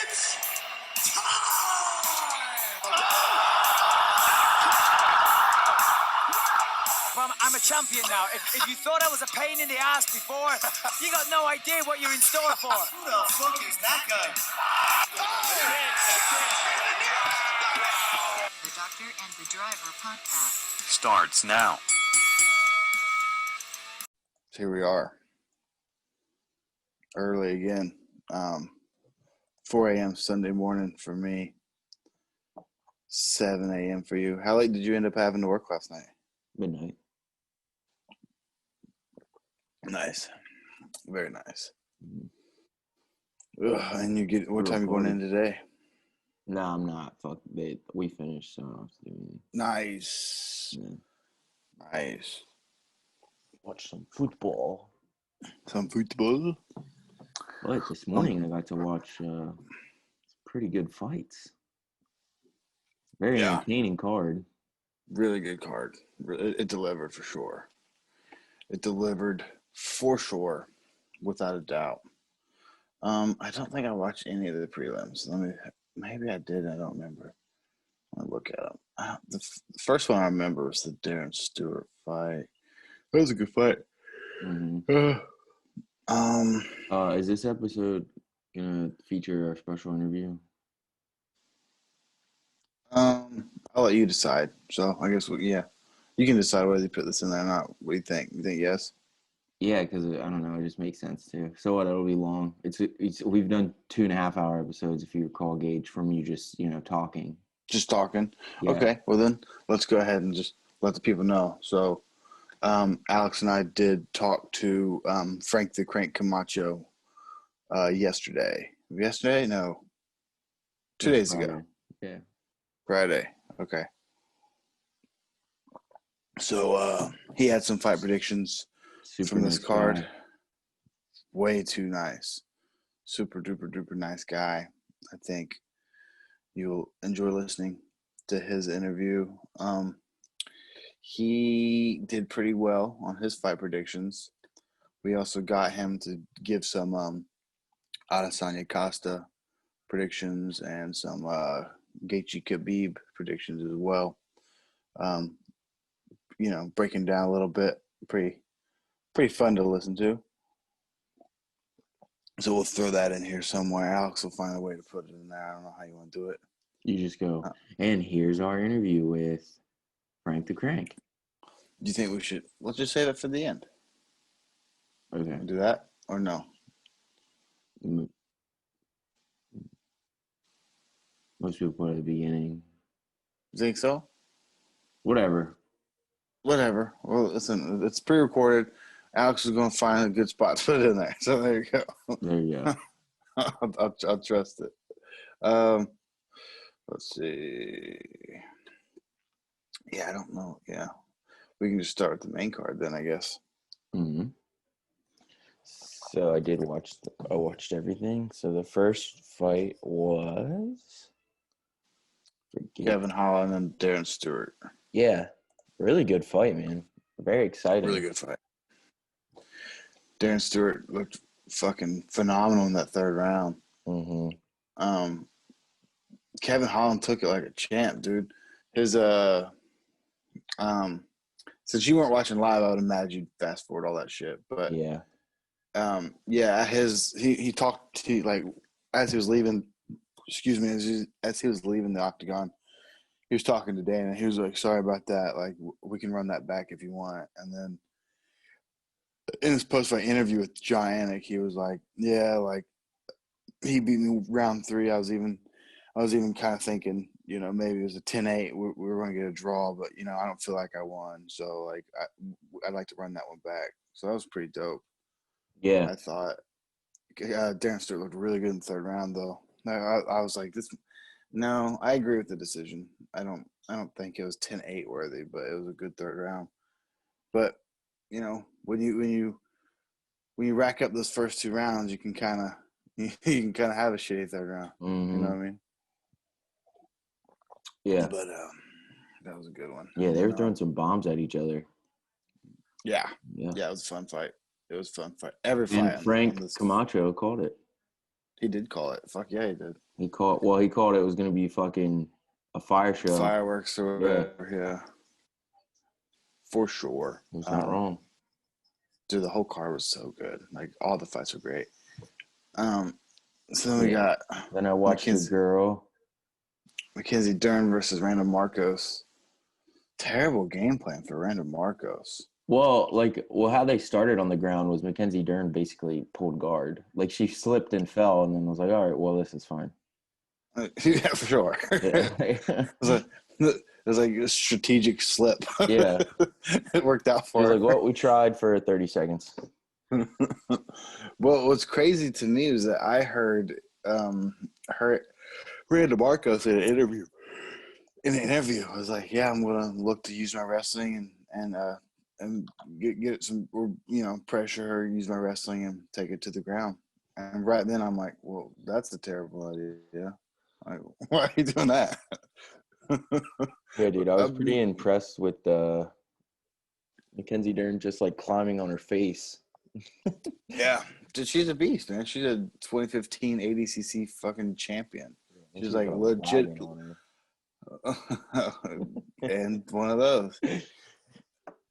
It's time! I'm a champion now. If you thought I was a pain in the ass before, you got no idea what you're in store for. Who the fuck is that guy? The Doctor and the Driver podcast starts now. Here we are. Early again. 4 a.m. Sunday morning for me. 7 a.m. for you. How late did you end up having to work last night? Midnight. Nice. Very nice. Ugh, and you get what time you going in today? No, I'm not. Fuck, we finished, so I don't have to do anything. Nice. Yeah. Nice. Watch some football. Some football? But this morning I got to watch some pretty good fights. Very entertaining card. Really good card. It delivered for sure. It delivered for sure, without a doubt. I don't think I watched any of the prelims. Maybe I did. I don't remember. Let me look at them. The first one I remember was the Darren Stewart fight. That was a good fight. Mm-hmm. Is this episode gonna feature our special interview? I'll let you decide. So I guess you can decide whether you put this in there or not. What do you think? You think yes? Yeah, because I don't know, it just makes sense too. So what? It'll be long. It's we've done 2.5 hour episodes, if you recall, Gage, from you just talking. Just talking. Yeah. Okay. Well then, let's go ahead and just let the people know. So, Alex and I did talk to Frank the Crank Camacho yesterday. Yesterday? No. 2 days ago. Yeah. Friday. Okay. So he had some fight predictions from this card. Guy. Way too nice. Super duper duper nice guy. I think you'll enjoy listening to his interview. He did pretty well on his fight predictions. We also got him to give some Adesanya Costa predictions and some Gaethje Khabib predictions as well. Breaking down a little bit. Pretty fun to listen to. So we'll throw that in here somewhere. Alex will find a way to put it in there. I don't know how you want to do it. You just go, and here's our interview with Frank the Crank. Do you think we should? Let's just save it for the end. Okay. Do that or no? Most people put it at the beginning. You think so? Whatever. Well, listen, it's pre-recorded. Alex is going to find a good spot to put it in there. So there you go. There you go. I'll trust it. Let's see. Yeah, I don't know. Yeah. We can just start with the main card then, I guess. Mm-hmm. So I watched everything. So the first fight was Kevin Holland and Darren Stewart. Yeah. Really good fight, man. Very exciting. Really good fight. Darren Stewart looked fucking phenomenal in that third round. Mm-hmm. Kevin Holland took it like a champ, dude. His since you weren't watching live, I would imagine you'd fast forward all that shit. But yeah. He talked to, like, as he was leaving. Excuse me, as he was leaving the octagon, he was talking to Dan, and he was like, "Sorry about that. Like, we can run that back if you want." And then in his post-fight interview with John Anik, he was like, "Yeah, like, he beat me round 3. I was even kind of thinking, maybe it was a 10-8. We were going to get a draw, but I don't feel like I won. So like, I'd like to run that one back." So that was pretty dope. Yeah. I thought Darren Stewart looked really good in the third round, though. I was like, no, I agree with the decision. I don't think it was 10-8 worthy, but it was a good third round. But when you rack up those first 2 rounds, you can kind of have a shitty third round. Mm-hmm. You know what I mean? Yeah. But that was a good one. Yeah, they were throwing some bombs at each other. Yeah. Yeah. Yeah, it was a fun fight. It was fun fight. Every And fight on Frank this. Camacho called it. He did call it. Fuck yeah, he did. He called it was gonna be fucking a fire show. Fireworks or whatever. Yeah. For sure. He's not wrong. Dude, the whole card was so good. Like all the fights were great. So then we got. Then I watched the girl. Mackenzie Dern versus Randall Marcos. Terrible game plan for Randall Marcos. Well, how they started on the ground was Mackenzie Dern basically pulled guard. Like she slipped and fell, and then was like, "All right, well, this is fine." Yeah, for sure. Yeah. It was like a strategic slip. Yeah, it worked out for her. her. Like, well, we tried for 30 seconds. Well, what's crazy to me is that I heard Randall Marcos in an interview. I was like, "Yeah, I'm gonna look to use my wrestling and get some, pressure her, use my wrestling and take it to the ground." And right then, I'm like, "Well, that's a terrible idea. Like, why are you doing that?" Yeah, dude, I was pretty impressed with Mackenzie Dern just like climbing on her face. Yeah, dude, she's a beast, man. She's a 2015 ADCC fucking champion. She's like legit, and one of those.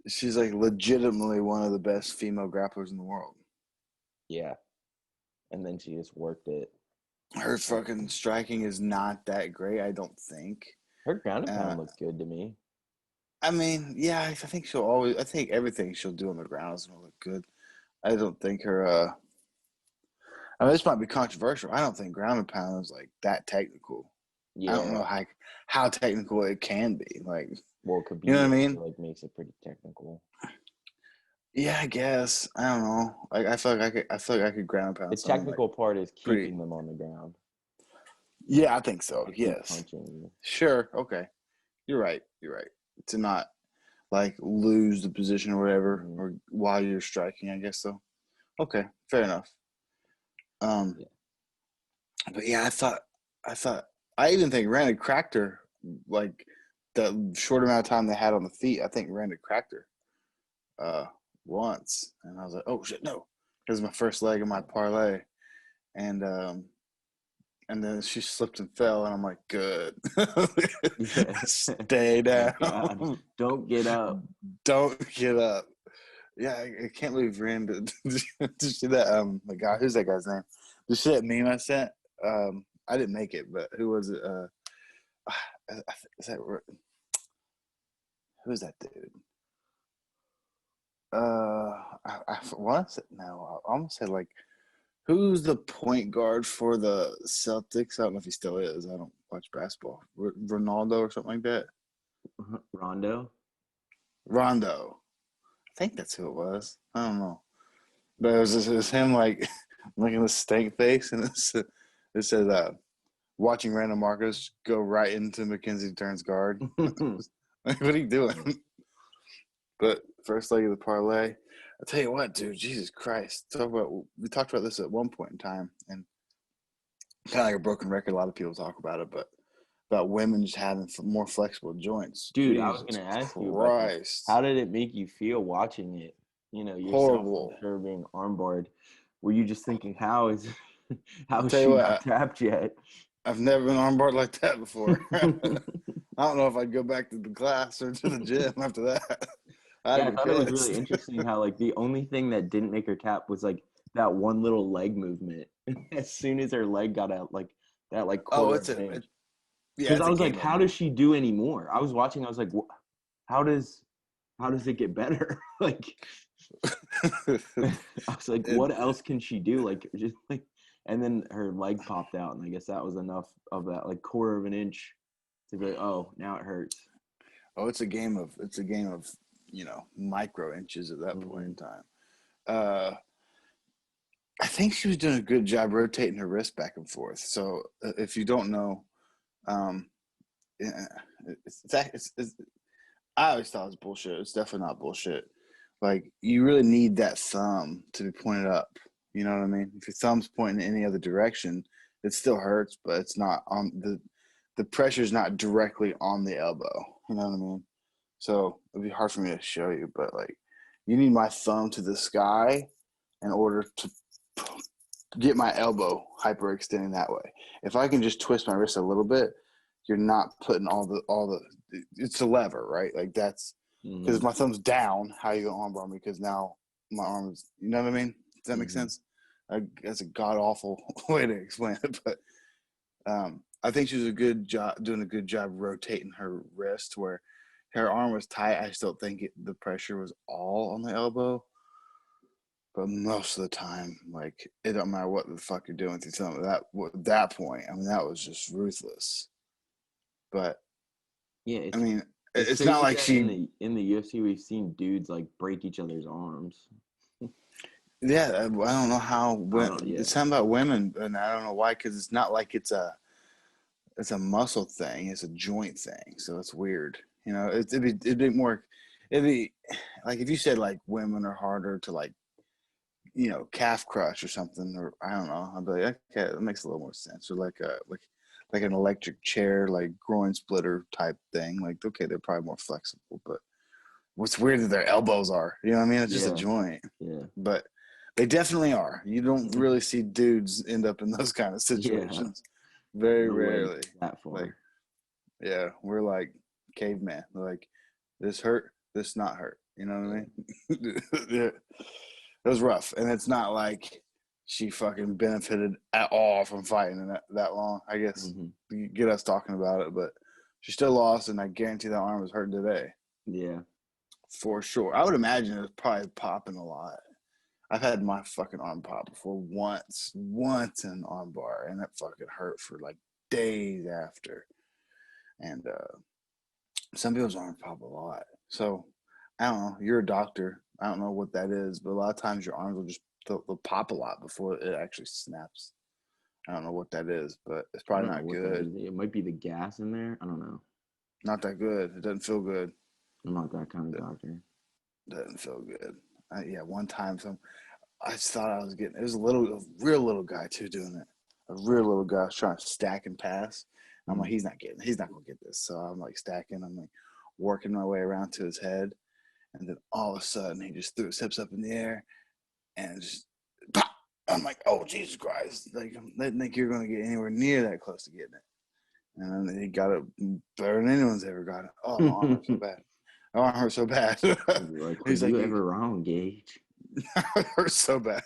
She's like legitimately one of the best female grapplers in the world. Yeah, and then she just worked it. Her fucking striking is not that great, I don't think. Her ground and pound looked good to me. I mean, yeah, I think everything she'll do on the ground is gonna look good. I don't think her. I mean, this might be controversial. I don't think ground and pound is like that technical. Yeah. I don't know how technical it can be. Like, well, it could be. You know what I mean? Like, makes it pretty technical. Yeah, I guess. I don't know. Like, I feel like I could ground and pound. The technical part is keeping them on the ground. Yeah, I think so. Like, yes. Sure. Okay. You're right. To not like lose the position or whatever, or while you're striking, I guess so. Okay, fair enough. But yeah, I even think Randy cracked her, like the short amount of time they had on the feet. I think Randy cracked her once, and I was like, oh shit, no, it was my first leg of my parlay, and then she slipped and fell, and I'm like, good. Stay down. God. Don't get up. Don't get up. Yeah, I can't believe Rand did you see that? The guy, who's that guy's name? Did you see that meme I sent? I didn't make it, but who was it? Who's that dude? I almost said like, who's the point guard for the Celtics? I don't know if he still is. I don't watch basketball. Ronaldo or something like that. Rondo. I think that's who it was. I don't know. But it was him like making a stank face, and it said watching Randall Marcos go right into Mackenzie Dern's guard. Like, what are you doing? But first leg of the parlay, I'll tell you what, dude, Jesus Christ. We talked about this at one point in time, and kind of like a broken record. A lot of people talk about it, but about women just having more flexible joints. Dude, Jesus I was going to ask you, how did it make you feel watching it? You know, yourself, horrible. For sure being armbarred. Were you just thinking, how is she not tapped yet? I've never been armbarred like that before. I don't know if I'd go back to the class or to the gym after that. I thought it was really interesting how like the only thing that didn't make her tap was like that one little leg movement. As soon as her leg got out, like that, like quarter of an inch. Because I was like, how does she do any more? I was watching. I was like, how does it get better? Like, I was like, what else can she do? Like, just like, and then her leg popped out, and I guess that was enough of that, like quarter of an inch, to be like, oh, now it hurts. Oh, it's a game of micro inches at that point in time. I think she was doing a good job rotating her wrist back and forth. So if you don't know, I always thought it was bullshit. It's definitely not bullshit. Like, you really need that thumb to be pointed up. You know what I mean? If your thumb's pointing in any other direction, it still hurts, but it's not on the pressure's not directly on the elbow. You know what I mean? So it'd be hard for me to show you, but like, you need my thumb to the sky in order to get my elbow hyperextending that way. If I can just twist my wrist a little bit, you're not putting all the. It's a lever, right? Like that's because if my thumb's down, how you go armbar me? Because now my arm is. You know what I mean? Does that make sense? That's a god awful way to explain it, but I think she was doing a good job rotating her wrist where her arm was tight. I still think the pressure was all on the elbow. But most of the time, like, it don't matter what the fuck you're doing to something. At that point, I mean, that was just ruthless. But yeah, I mean, it's crazy not like that she. in the UFC we've seen dudes like break each other's arms. Yeah, I don't know how. Yeah. It's something about women, and I don't know why. Because it's not like it's a muscle thing. It's a joint thing. So it's weird. You know, it'd be more. It'd be like if you said like women are harder to like, you know, calf crush or something, or I don't know. I'd be like, okay, that makes a little more sense. Or like an electric chair, like groin splitter type thing. Like, okay, they're probably more flexible. But what's weird that their elbows are. You know what I mean? It's just a joint. Yeah. But they definitely are. You don't really see dudes end up in those kind of situations. Yeah. Very No way rarely. that far. Like, yeah, we're like caveman. Like, this hurt, this not hurt. You know what I mean? Yeah. It was rough, and it's not like she fucking benefited at all from fighting in that long. I guess you get us talking about it, but she still lost, and I guarantee that arm was hurting today. Yeah, for sure. I would imagine it was probably popping a lot. I've had my fucking arm pop before once in arm bar, and it fucking hurt for like days after. And some people's arms pop a lot. So I don't know. You're a doctor. I don't know what that is, but a lot of times your arms will just they'll pop a lot before it actually snaps. I don't know what that is, but it's probably not good. It might be the gas in there. I don't know. Not that good. It doesn't feel good. I'm not that kind of doctor. Doesn't feel good. Yeah, one time I just thought I was getting. It was a real little guy too doing it. A real little guy was trying to stack and pass. I'm like, he's not gonna get this. So I'm like stacking. I'm like working my way around to his head, and then all of a sudden he just threw his hips up in the air, and just pop. I'm like, oh Jesus Christ! Like I didn't think you're gonna get anywhere near that close to getting it. And then he got it better than anyone's ever got it. Oh, my arm hurt so bad. My arm hurt so bad. Like, He's were like, you ever wrong, Gage? it hurts so bad.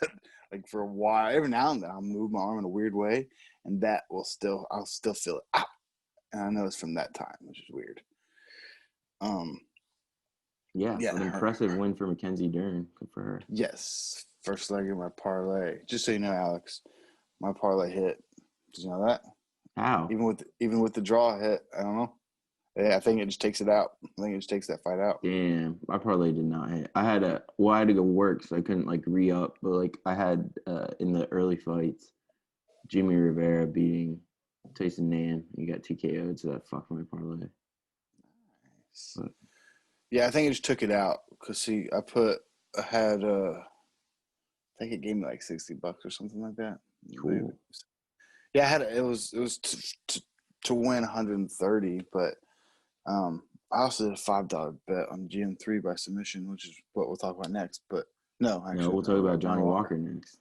Like for a while, every now and then I'll move my arm in a weird way, and I'll still feel it. Ow! And I know it's from that time, which is weird. Yeah, an impressive win for Mackenzie Dern. Good for her. Yes, first leg of my parlay. Just so you know, Alex, my parlay hit. Did you know that? How? Even with the draw hit, I don't know. Yeah, I think it just takes it out. I think it just takes that fight out. Damn, my parlay did not hit. I had to go work, so I couldn't like re-up. But like I had in the early fights, Jimmy Rivera beating Tyson Nam. He got TKO'd, so that fucked my parlay. Nice. But, yeah, I think it just took it out because I think it gave me like $60 or something like that. Cool. Yeah, it was to win 130, but I also did a $5 bet on GM3 by submission, which is what we'll talk about next. But we'll talk about Johnny Walker next.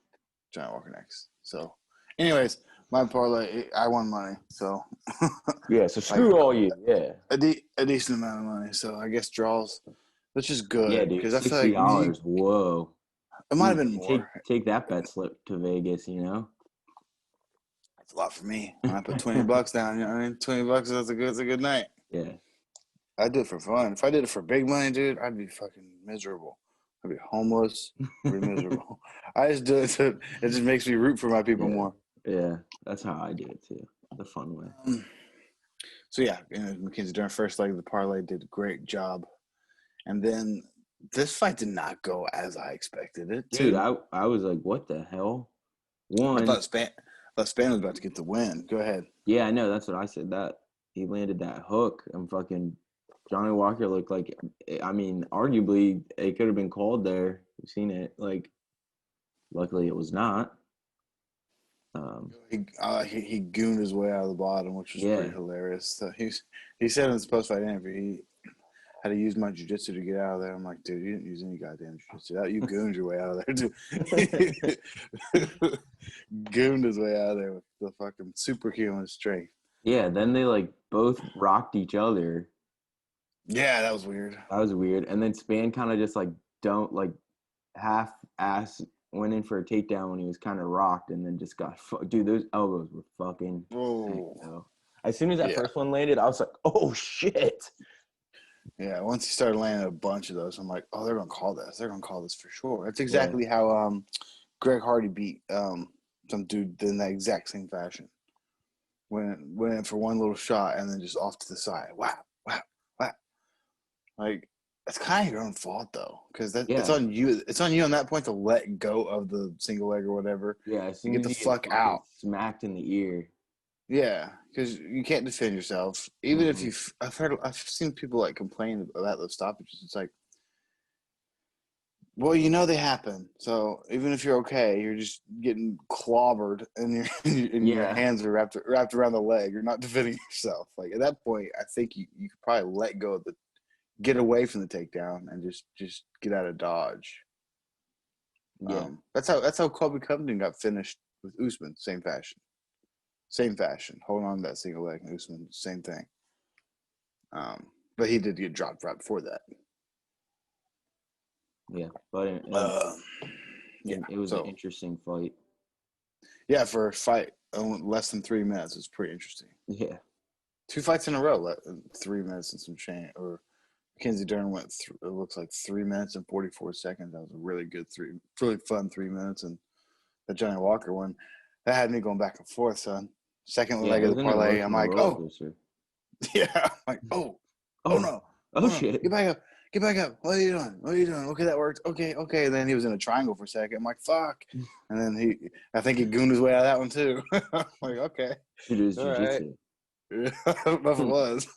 Johnny Walker next. So, anyways, my parlay, I won money. So yeah, so screw all you. Yeah, a decent amount of money. So I guess draws, which is good. Yeah, dude. Because I feel $60. Whoa. It might have been more. Take that bet slip to Vegas. You know. That's a lot for me. When I put $20 down, you know what I mean? $20 that's a good night. Yeah. I do it for fun. If I did it for big money, dude, I'd be fucking miserable. I'd be homeless. I'd be miserable. I just do it it just makes me root for my people more. Yeah, that's how I do it too. The fun way. So yeah, Mackenzie Dern first leg of the parlay did a great job, and then this fight did not go as I expected it. Dude, I was like, what the hell? I thought Span was about to get the win. Go ahead. Yeah, I know. That's what I said. That he landed that hook, and fucking Johnny Walker looked like. I mean, arguably it could have been called there. We've seen it. Like, luckily it was not. He gooned his way out of the bottom, which was pretty hilarious. So he said in his post-fight interview, had to use my jiu-jitsu to get out of there. I'm like, dude, you didn't use any goddamn jiu-jitsu. You gooned your way out of there, dude. Gooned his way out of there with the fucking superhuman strength. Yeah, then they like both rocked each other. Yeah, that was weird. And then Span kind of just like half-ass went in for a takedown when he was kind of rocked, and then just got dude. Those elbows were fucking. Oh. As soon as that first one landed, I was like, oh shit. Yeah, once he started landing a bunch of those, I'm like, oh, they're gonna call this. They're gonna call this for sure. That's exactly how Greg Hardy beat some dude in that exact same fashion. Went in for one little shot and then just off to the side. Wow. Like, it's kind of your own fault though, because it's on you. It's on you on that point to let go of the single leg or whatever. Yeah, as soon get the fuck out. Smacked in the ear. Yeah, because you can't defend yourself. Even if I've seen people like complain about those stoppages. It's like, well, they happen. So even if you're okay, you're just getting clobbered, and your hands are wrapped around the leg. You're not defending yourself. Like at that point, I think you could probably let go of get away from the takedown and just get out of dodge. Yeah, that's how Colby Covington got finished with Usman. Same fashion. Holding on to that single leg. Usman, same thing. But he did get dropped right before that. Yeah, but it was an interesting fight. Yeah, for a fight less than 3 minutes, it's pretty interesting. Yeah. 2 fights in a row, 3 minutes and some change. Or Mackenzie Dern went through, it looks like 3 minutes and 44 seconds. That was a really good really fun 3 minutes. And the Johnny Walker one, that had me going back and forth, son. Second leg of the parlay, I'm like, oh. Yeah, I'm like, oh no. Oh, shit. Get back up. What are you doing? Okay, that worked. Okay. And then he was in a triangle for a second. I'm like, fuck. And then I think he gooned his way out of that one too. I'm like, okay. It is jiu-jitsu. Right. I don't know if it was.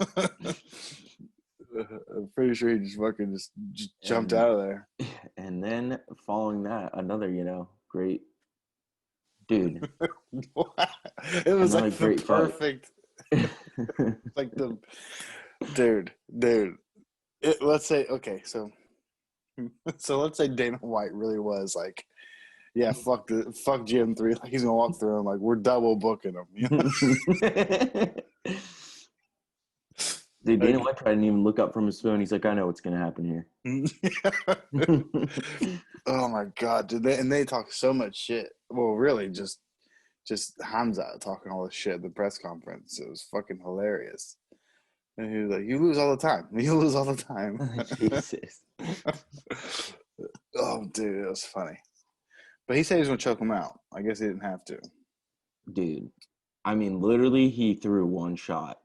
I'm pretty sure he just fucking just jumped out of there. And then following that, another, great dude. It was like the perfect. Like the dude. Let's say so let's say Dana White really was like, yeah, fuck GM3. Like he's gonna walk through him like we're double booking him. Dude, Dana White didn't even look up from his phone. He's like, I know what's gonna happen here. Oh my god, dude! They talk so much shit. Well, really, just Hamza talking all this shit at the press conference. It was fucking hilarious. And he was like, "You lose all the time. You lose all the time." Jesus. Oh, dude, it was funny. But he said he was gonna choke him out. I guess he didn't have to. Dude, I mean, literally, he threw one shot.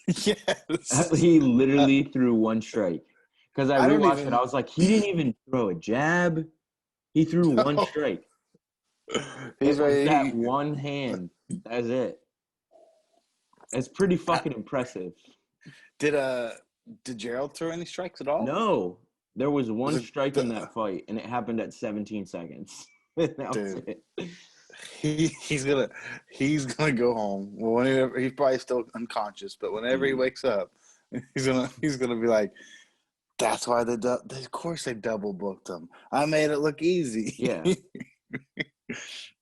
Yes. He literally threw one strike. Because I rewatched it, I was like, he didn't even throw a jab. He threw one strike. He's ready. That one hand. That's it. It's pretty fucking impressive. Did Gerald throw any strikes at all? No. There was one strike in that fight, and it happened at 17 seconds. That was it. He's gonna go home. Well, whenever he's probably still unconscious, but whenever he wakes up, he's gonna be like, "That's why of course they double booked him. I made it look easy." Yeah,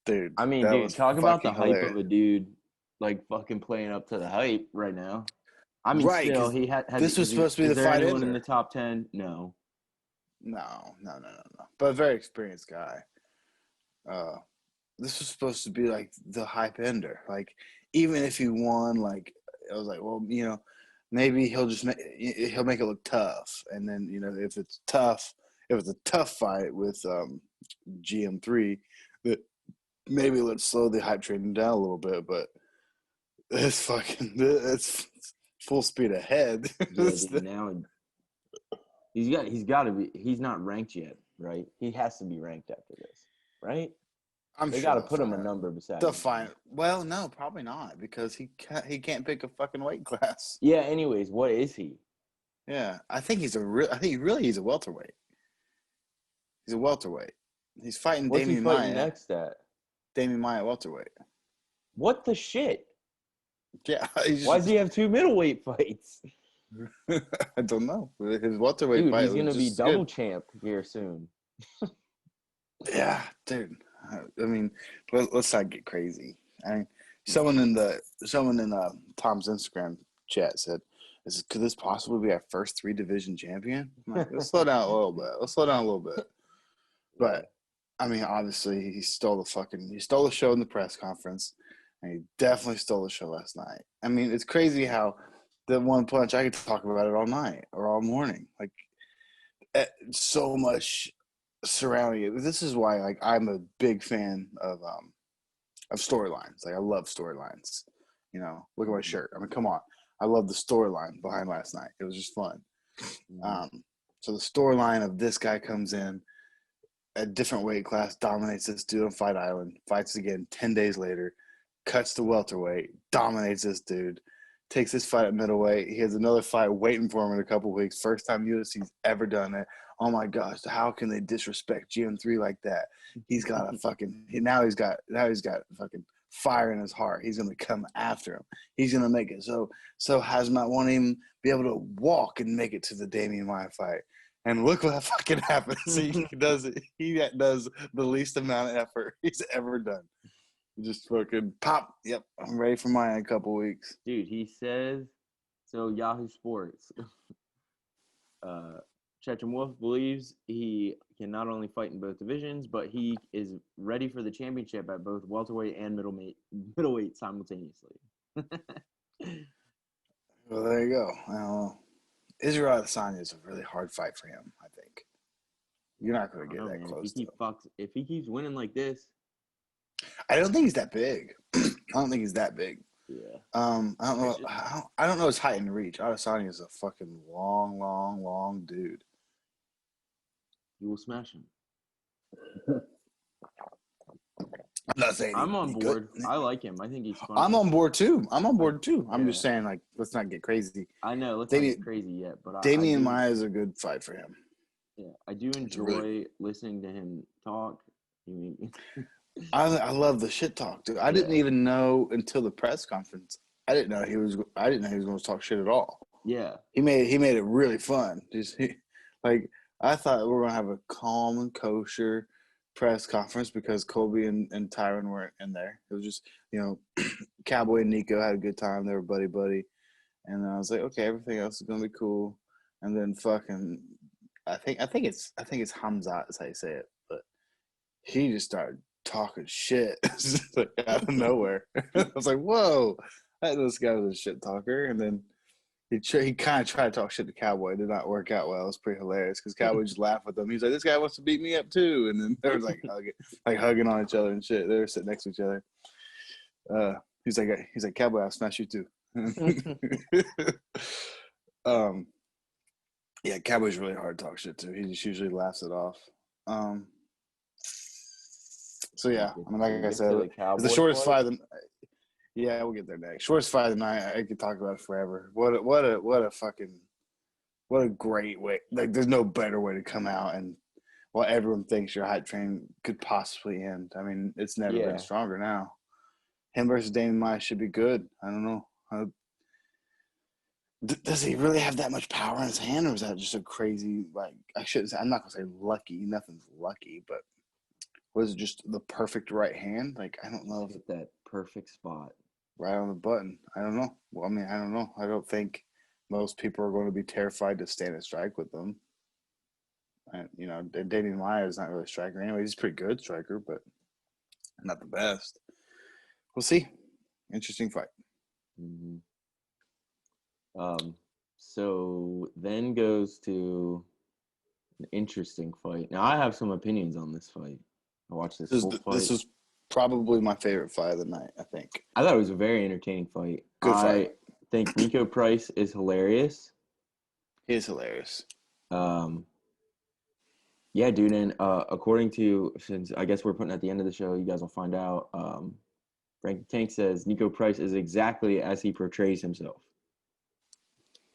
dude. I mean, dude, talk about the hype of a dude like fucking playing up to the hype right now. I mean, right, still, he had. This was supposed to be the fight. Anyone in the top 10? No. But a very experienced guy. This was supposed to be like the hype ender. Like, even if he won, like, I was like, well, maybe he'll make it look tough. And then, if it's a tough fight with GM3, that maybe let's slow the hype train down a little bit. But it's full speed ahead. Yeah, now he's got to be. He's not ranked yet, right? He has to be ranked after this, right? They got to put him a number beside. They'll find. Well, no, probably not, because he can't pick a fucking weight class. Yeah. Anyways, what is he? Yeah, I think he's a welterweight. He's a welterweight. He's fighting Damian Maia. What's he fighting next at? Damian Maia welterweight. What the shit? Yeah. Why does he have 2 middleweight fights? I don't know. His welterweight Dude, fight he's was gonna be just double good. champ here soon. Yeah, dude. I mean, let's not get crazy. I mean, someone in Tom's Instagram chat said, could this possibly be our first 3-division champion?" I'm like, let's slow down a little bit. But I mean, obviously, he stole the show in the press conference, and he definitely stole the show last night. I mean, it's crazy how the one punch, I could talk about it all night or all morning. Like, so much surrounding it. This is why, like, I'm a big fan of storylines. Like, I love storylines. You know, look at my shirt. I mean, come on. I love the storyline behind last night. It was just fun. So the storyline of this guy comes in, a different weight class, dominates this dude on Fight Island, fights again 10 days later, cuts to welterweight, dominates this dude, takes this fight at middleweight. He has another fight waiting for him in a couple weeks. First time UFC's ever done it. Oh my gosh, how can they disrespect GM3 like that? He's got now he's got fucking fire in his heart. He's gonna come after him. He's gonna make it so Hazmat won't even be able to walk and make it to the Damian Maia fight. And look what fucking happens. He does the least amount of effort he's ever done. Just fucking pop. Yep, I'm ready for mine in a couple weeks. Dude, he says, so Yahoo Sports, Chechemwolf believes he can not only fight in both divisions, but he is ready for the championship at both welterweight and middleweight simultaneously. Well, there you go. I don't know. Israel Adesanya is a really hard fight for him, I think. You're not going to get that close to him. If he keeps winning like this. I don't think he's that big. I don't think he's that big. Yeah. I don't know. I don't know his height and reach. Adesanya is a fucking long dude. You will smash him. I'm not saying I'm on board. I like him. I think he's fun. I'm on board too. I'm just saying, like, let's not get crazy. I know. Let's not get crazy yet. But Damian Maia is a good fight for him. Yeah, I do enjoy listening to him talk. I love the shit talk, dude. I didn't even know until the press conference. I didn't know he was going to talk shit at all. Yeah, he made it really fun. I thought we were going to have a calm and kosher press conference because Colby and Tyron weren't in there. It was just, Cowboy and Nico had a good time. They were buddy, and I was like, okay, everything else is going to be cool. And then fucking, I think it's Hamzat is how you say it, but he just started talking shit like out of nowhere. I was like, whoa, I didn't know this guy was a shit talker. And then he kind of tried to talk shit to Cowboy. It did not work out well. It was pretty hilarious because Cowboy just laughed with him. He was like, this guy wants to beat me up too. And then they was like hugging on each other and shit. They were sitting next to each other. He's like, Cowboy, I'll smash you too. Yeah, Cowboy's really hard to talk shit to. He just usually laughs it off. So yeah, I mean, like I said, it's the shortest fight. Yeah, we'll get there next. Shortest fight of the night. I could talk about it forever. What a great way. Like, there's no better way to come out and everyone thinks your hype train could possibly end. I mean, it's never been stronger now. Him versus Damian Maia should be good. I don't know. Does he really have that much power in his hand, or is that just a crazy, like, I'm not going to say lucky. Nothing's lucky, but was it just the perfect right hand? Like, I don't know. If that perfect spot. Right on the button. I don't know. Well, I mean, I don't know. I don't think most people are going to be terrified to stand and strike with them. And, Damian Maia is not really a striker anyway. He's a pretty good striker, but not the best. We'll see. Interesting fight. Mm-hmm. So then goes to an interesting fight. Now, I have some opinions on this fight. I watched this whole fight. This is probably my favorite fight of the night, I think. I thought it was a very entertaining fight. Good fight. I think Nico Price is hilarious. He is hilarious. Yeah, dude, and according to, since I guess we're putting at the end of the show, you guys will find out, Frank the Tank says Nico Price is exactly as he portrays himself.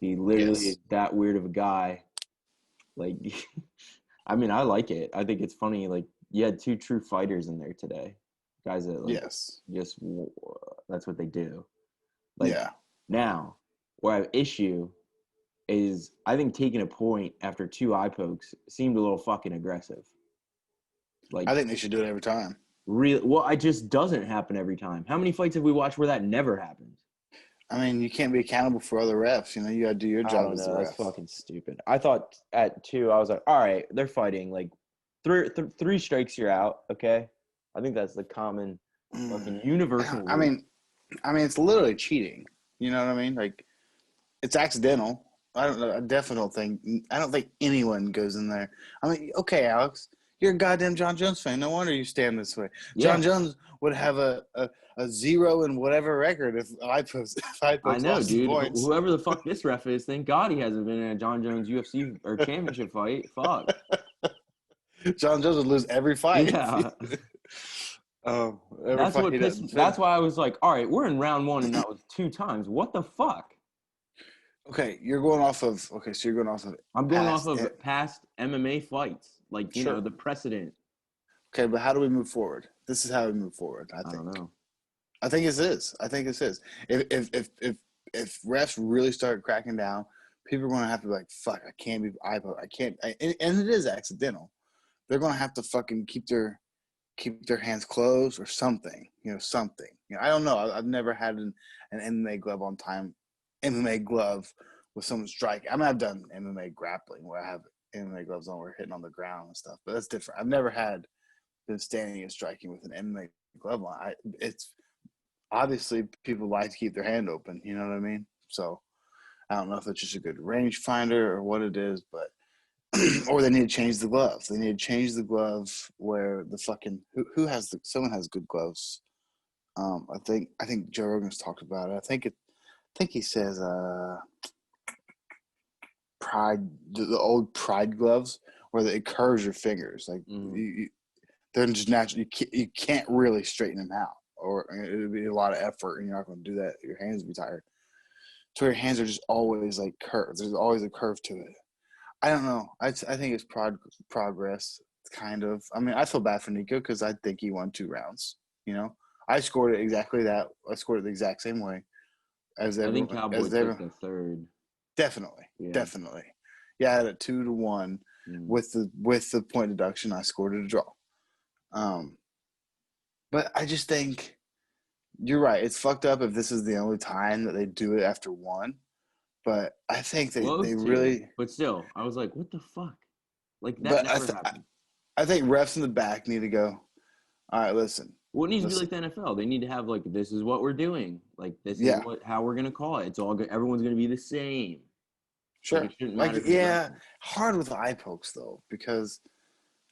He literally is that weird of a guy. Like, I mean, I like it. I think it's funny. Like, you had two true fighters in there today. Guys that, like, just, that's what they do. Like, now, where I have issue is I think taking a point after 2 eye pokes seemed a little fucking aggressive. Like I think they should do it every time. Well, it just doesn't happen every time. How many fights have we watched where that never happens? I mean, you can't be accountable for other refs. You know, you got to do your job as a ref. That's fucking stupid. I thought at 2, I was like, all right, they're fighting. Like, three strikes, you're out. Okay, I think that's the common fucking universal rule. I mean, it's literally cheating. You know what I mean? Like, it's accidental. I don't think anyone goes in there. I mean, okay, Alex, you're a goddamn John Jones fan. No wonder you stand this way. Yeah. John Jones would have a 0 in whatever record if I post. I know, dude. Whoever the fuck this ref is, thank God he hasn't been in a John Jones UFC or championship fight. Fuck. John Jones would lose every fight. Yeah. That's what pissed me. That's why I was like, all right, we're in round 1 and that was 2 times. What the fuck? Okay, you're going off of. I'm going off of past MMA fights, like you know the precedent. Okay, but how do we move forward? This is how we move forward. I think. Don't know. I think it is. If refs really start cracking down, people are going to have to be like, fuck, I can't be I can't. And it is accidental. They're going to have to fucking keep their hands closed or something. Something. I don't know. I've never had an MMA glove on time. MMA glove with someone striking. I mean, I've done MMA grappling where I have MMA gloves on, we're hitting on the ground and stuff, but that's different. I've never been standing and striking with an MMA glove on. It's obviously people like to keep their hand open. You know what I mean? So I don't know if it's just a good range finder or what it is, but or they need to change the gloves. They need to change the glove where the fucking someone has good gloves. I think Joe Rogan's talked about it. I think he says Pride, the old Pride gloves where it curves your fingers. Like they're just natural. You can't really straighten them out, or it would be a lot of effort, and you're not going to do that. Your hands will be tired. So your hands are just always like curved. There's always a curve to it. I don't know. I think it's progress, kind of. I mean, I feel bad for Nico because I think he won 2 rounds. I scored it exactly that. I scored it the exact same way. I think Cowboys took the 3rd. Definitely. Yeah, I had it 2-1 with the point deduction. I scored it a draw. But I just think you're right. It's fucked up if this is the only time that they do it after 1. But I think they really. But still, I was like, what the fuck? Like that never happened. I think refs in the back need to go. All right, listen. Well, it needs to be like the NFL. They need to have, like, this is what we're doing. Like, this is how we're going to call it. It's all good. Everyone's going to be the same. Sure. Hard with the eye pokes, though, because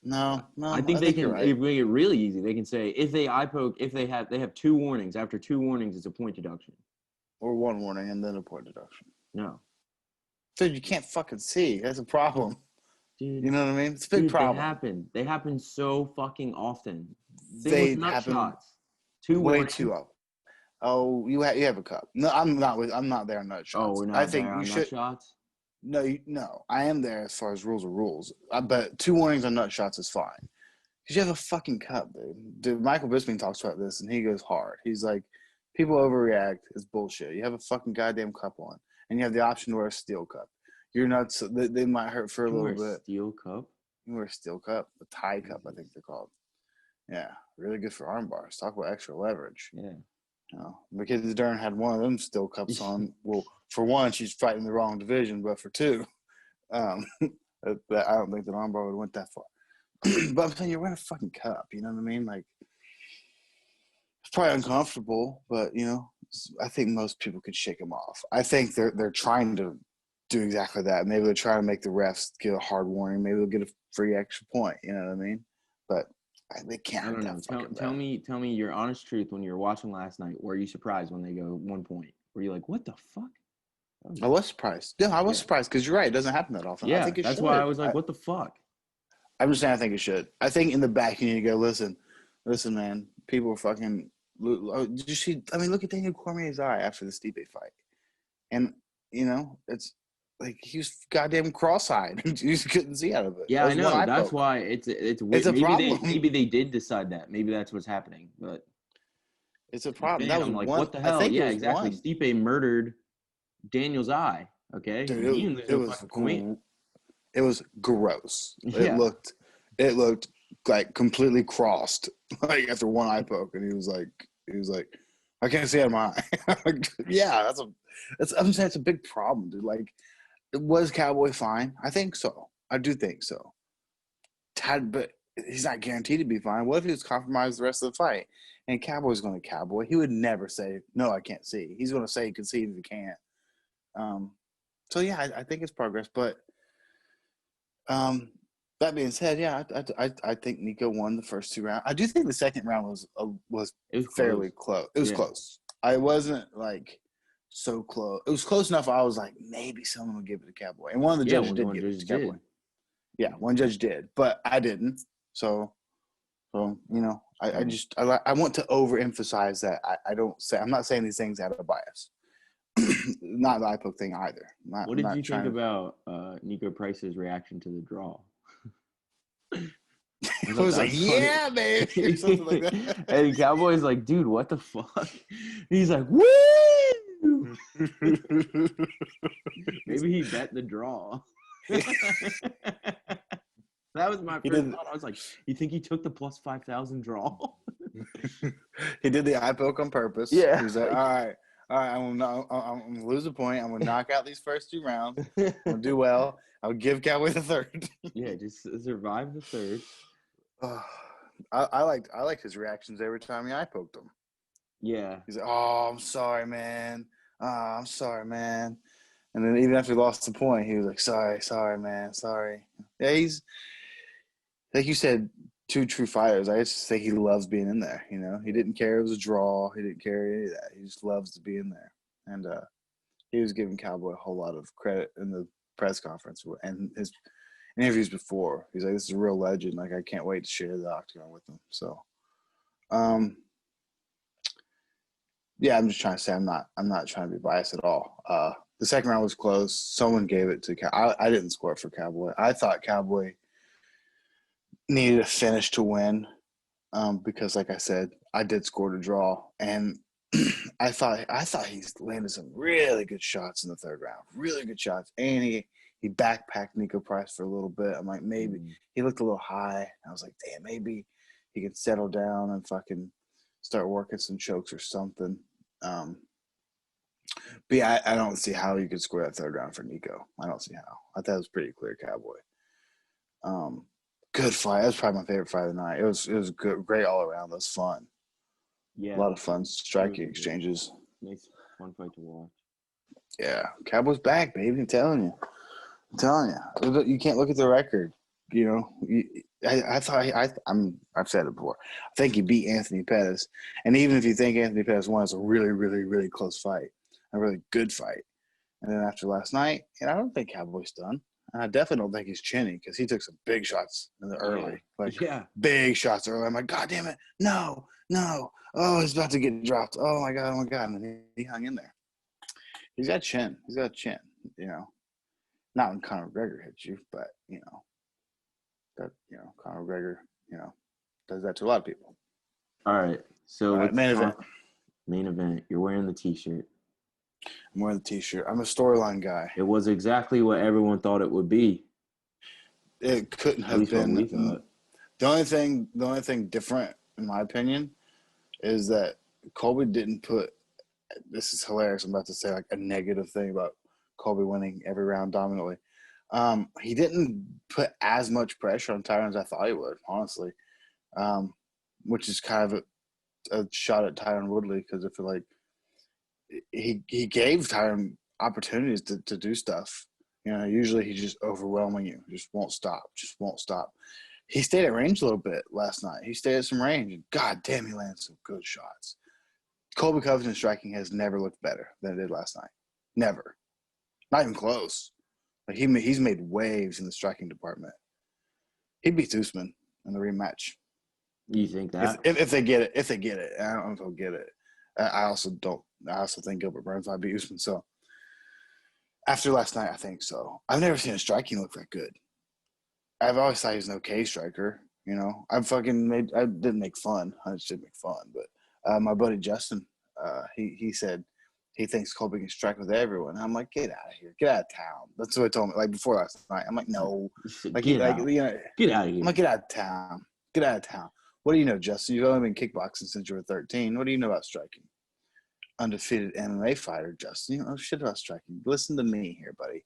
no. I think they can make it really easy. They can say, if they eye poke, if they have 2 warnings. After 2 warnings, it's a point deduction. Or 1 warning and then a point deduction. No. Dude, you can't fucking see. That's a problem. Dude, you know what I mean? It's a big problem. They happen so fucking often. They happen shots. Way too often. Oh, you have a cup. No, I'm not there on nut shots. Oh, we're not I think there on nut shots? No, I am there as far as rules are rules. But 2 warnings on nut shots is fine. Because you have a fucking cup, dude. Michael Bisping talks about this, and he goes hard. He's like, people overreact. It's bullshit. You have a fucking goddamn cup on, and you have the option to wear a steel cup. You're not. So they might hurt for a little bit. Steel cup. You wear a steel cup, a tie cup, I think they're called. Yeah, really good for arm bars. Talk about extra leverage. Yeah. Mackenzie Dern had one of them steel cups on. Well, for one, she's fighting the wrong division, but for 2, I don't think the arm bar would have went that far. But I'm saying you're wearing a fucking cup. You know what I mean? Like, it's probably uncomfortable, but I think most people could shake them off. I think they're trying to do exactly that. Maybe they're trying to make the refs get a hard warning. Maybe they'll get a free extra point. You know what I mean? But they can't. I don't know. Tell me your honest truth. When you were watching last night, were you surprised when they go 1 point? Were you like, what the fuck? I was surprised. Yeah, I was surprised because you're right. It doesn't happen that often. Yeah, I think it that's should. Why I was like, what the fuck? I'm just saying I think it should. I think in the back you need to go, listen, man. People are fucking did you see? I mean, look at Daniel Cormier's eye after the Stipe fight. And, it's like he was goddamn cross-eyed. You just couldn't see out of it. Yeah, I know. That's why it's weird. A problem. Maybe they did decide that. Maybe that's what's happening. But it's a problem. That was like, what the hell? Yeah, exactly. Stipe murdered Daniel's eye. Okay, Dude, he didn't lose no fucking point. It was gross. Yeah. It looked like completely crossed, like after one eye poke, and he was like, I can't see out of my eye. Like, yeah, I'm saying it's a big problem, dude. Like, was Cowboy fine? I think so. I do think so. But he's not guaranteed to be fine. What if he was compromised the rest of the fight? And Cowboy's going to Cowboy. He would never say, no, I can't see. He's going to say he can see if he can't. So, yeah, I think it's progress. But that being said, yeah, I think Nico won the first 2 rounds. I do think the second round was fairly close. It was close. I wasn't, like, so close. It was close enough I was like, maybe someone would give it to Cowboy. And one of the judges did give it to Cowboy. Yeah, one judge did, but I didn't. So you know, I want to overemphasize that. I'm not saying these things out of bias. Not the eye poke thing either. What did you think about Nico Price's reaction to the draw? I was like, yeah, man, or something like that. And Cowboy's like, dude, what the fuck? He's like, woo! Maybe he bet the draw. That was my first thought. I was like, you think he took the plus 5,000 draw? He did the eye poke on purpose. Yeah. He was like, all right, I'm gonna lose a point. I'm gonna knock out these first 2 rounds. I'm gonna do well. I'll give Cowboy the third. Yeah, just survive the third. I liked his reactions every time he eye poked him. Yeah. He's like, oh, I'm sorry, man. I'm sorry, man. And then even after he lost the point, he was like, sorry, man, sorry. Yeah, he's, like you said, 2 true fighters. I just think he loves being in there, you know. He didn't care it was a draw. He didn't care any of that. He just loves to be in there. And he was giving Cowboy a whole lot of credit in the press conference and his interviews before. He's like, this is a real legend. Like, I can't wait to share the octagon with him. So, yeah, I'm just trying to say I'm not trying to be biased at all. The second round was close. Someone gave it to I didn't score for Cowboy. I thought Cowboy needed a finish to win because, like I said, I did score to draw. And I thought he's landed some really good shots in the third round. Really good shots. And he backpacked Nico Price for a little bit. I'm like, maybe. He looked a little high. I was like, damn, maybe he can settle down and fucking start working some chokes or something. But yeah, I don't see how you could score that third round for Nico. I don't see how. I thought it was pretty clear, Cowboy. Good fight. That was probably my favorite fight of the night. It was good, great all around. It was fun. Yeah, a lot of fun striking exchanges. Nice, fun fight to watch. Yeah, Cowboys back, baby. I'm telling you. You can't look at the record. You know, I've said it before. I think he beat Anthony Pettis, and even if you think Anthony Pettis won, it's a really, really, really close fight, a really good fight. And then after last night, and I don't think Cowboy's done. And I definitely don't think he's chinny because he took some big shots in the early, big shots early. I'm like, God damn it, no. Oh, he's about to get dropped. Oh my God. And then he hung in there. He's got chin. You know, not when Conor McGregor hits you, but Conor McGregor, does that to a lot of people. All right. So main event. You're wearing the T-shirt. I'm wearing the T-shirt. I'm a storyline guy. It was exactly what everyone thought it would be. It couldn't have been. The only thing different, in my opinion, is that Colby didn't put. This is hilarious. I'm about to say like a negative thing about Colby winning every round dominantly. He didn't put as much pressure on Tyron as I thought he would, honestly, which is kind of a shot at Tyron Woodley because I feel like he gave Tyron opportunities to do stuff. You know, usually he's just overwhelming you, just won't stop. He stayed at range a little bit last night. He stayed at some range, and God damn, he landed some good shots. Colby Covington's striking has never looked better than it did last night. Never. Not even close. Like he's made waves in the striking department. He beats Usman in the rematch. You think that? If they get it. I don't know if they'll get it. I also think Gilbert Burns might beat Usman. So after last night, I think so. I've never seen a striking look that good. I've always thought he's an okay striker. You know, I didn't make fun. I just didn't make fun. But my buddy Justin, he said he thinks Colby can strike with everyone. I'm like, get out of here, get out of town. That's what I told me. Like before last night, I'm like, no, like, get out. Get out of I'm here. like, get out of town, get out of town. What do you know, Justin? You've only been kickboxing since you were 13. What do you know about striking? Undefeated MMA fighter, Justin. You don't know shit about striking. Listen to me here, buddy.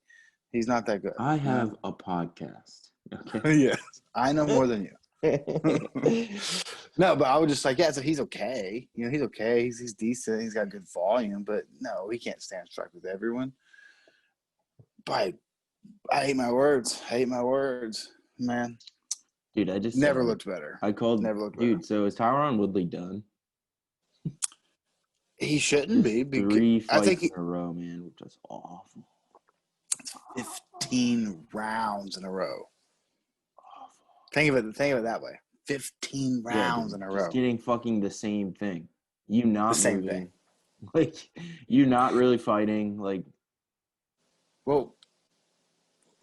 He's not that good. I have a podcast. Okay. Yes, I know more than you. No, but I was just like, yeah, so he's okay. You know, he's okay. He's decent. He's got good volume, but no, he can't stand strike with everyone. But I hate my words. I hate my words, man. Dude, I just never looked better. I called never looked dude. Better. So is Tyron Woodley done? He shouldn't be. Because 3 fights I think in a row, man, which is awful. 15 rounds in a row. Think of it that way. 15 rounds in a row. Just getting fucking the same thing. You not the same moving. thing. Like you not really fighting. Like, well,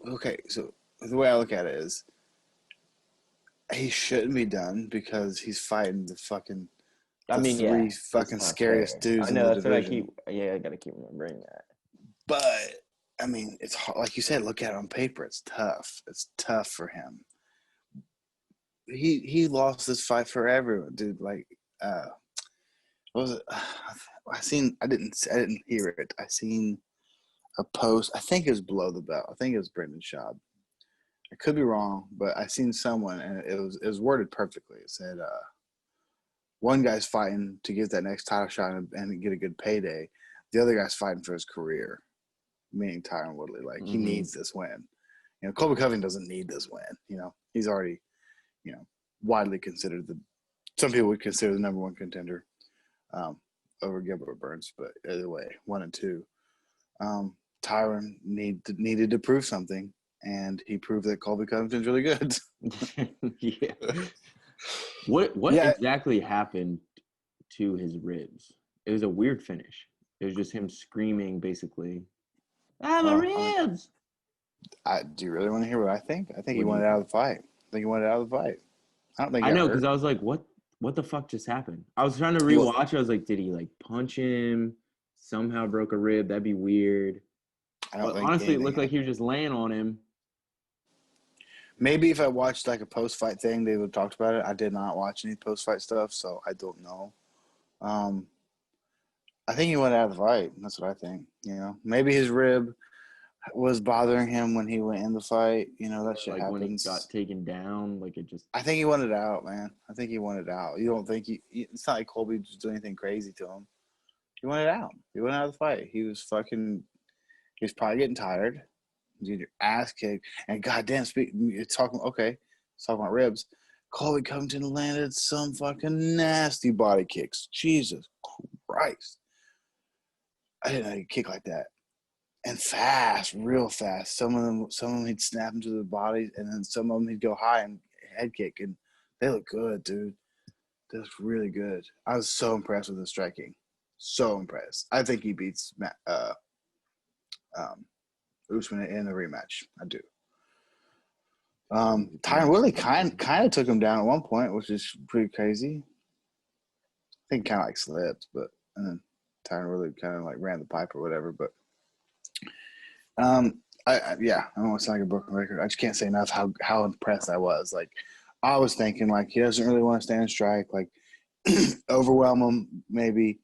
okay. So the way I look at it is, he shouldn't be done because he's fighting the fucking. Three fucking scariest dudes in the division. I gotta keep remembering that. But I mean, it's hard. Like you said, look at it on paper. It's tough. It's tough for him. He lost this fight for everyone, dude. Like, what was it? I didn't hear it. I seen a post. I think it was below the belt. I think it was Brendan Schaub. I could be wrong, but I seen someone, and it was worded perfectly. It said, one guy's fighting to get that next title shot and get a good payday. The other guy's fighting for his career, meaning Tyron Woodley. Like, he needs this win. You know, Colby Covington doesn't need this win. You know, he's already, you know, widely considered some people would consider the number one contender over Gilbert Burns, but either way, 1 and 2. Tyron needed to prove something, and he proved that Colby Covington's really good. Yeah. What exactly happened to his ribs? It was a weird finish. It was just him screaming, basically, "Ah, my ribs!" Do you really want to hear what I think? I think he wanted out of the fight. I don't think. I know, because I was like, "What the fuck just happened?" I was trying to rewatch. I was like, "Did he like punch him? Somehow broke a rib? That'd be weird." But honestly, it looked like he was just laying on him. Maybe if I watched like a post-fight thing, they would have talked about it. I did not watch any post-fight stuff, so I don't know. I think he went out of the fight. That's what I think. You know, maybe his rib was bothering him when he went in the fight. You know, that shit happens. When he got taken down, like it just. I think he wanted out, man. I think he wanted out. You don't think it's not like Colby was doing anything crazy to him. He wanted out. He went out of the fight. He was probably getting tired. Get your ass kicked, and goddamn, talking about ribs. Colby Covington landed some fucking nasty body kicks. Jesus Christ, I didn't know he'd kick like that, and fast, real fast. Some of them he'd snap into the body, and then some of them he'd go high and head kick, and they look good, dude. They look really good. I was so impressed with his striking, so impressed. I think he beats Usman in the rematch. I do. Tyron Woodley kind of took him down at one point, which is pretty crazy. I think kind of like slipped, but and then Tyron Woodley kind of like ran the pipe or whatever. But I don't want to sound like a broken record. I just can't say enough how impressed I was. Like, I was thinking like he doesn't really want to stand and strike, like overwhelm him maybe.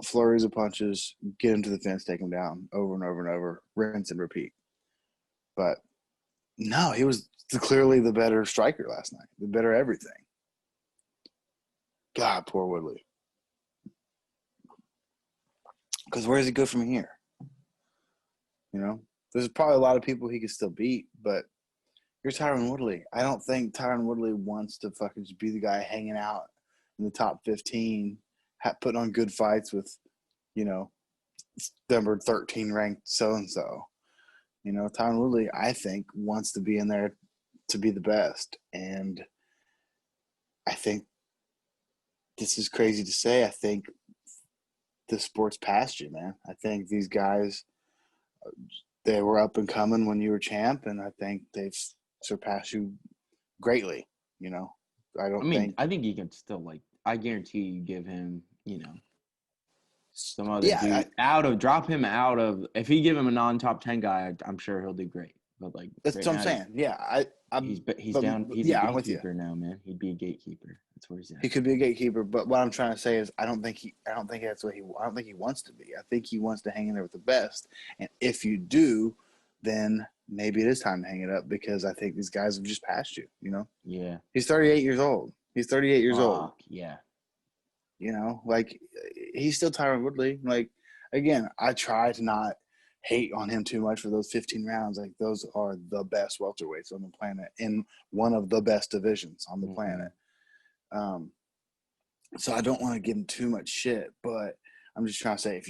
Flurries of punches, get him to the fence, take him down over and over and over, rinse and repeat. But no, he was clearly the better striker last night, the better everything. God, poor Woodley. Because where does he go from here? You know, there's probably a lot of people he could still beat, but you're Tyron Woodley. I don't think Tyron Woodley wants to fucking just be the guy hanging out in the top 15. Putting on good fights with, you know, number 13 ranked so-and-so. You know, Tyron Woodley, I think, wants to be in there to be the best. And I think this is crazy to say. I think the sport's past you, man. I think these guys, they were up and coming when you were champ, and I think they've surpassed you greatly, you know. I think he can still, like, I guarantee you give him, you know, some other dude drop him out of. If he give him a non-top 10 guy, I'm sure he'll do great. But like that's what I'm saying. Yeah, he's down. He's a gatekeeper now, man. He'd be a gatekeeper. That's where he's at. He could be a gatekeeper, but what I'm trying to say is, I don't think that's what I don't think he wants to be. I think he wants to hang in there with the best. And if you do, then maybe it is time to hang it up, because I think these guys have just passed you. You know? Yeah. He's 38 years old. He's 38 years old. Yeah. You know, like, he's still Tyron Woodley. Like, again, I try to not hate on him too much for those 15 rounds. Like, those are the best welterweights on the planet in one of the best divisions on the planet. So I don't want to give him too much shit, but I'm just trying to say, if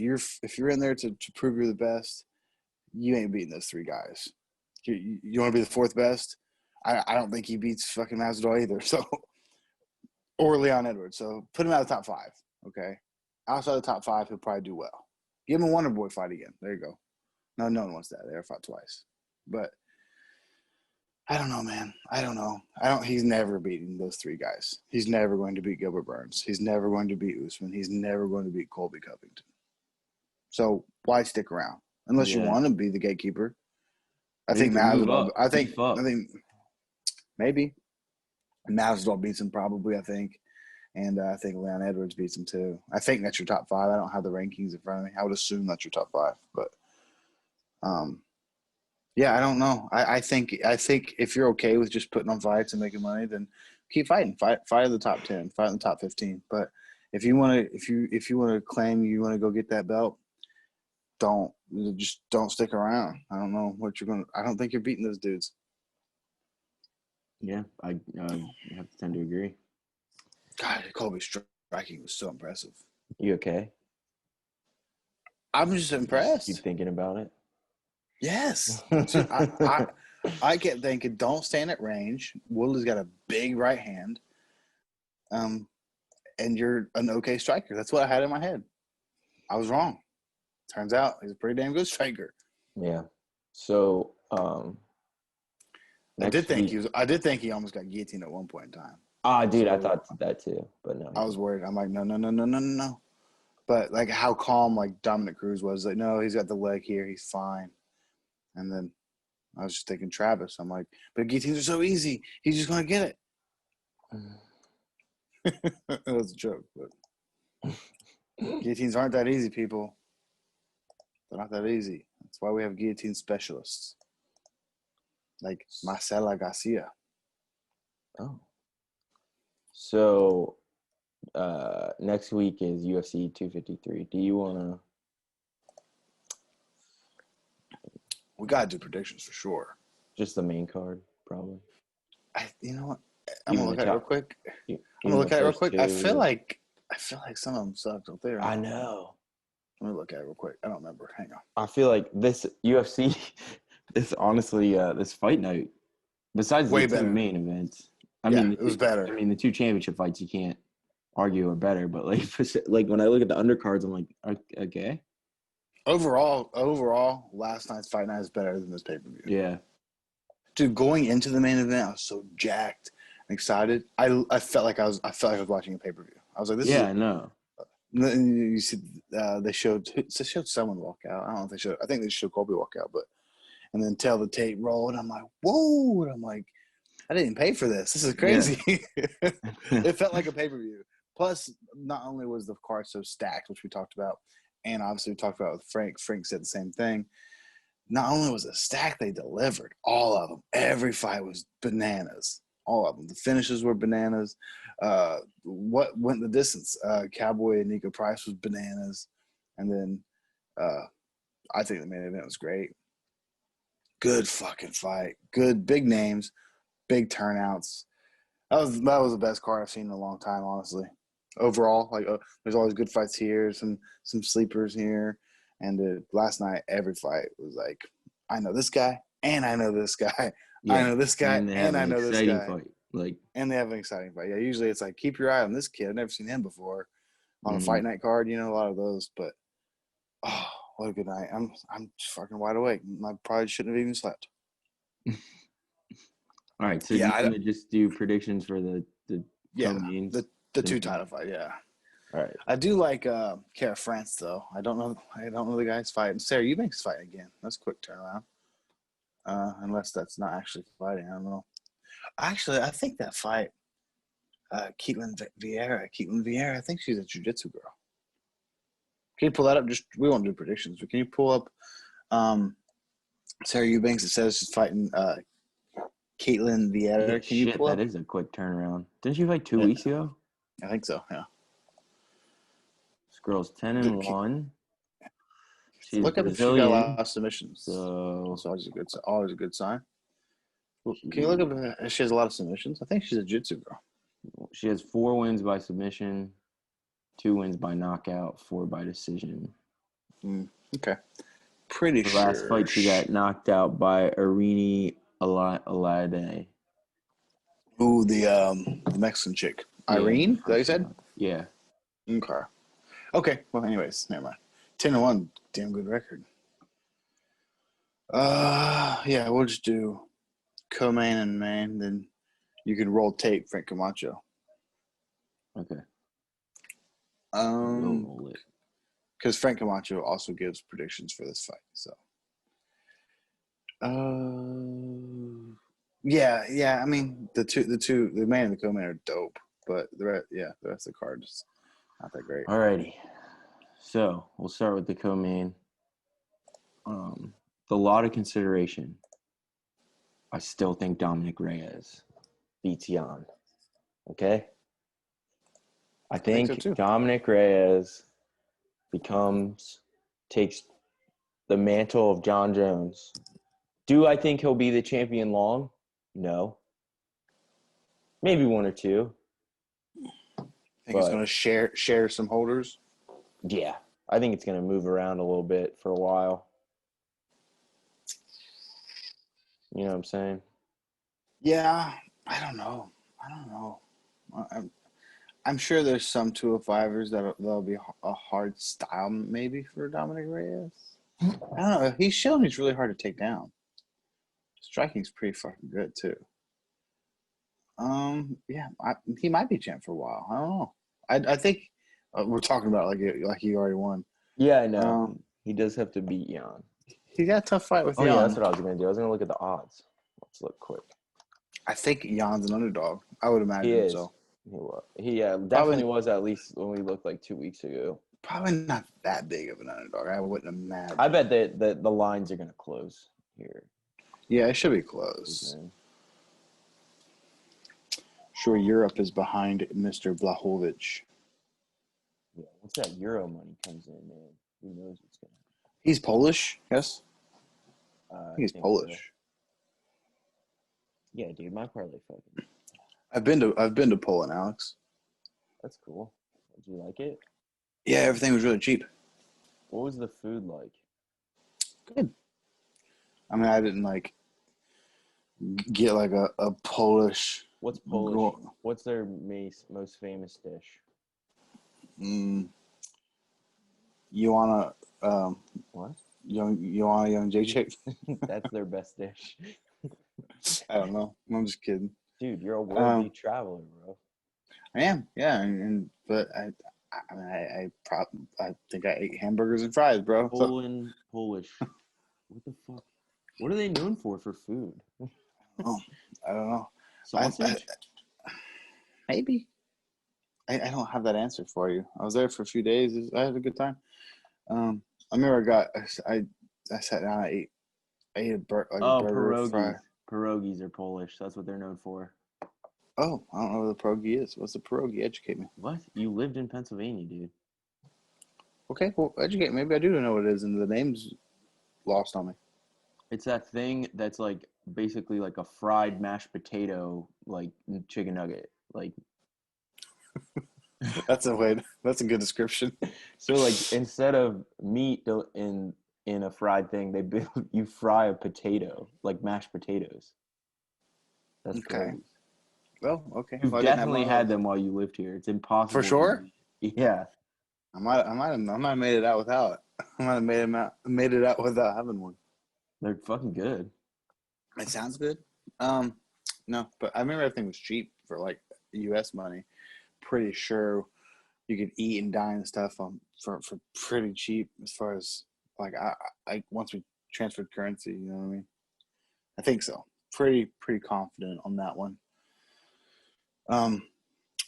you're in there to prove you're the best, you ain't beating those three guys. You want to be the fourth best? I don't think he beats fucking Masvidal either. So, or Leon Edwards. So put him out of the top 5. Okay, outside the top 5, he'll probably do well. Give him a Wonder Boy fight again. There you go. No one wants that. They already fought twice, but I don't know, man. I don't know. He's never beating those three guys. He's never going to beat Gilbert Burns. He's never going to beat Usman. He's never going to beat Colby Covington. So why stick around unless you want to be the gatekeeper? I think Masvidal. I think maybe Masvidal beats him probably. I think, and I think Leon Edwards beats him too. I think that's your top 5. I don't have the rankings in front of me. I would assume that's your top 5, but yeah, I don't know. I think if you're okay with just putting on fights and making money, then keep fighting. Fight in the top 10. Fight in the top 15. But if you want to claim you want to go get that belt, don't stick around. I don't know what you're going to. I don't think you're beating those dudes. Yeah, I have to tend to agree. God, Colby's striking was so impressive. You okay? I'm just impressed. Keep thinking about it. Yes. I kept thinking, don't stand at range. Woodley's got a big right hand. And you're an okay striker. That's what I had in my head. I was wrong. Turns out he's a pretty damn good striker. Yeah. So I did think he almost got guillotined at one point in time. Dude, I thought that too, but no. I was worried. I'm like, no. But like how calm like Dominic Cruz was, like, no, he's got the leg here, he's fine. And then I was just thinking Travis. I'm like, but guillotines are so easy. He's just gonna get it. That was a joke, but guillotines aren't that easy, people. They're not that easy. That's why we have guillotine specialists, like Marcela Garcia. Oh. So next week is UFC 253. Do you want to? We gotta do predictions for sure. Just the main card, probably. You know what? I'm gonna look at it real quick. I feel like some of them sucked up there. I know. Let me look at it real quick. I don't remember. Hang on. I feel like this UFC, this fight night, besides the two main events, it was better. I mean, the 2 championship fights you can't argue are better, but like when I look at the undercards, I'm like, okay. Overall, last night's fight night is better than this pay-per-view. Yeah. Dude, going into the main event, I was so jacked and excited. I felt like I was watching a pay-per-view. I was like, this is I know. You see, they showed someone walk out. I don't know if they showed. I think they showed Colby walk out, and then tell the tape roll, and I'm like, whoa! And I'm like, I didn't pay for this. This is crazy. Yeah. It felt like a pay-per-view. Plus, not only was the card so stacked, which we talked about, and obviously we talked about with Frank. Frank said the same thing. Not only was it stacked, they delivered. All of them. Every fight was bananas. All of them. The finishes were bananas. What went the distance? Cowboy and Nico Price was bananas. And then I think the main event was great. Good fucking fight. Good big names, big turnouts. That was the best card I've seen in a long time, honestly. Overall, there's always good fights here, some sleepers here. And last night, every fight was like, I know this guy, and I know this guy. Yeah. I know this guy, and I know this guy. Fight. And they have an exciting fight. Yeah, usually it's like, keep your eye on this kid. I've never seen him before on a fight night card. You know, a lot of those. But, oh, what a good night. I'm fucking wide awake. I probably shouldn't have even slept. All right, so you're going to just do predictions for the 2 title fight, yeah. All right. I do like Kara France though. I don't know the guys fighting. Sarah Eubanks fighting again. That's a quick turnaround. Unless that's not actually fighting. I don't know. Actually, I think that fight, Caitlin Vieira. I think she's a jiu-jitsu girl. Can you pull that up? We won't do predictions, but can you pull up Sarah Eubanks? It says she's fighting Caitlin Vieira. Yeah, Can you pull up? That is a quick turnaround. Didn't she fight 2 weeks ago? I think so. Yeah. This girl's 10-1. She's Look up if she got a Brazilian. lot of submissions. So It's always a good sign. Can you look up if she has a lot of submissions? I think she's a jiu-jitsu girl. she has 4 wins by submission, 2 wins by knockout, 4 by decision. Okay. Pretty The sure. last fight she got knocked out by Irene Alade. Ooh, the Mexican chick. Irene? Is that what you said? Yeah. Okay. Well, anyways, never mind. 10-1, damn good record. Yeah, we'll just do co-main and main. Then you can roll tape Frank Camacho. Okay. Because Frank Camacho also gives predictions for this fight. So. Yeah. I mean, the main and the co-main are dope, but the rest of the card is not that great. Alrighty. So we'll start with the co-main. The lot of consideration. I still think Dominic Reyes beats Jan. Okay? I think so too. Dominic Reyes takes the mantle of John Jones. Do I think he'll be the champion long? No. Maybe 1 or 2. Think he's going to share some holders? Yeah. I think it's going to move around a little bit for a while. You know what I'm saying? Yeah. I don't know. I'm sure there's some 205ers that'll be a hard style maybe for Dominic Reyes. I don't know. He's shown he's really hard to take down. Striking's pretty fucking good too. Yeah, he might be champ for a while. I don't know. I think we're talking about like he already won. Yeah, I know. He does have to beat Jan. He got a tough fight with Jan. Yeah, that's what I was going to do. I was going to look at the odds. Let's look quick. I think Jan's an underdog. I would imagine so. He definitely was, at least when we looked like 2 weeks ago. Probably not that big of an underdog. I wouldn't imagine. I bet that the lines are going to close here. Yeah, it should be close. Okay. Sure, Europe is behind Mr. Blachowicz. Yeah, once that Euro money comes in, man, who knows what's going to happen. He's Polish, yes? I think he's Polish. So. Yeah, dude, my parlay fucking. I've been to Poland, Alex. That's cool. Did you like it? Yeah, everything was really cheap. What was the food like? Good. I mean, I didn't get a Polish. What's Polish? What's their most famous dish? You wanna what? Young J chick? That's their best dish. I don't know. I'm just kidding. Dude, you're a worldly traveler, bro. I am, yeah, but I think I ate hamburgers and fries, bro. Polish. What the fuck? What are they known for food? I don't know. Sausage? Maybe. I don't have that answer for you. I was there for a few days. I had a good time. I remember I sat down. I ate a burger. Pierogies. Pierogies are Polish. That's what they're known for. Oh, I don't know what a pierogi is. What's a pierogi? Educate me. What? You lived in Pennsylvania, dude. Okay, well, educate me. Maybe I do know what it is, and the name's lost on me. It's that thing that's basically like a fried mashed potato, like chicken nugget. That's a good description. So instead of meat in a fried thing, you fry a potato, like mashed potatoes. That's okay. Crazy. Well, okay. You've definitely had them while you lived here. It's impossible. For sure. Yeah. I might have made it out without. I might have made it out without having one. They're fucking good. It sounds good. No, but I remember everything was cheap for U.S. money. Pretty sure you could eat and dine and stuff for pretty cheap as far as like I once we transferred currency, you know what I mean? I think so. Pretty confident on that one.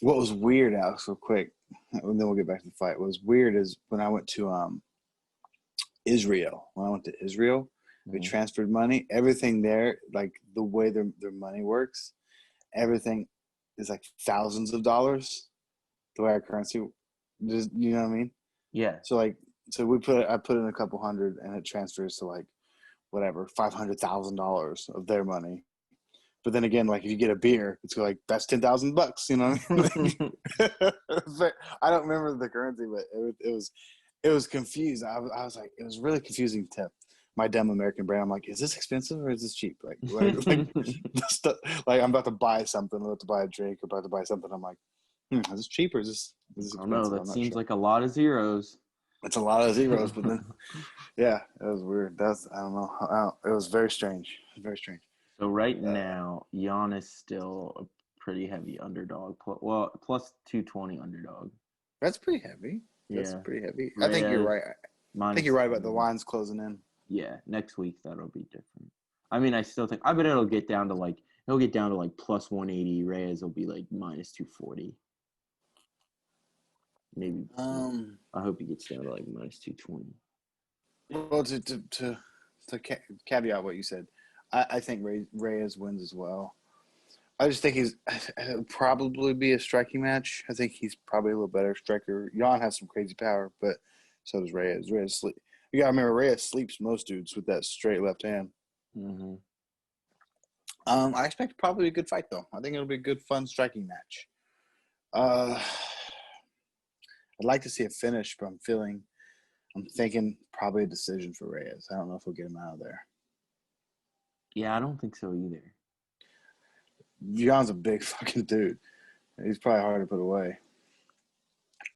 What was weird, Alex, real quick, and then we'll get back to the fight. What was weird is when I went to Israel. When I went to Israel, we transferred money. Everything there, like the way their money works, everything is like thousands of dollars. The way our currency, just, you know what I mean? Yeah. So I put in a couple hundred, and it transfers to like whatever $500,000 of their money. But then again, like if you get a beer, it's like that's $10,000. You know what I mean? I don't remember the currency, but it was confused. I was like, it was really confusing to my dumb American brain. I'm like, is this expensive or is this cheap? Like I'm about to buy something, I'm about to buy a drink, about to buy something. I'm like, is this cheap or is this expensive? I don't know. That seems like a lot of zeros. It's a lot of zeros, but then, yeah, it was weird. I don't know. It was very strange. Very strange. So right now, Jan is still a pretty heavy underdog. Plus 220 underdog. That's pretty heavy. That's pretty heavy. I think you're right. I think Minus you're right about the lines closing in. Yeah, next week that'll be different. I mean, I bet it'll get down to like plus 180. Reyes will be like minus 240. Maybe. I hope he gets down to like minus 220. Well, to caveat what you said, I think Reyes wins as well. I just think it'll probably be a striking match. I think he's probably a little better striker. Jan has some crazy power, but so does Reyes. You gotta remember, Reyes sleeps most dudes with that straight left hand. Mm-hmm. I expect probably a good fight though. I think it'll be a good, fun striking match. I'd like to see a finish, but I'm thinking probably a decision for Reyes. I don't know if we'll get him out of there. Yeah, I don't think so either. Jan's a big fucking dude. He's probably hard to put away.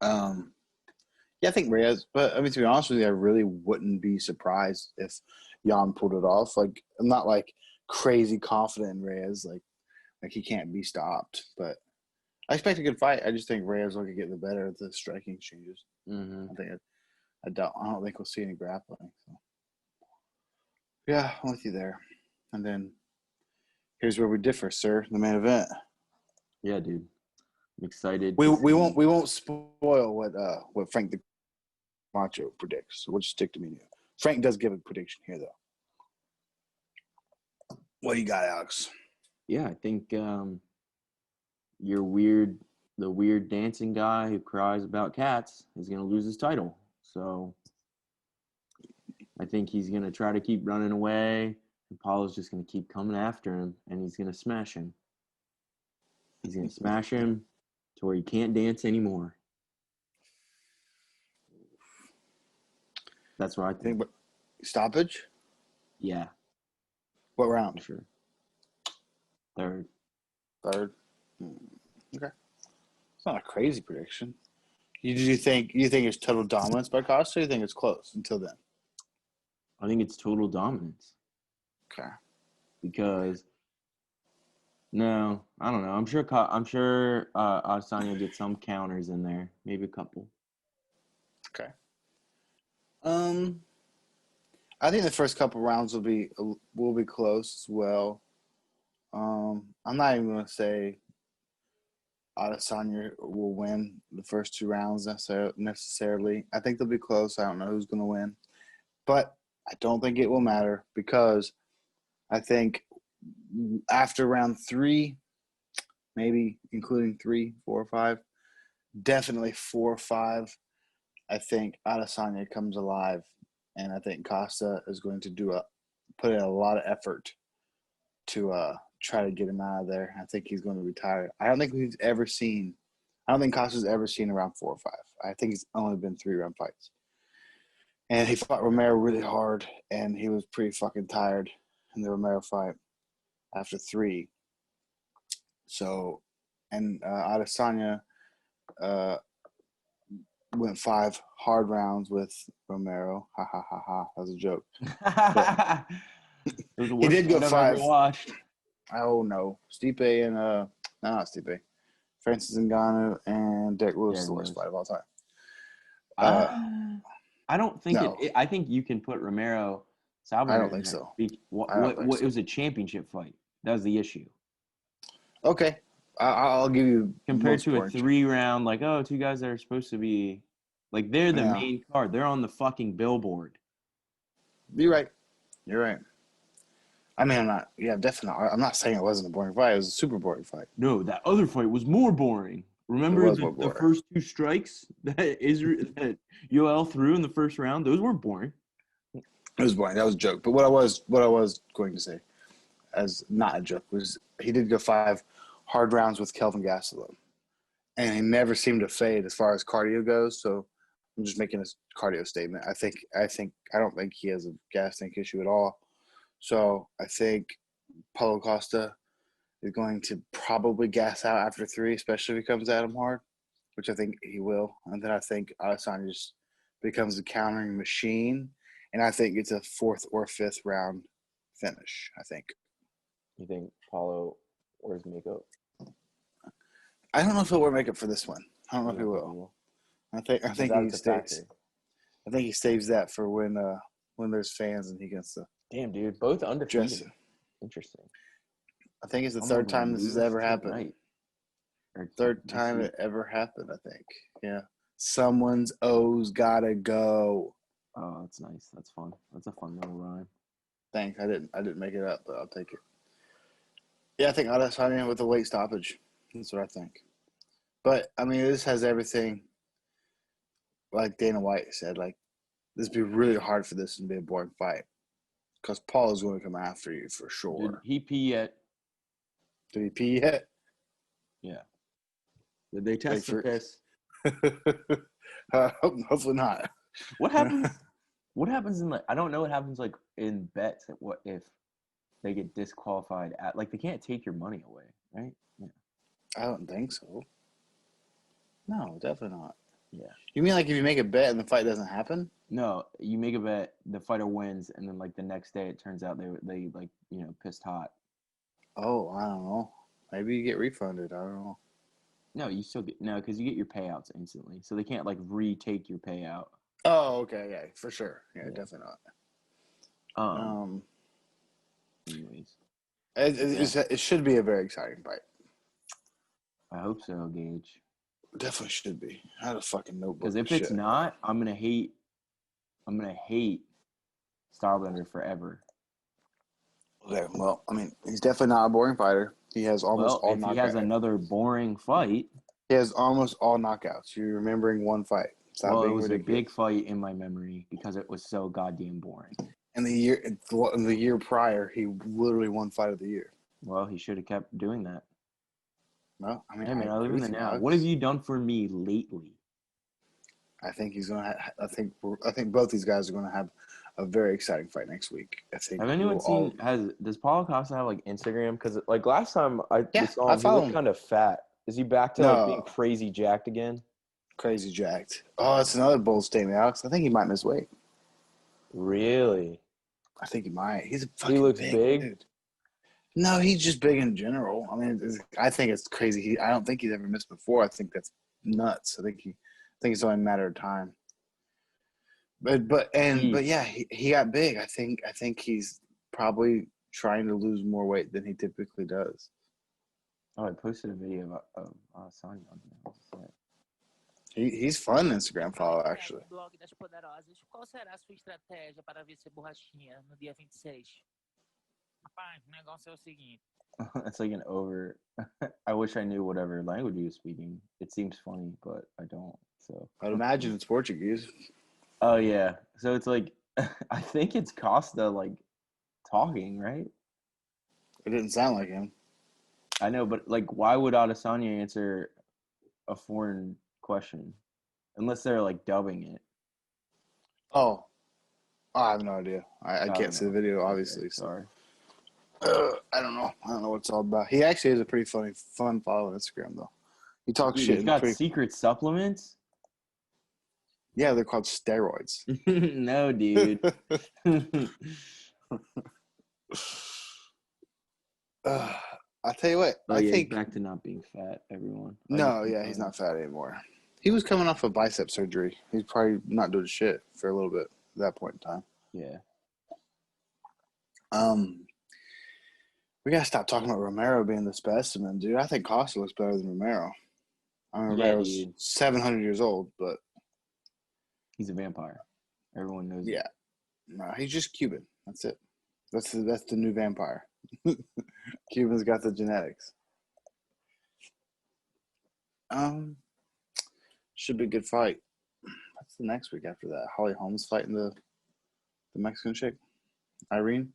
Yeah, I think Reyes, but I mean, to be honest with you, I really wouldn't be surprised if Jan pulled it off. Like, I'm not like crazy confident in Reyes, like he can't be stopped. But I expect a good fight. I just think Reyes will get the better of the striking exchanges. Mm-hmm. I don't think we'll see any grappling. So. Yeah, I'm with you there. And then here's where we differ, sir. The main event. Yeah, dude. I'm excited. We won't spoil what Frank the Camacho predicts. So we'll just stick to me. Frank does give a prediction here, though. What do you got, Alex? Yeah, I think the weird dancing guy who cries about cats is going to lose his title. So I think he's going to try to keep running away. And Paulo's just going to keep coming after him, and he's going to smash him. He's going to smash him to where he can't dance anymore. That's what I think. Stoppage? Yeah. What round? For sure. Third. Okay. It's not a crazy prediction. You think it's total dominance by Costa, or you think it's close until then? I think it's total dominance. Okay. Because no, I don't know. I'm sure Adesanya will get some counters in there, maybe a couple. Okay. I think the first couple rounds will be close as well. I'm not even gonna say Adesanya will win the first two rounds necessarily. I think they'll be close. I don't know who's gonna win, but I don't think it will matter because I think after round 3, maybe including 3, 4, 5, definitely 4 or 5, I think Adesanya comes alive, and I think Costa is going to put in a lot of effort to try to get him out of there. I think he's going to retire. I don't think Costa's ever seen a round 4 or 5. I think he's only been 3-round fights. And he fought Romero really hard, and he was pretty fucking tired in the Romero fight after 3. So, and Adesanya went 5 hard rounds with Romero. Ha ha ha ha. That was a joke. He did go 5. Watched. Oh no, Stipe and not Stipe. Francis Ngannou and Derek Lewis is the worst fight of all time. I don't think no. I think you can put Romero Sauber. I don't think so. What it was a championship fight. That was the issue. Okay. I'll give you compared to a 3-round, like, oh, two guys that are supposed to be like they're the main card. They're on the fucking billboard. You're right. I mean, definitely. I'm not saying it wasn't a boring fight. It was a super boring fight. No, that other fight was more boring. Remember the first 2 strikes that Yoel threw in the first round? Those weren't boring. It was boring. That was a joke. But what I was going to say, as not a joke, was he did go 5 hard rounds with Kelvin Gastelum, and he never seemed to fade as far as cardio goes. So I'm just making a cardio statement. I don't think he has a gas tank issue at all. So I think Paulo Costa is going to probably gas out after 3, especially if he comes at him hard, which I think he will. And then I think Adesanya just becomes a countering machine, and I think it's a 4th or 5th round finish, I think. You think Paulo wears makeup? I don't know if he'll wear makeup for this one. I don't know if he will. I think he stays. I think he saves that for when there's fans and he gets to. Damn, dude, both undefeated. Interesting. I think it's the 3rd time this has ever happened. 3rd time it ever happened, I think. Yeah. Someone's O's gotta go. Oh, that's nice. That's fun. That's a fun little rhyme. Thanks. I didn't make it up, but I'll take it. Yeah, I think Adesanya with a late stoppage. That's what I think. But I mean, this has everything. Like Dana White said, like this would be really hard for this to be a boring fight, because Paul is going to come after you for sure. Did he pee yet? Did he pee yet? Yeah. Did they test for piss? Hopefully not. What happens? What happens in I don't know what happens like in bets. What if they get disqualified at they can't take your money away, right? Yeah. I don't think so. No, definitely not. Yeah. You mean like if you make a bet and the fight doesn't happen? No, you make a bet, the fighter wins, and then the next day it turns out they pissed hot. Oh, I don't know. Maybe you get refunded. I don't know. No, you still get because you get your payouts instantly, so they can't retake your payout. Oh, okay, yeah, for sure. Yeah, definitely not. Anyways, it should be a very exciting fight. I hope so, Gage. Definitely should be. I had a fucking notebook. Because if it's not, I'm gonna hate Starbender forever. Okay, well, I mean, he's definitely not a boring fighter. He has almost all knockouts. If he has another boring fight, he has almost all knockouts. You're remembering one fight. It was ridiculous. A big fight in my memory because it was so goddamn boring. And the year prior, he literally won Fight of the Year. Well, he should have kept doing that. No, I mean, I live in the now. What have you done for me lately? I think he's gonna. I think both these guys are gonna have a very exciting fight next week. I think. Have anyone seen? Does Paulo Costa have Instagram? Because last time I saw him, he looked kind of fat. Is he back to being crazy jacked again? Crazy jacked. Oh, that's another bold statement, Alex. I think he might miss weight. Really? I think he might. He's a fucking. He looks big. Dude. No, he's just big in general. I mean, I think it's crazy. I don't think he's ever missed before. I think that's nuts. I think it's only a matter of time. But yeah, he got big. I think he's probably trying to lose more weight than he typically does. Oh, I posted a video of Sonya on there. He's fun Instagram follow, actually. Blog das Poderosas. Qual será a sua estratégia para vencer borrachinha no dia 26? Rapaz, o negócio é o seguinte. It's an over. I wish I knew whatever language he was speaking. It seems funny, but I don't. So I'd imagine it's Portuguese. Oh yeah. So it's I think it's Costa talking, right? It didn't sound like him. I know, but why would Adesanya answer a foreign question unless they're dubbing it? Oh, I have no idea. I can't see the video, obviously. Okay, sorry. I don't know. I don't know what it's all about. He actually is a pretty fun follow on Instagram, though. He talks shit. He's got secret supplements? Yeah, they're called steroids. No, dude. I'll tell you what. Oh, I yeah, think he's back to not being fat, everyone. he's not fat anymore. He was coming off of bicep surgery. He's probably not doing shit for a little bit at that point in time. Yeah. We gotta stop talking about Romero being the specimen, dude. I think Costa looks better than Romero. I mean, Romero's 700 years old, but he's a vampire. Everyone knows. Yeah, no, he's just Cuban. That's it. That's the new vampire. Cuban's got the genetics. Should be a good fight. What's the next week after that? Holly Holmes fighting the Mexican chick, Irene.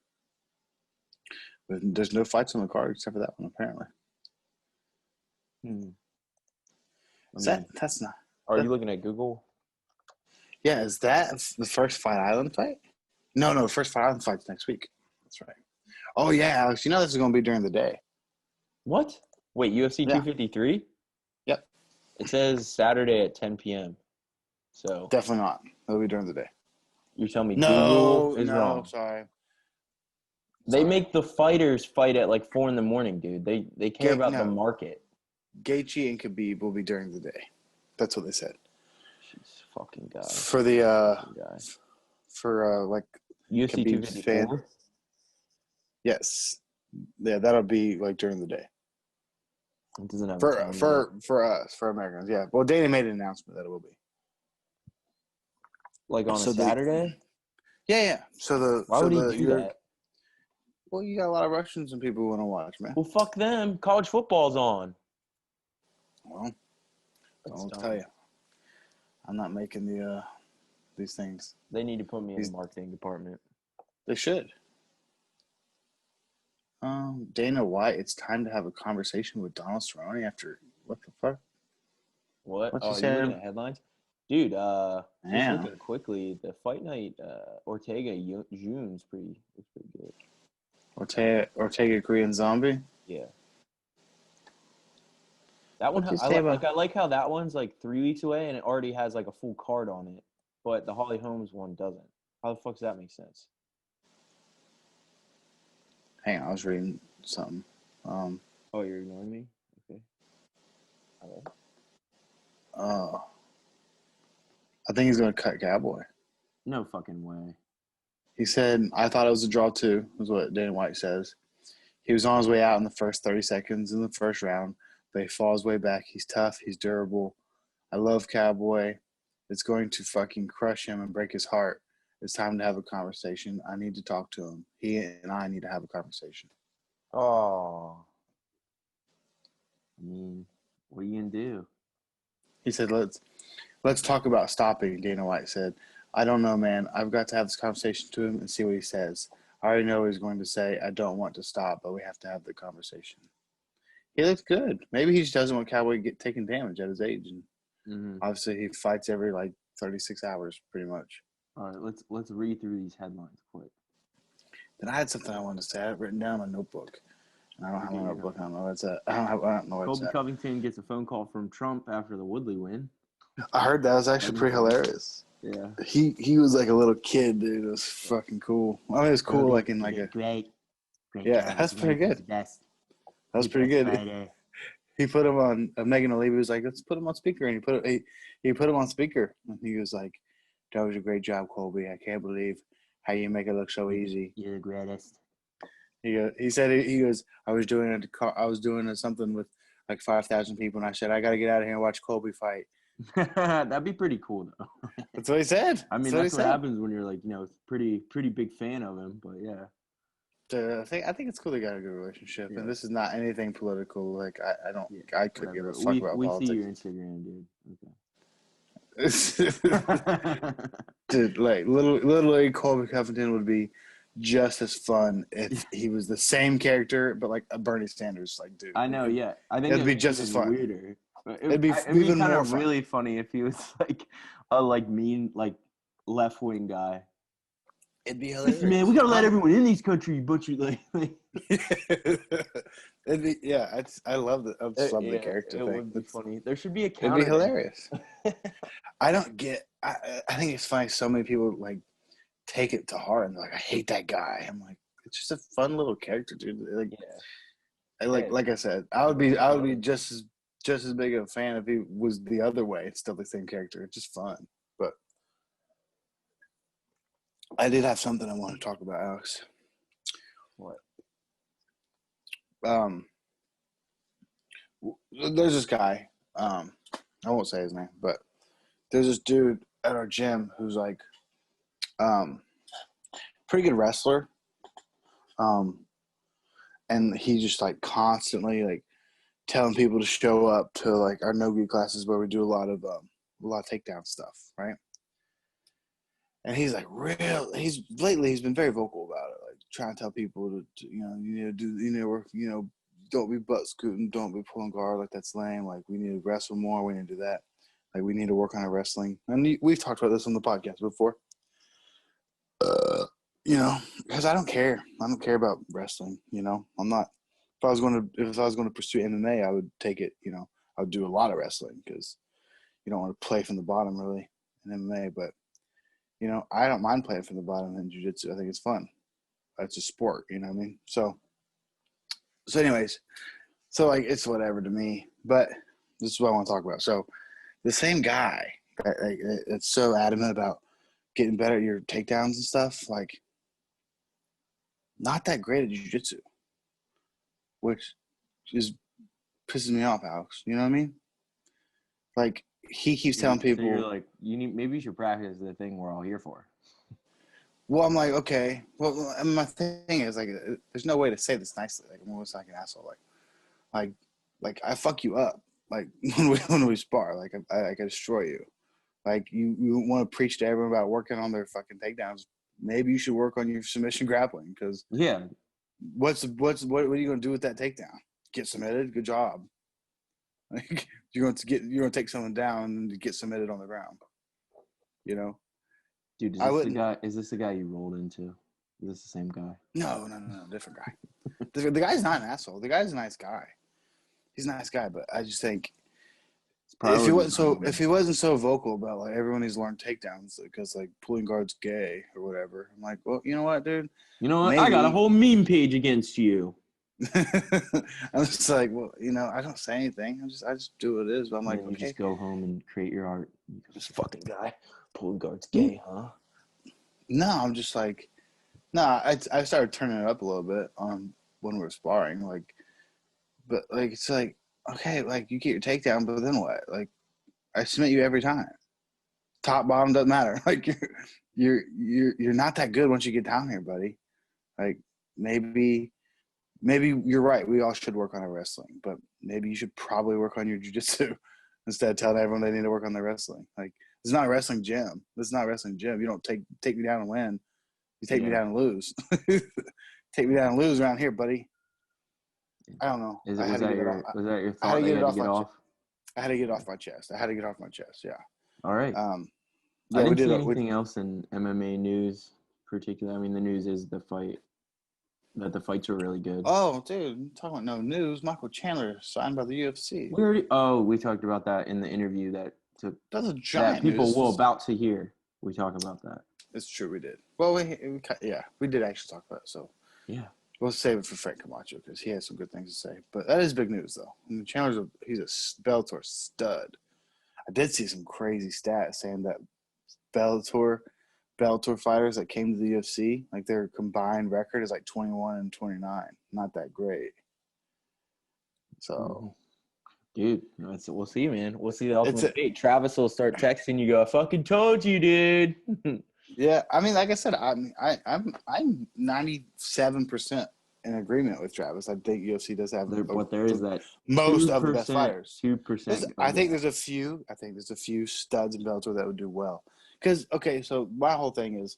There's no fights on the card except for that one, apparently. That's not. Are you looking at Google? Yeah, is that the first Fight Island fight? No, the first Fight Island fight's next week. That's right. Oh yeah, Alex, you know this is going to be during the day. What? Wait, UFC 253? Yep. It says Saturday at 10 p.m. So definitely not. It'll be during the day. You're telling me Google is wrong? wrong? Sorry. They make the fighters fight at like 4 a.m. dude. They care about the market. Gaethje and Khabib will be during the day. That's what they said. Jeez, fucking guy. For the like UFC Khabib's fan. Yes. Yeah, that'll be like during the day. It doesn't have for us, for Americans. Yeah. Well, Dana made an announcement that it will be. Like on a Saturday? Yeah. Why would he do that? Well, you got a lot of Russians and people who want to watch, man. Well, fuck them. College football's on. Well, I'll tell you. I'm not making these things. They need to put me in the marketing department. They should. Dana White, it's time to have a conversation with Donald Cerrone after what the fuck? What? What you you saying? looking at headlines? Dude, just looking quickly, the fight night, Ortega June's pretty good. Ortega Korean Zombie? Yeah. That one, I like how that one's like 3 weeks away and it already has like a full card on it, but the Holly Holmes one doesn't. How the fuck does that make sense? Hang on, I was reading something. Oh, you're ignoring me? Okay. All right. I think he's going to cut Cowboy. No fucking way. He said, I thought it was a draw too, is what Dana White says. He was on his way out in the first 30 seconds in the first round, but he falls way back. He's tough. He's durable. I love Cowboy. It's going to fucking crush him and break his heart. It's time to have a conversation. I need to talk to him. He and I need to have a conversation. Oh. I mean, what are you going to do? He said, let's talk about stopping, Dana White said. I don't know, man. I've got to have this conversation to him and see what he says. I already know he's going to say, I don't want to stop, but we have to have the conversation. He looks good. Maybe he just doesn't want Cowboy to get taking damage at his age. And obviously he fights every, 36 hours pretty much. All right, let's read through these headlines quick. Then I had something I wanted to say. I had it written down in my notebook. And I don't have my notebook. I don't know where it's at. I don't know where it's Colby at. Covington gets a phone call from Trump after the Woodley win. I heard that. It was actually pretty hilarious. Yeah. He was like a little kid, dude. It was fucking cool. I mean, it was cool in a great. Yeah, that's pretty good. That was pretty good. He put him on. Megan O'Leary was like, "Let's put him on speaker," and he put him on speaker, and he was like, "That was a great job, Colby. I can't believe how you make it look so easy. You're the greatest." He said he goes. I was doing something with like 5,000 people, and I said I got to get out of here and watch Colby fight. That'd be pretty cool, though. That's what he said. I mean, that's what happens when you're like, pretty big fan of him. But yeah. I think it's cool they got a good relationship, and this is not anything political. Like I could give a fuck about politics. We see your Instagram, dude. Okay. Dude, like literally, Colby Covington would be just as fun if he was the same character, but like a Bernie Sanders, like dude. I know, yeah. I think it'd be just as fun. Weirder. It'd be even kind more of fun. really funny if he was like a mean left wing guy. It'd be hilarious. Man, we gotta let everyone in these country, but you It'd be, yeah. I love the character thing. It would be funny. There should be a counter. It'd be hilarious. I don't get. I think it's funny. So many people take it to heart and they're like, I hate that guy. I'm like, it's just a fun little character, dude. Like I said, I would be just as big of a fan if he was the other way. It's still the same character. It's just fun. But I did have something I want to talk about, Alex. What? There's this guy. I won't say his name, but there's this dude at our gym who's like, pretty good wrestler. And he just like constantly like telling people to show up to like our no-gi classes where we do a lot of takedown stuff, right? And he's like he's been very vocal about it, like trying to tell people to you need to work, don't be butt scooting, don't be pulling guard, like that's lame, like we need to wrestle more, we need to do that, like we need to work on our wrestling. And we've talked about this on the podcast before. Because I don't care. I don't care about wrestling. I'm not. If I was going to pursue MMA, I would take it. I would do a lot of wrestling because you don't want to play from the bottom really in MMA. But I don't mind playing from the bottom in jiu-jitsu. I think it's fun. It's a sport. You know what I mean? So anyways, like it's whatever to me. But this is what I want to talk about. So the same guy that's so adamant about getting better at your takedowns and stuff, like. Not that great at jiu-jitsu, which pisses me off, Alex. You know what I mean? Like he keeps telling people, so you're like, maybe you should practice the thing we're all here for. Well, I'm like, okay. Well, and my thing is like, there's no way to say this nicely. Like I'm almost like an asshole. Like I fuck you up. Like when we spar, like I destroy you. Like you want to preach to everyone about working on their fucking takedowns. Maybe you should work on your submission grappling because what are you gonna do with that takedown? Get submitted? Good job. Like you're gonna take someone down and get submitted on the ground. Dude, is this the guy you rolled into? Is this the same guy? No, different guy. the guy's not an asshole. The guy's a nice guy. He's a nice guy, but I just think if he wasn't so vocal about like everyone needs to learn takedowns because like pulling guard's gay or whatever, I'm like, well, you know what, dude? You know what? Maybe. I got a whole meme page against you. I'm just like, well, I don't say anything. I just do what it is. But I'm like, you just go home and create your art. This fucking guy pulling guard's gay, huh? No, I'm just like, I started turning it up a little bit on when we were sparring, like, but like it's like. Okay, like you get your takedown, but then what? Like, I submit you every time. Top, bottom doesn't matter. Like you're not that good once you get down here, buddy. Like maybe you're right. We all should work on our wrestling, but maybe you should probably work on your jiu-jitsu instead of telling everyone they need to work on their wrestling. Like it's not a wrestling gym. This is not a wrestling gym. You don't take me down and win. You take me down and lose. Take me down and lose around here, buddy. I don't know. Was that your thought that you had to get off? I had to get off my chest. Yeah. All right. I didn't see anything else in MMA news particular. I mean, the news is the fights were really good. Oh, dude, talking about no news. Michael Chandler signed by the UFC. We talked about that in the interview that people will about to hear. We talked about that. It's true, we did. Well, we did actually talk about it. So yeah. We'll save it for Frank Camacho because he has some good things to say. But that is big news, though. I mean, he's a Bellator stud. I did see some crazy stats saying that Bellator fighters that came to the UFC, like their combined record is like 21-29. Not that great. So, dude, we'll see, man. We'll see the ultimate fate. Travis will start texting you. Go, I fucking told you, dude. Yeah, I mean, like I said, I'm 97% in agreement with Travis. I think UFC does have there is that most of the best fighters. 2%. I think there's a few studs in Bellator that would do well. Because so my whole thing is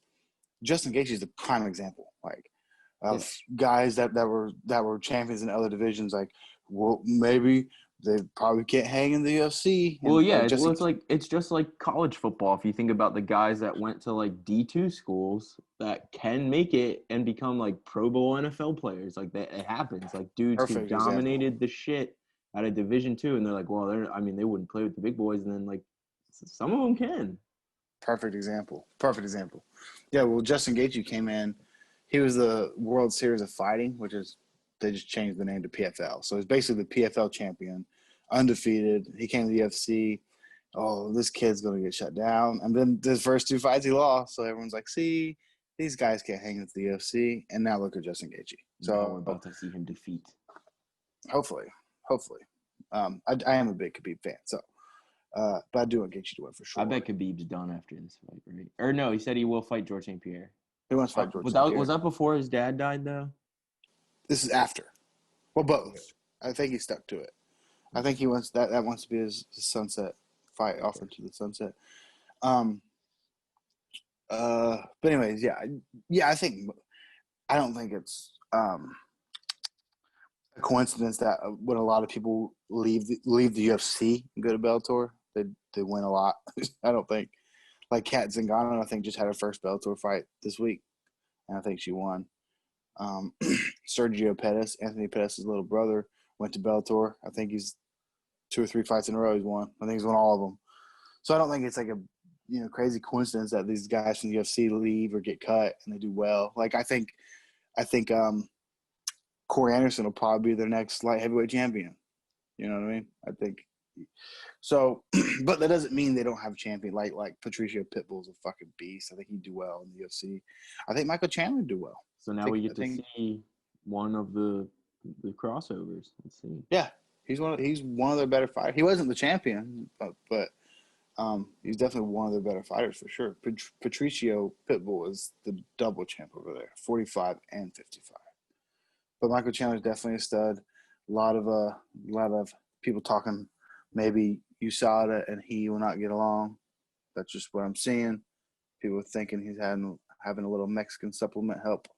Justin Gaethje is the prime example, like of guys that were champions in other divisions. Like, well, maybe they probably can't hang in the UFC. Well, yeah, it's just like college football. If you think about the guys that went to like D2 schools that can make it and become like Pro Bowl NFL players, like that, it happens. Like dudes who dominated the shit out of Division II, and they're like, well, they wouldn't play with the big boys, and then like some of them can. Perfect example. Yeah, well, Justin Gaethje came in. He was the World Series of Fighting, which is they just changed the name to PFL. So he's basically the PFL champion, undefeated. He came to the UFC. Oh, this kid's going to get shut down. And then his first 2 fights he lost. So everyone's like, see, these guys can't hang with the UFC. And now look at Justin Gaethje. So now we're about to see him defeat. Hopefully. I am a big Khabib fan. So, but I do want Gaethje to win for sure. I bet Khabib's done after this fight, right? Or no, he said he will fight George St. Pierre. He wants to fight George St. Pierre. Was that before his dad died, though? This is after. Well, both. I think he stuck to it. I think he wants that wants to be his sunset fight, offered to the sunset. But anyways, yeah. I don't think it's a coincidence that when a lot of people leave the UFC and go to Bellator, they win a lot. I don't think. Like Kat Zingano, I think just had her first Bellator fight this week, and I think she won. Sergio Pettis, Anthony Pettis' little brother, went to Bellator. I think he's 2 or 3 fights in a row he's won. I think he's won all of them. So I don't think it's like a crazy coincidence that these guys from the UFC leave or get cut and they do well. Like I think Corey Anderson will probably be their next light heavyweight champion. You know what I mean? I think so, but that doesn't mean they don't have a champion. Like Patricio Pitbull's a fucking beast. I think he'd do well in the UFC. I think Michael Chandler would do well. So now we get to see one of the crossovers. Let's see. Yeah, he's one of their better fighters. He wasn't the champion, but he's definitely one of their better fighters for sure. Patricio Pitbull is the double champ over there, 45 and 55. But Michael Chandler's definitely a stud. A lot of people talking maybe USADA and he will not get along. That's just what I'm seeing. People thinking he's having a little Mexican supplement help.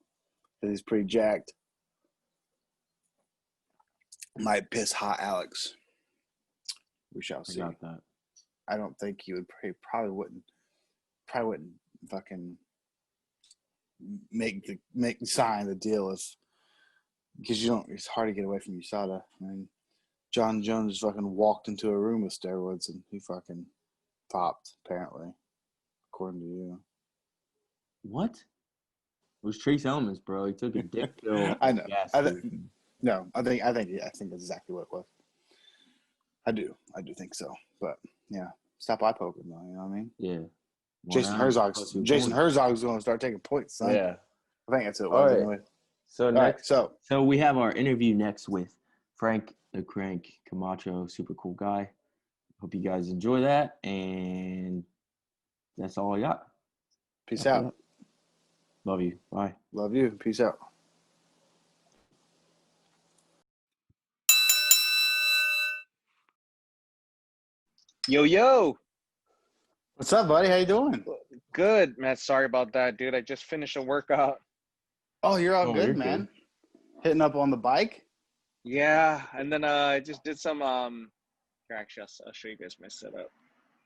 That he's pretty jacked. Might piss hot Alex. We shall see. I got that. I don't think he would. He probably wouldn't fucking sign the deal because it's hard to get away from USADA. I mean, John Jones fucking walked into a room with steroids and he fucking popped, apparently, according to you. What? It was Trace Elements, bro. He took a dick pill. I know. I think that's exactly what it was. I do think so. But yeah, stop eye poking though. You know what I mean? Yeah. Jason Herzog's going to start taking points, son. Yeah. I think that's what it was. Right. Anyway. So next, right, so we have our interview next with Frank the Crank Camacho, super cool guy. Hope you guys enjoy that, and that's all I got. Peace out. Love you. Bye. Love you. Peace out. Yo. What's up, buddy? How you doing? Good, man. Sorry about that, dude. I just finished a workout. Oh, you're all good, man. Hitting up on the bike? Yeah, and then I just did some here, actually, I'll show you guys my setup.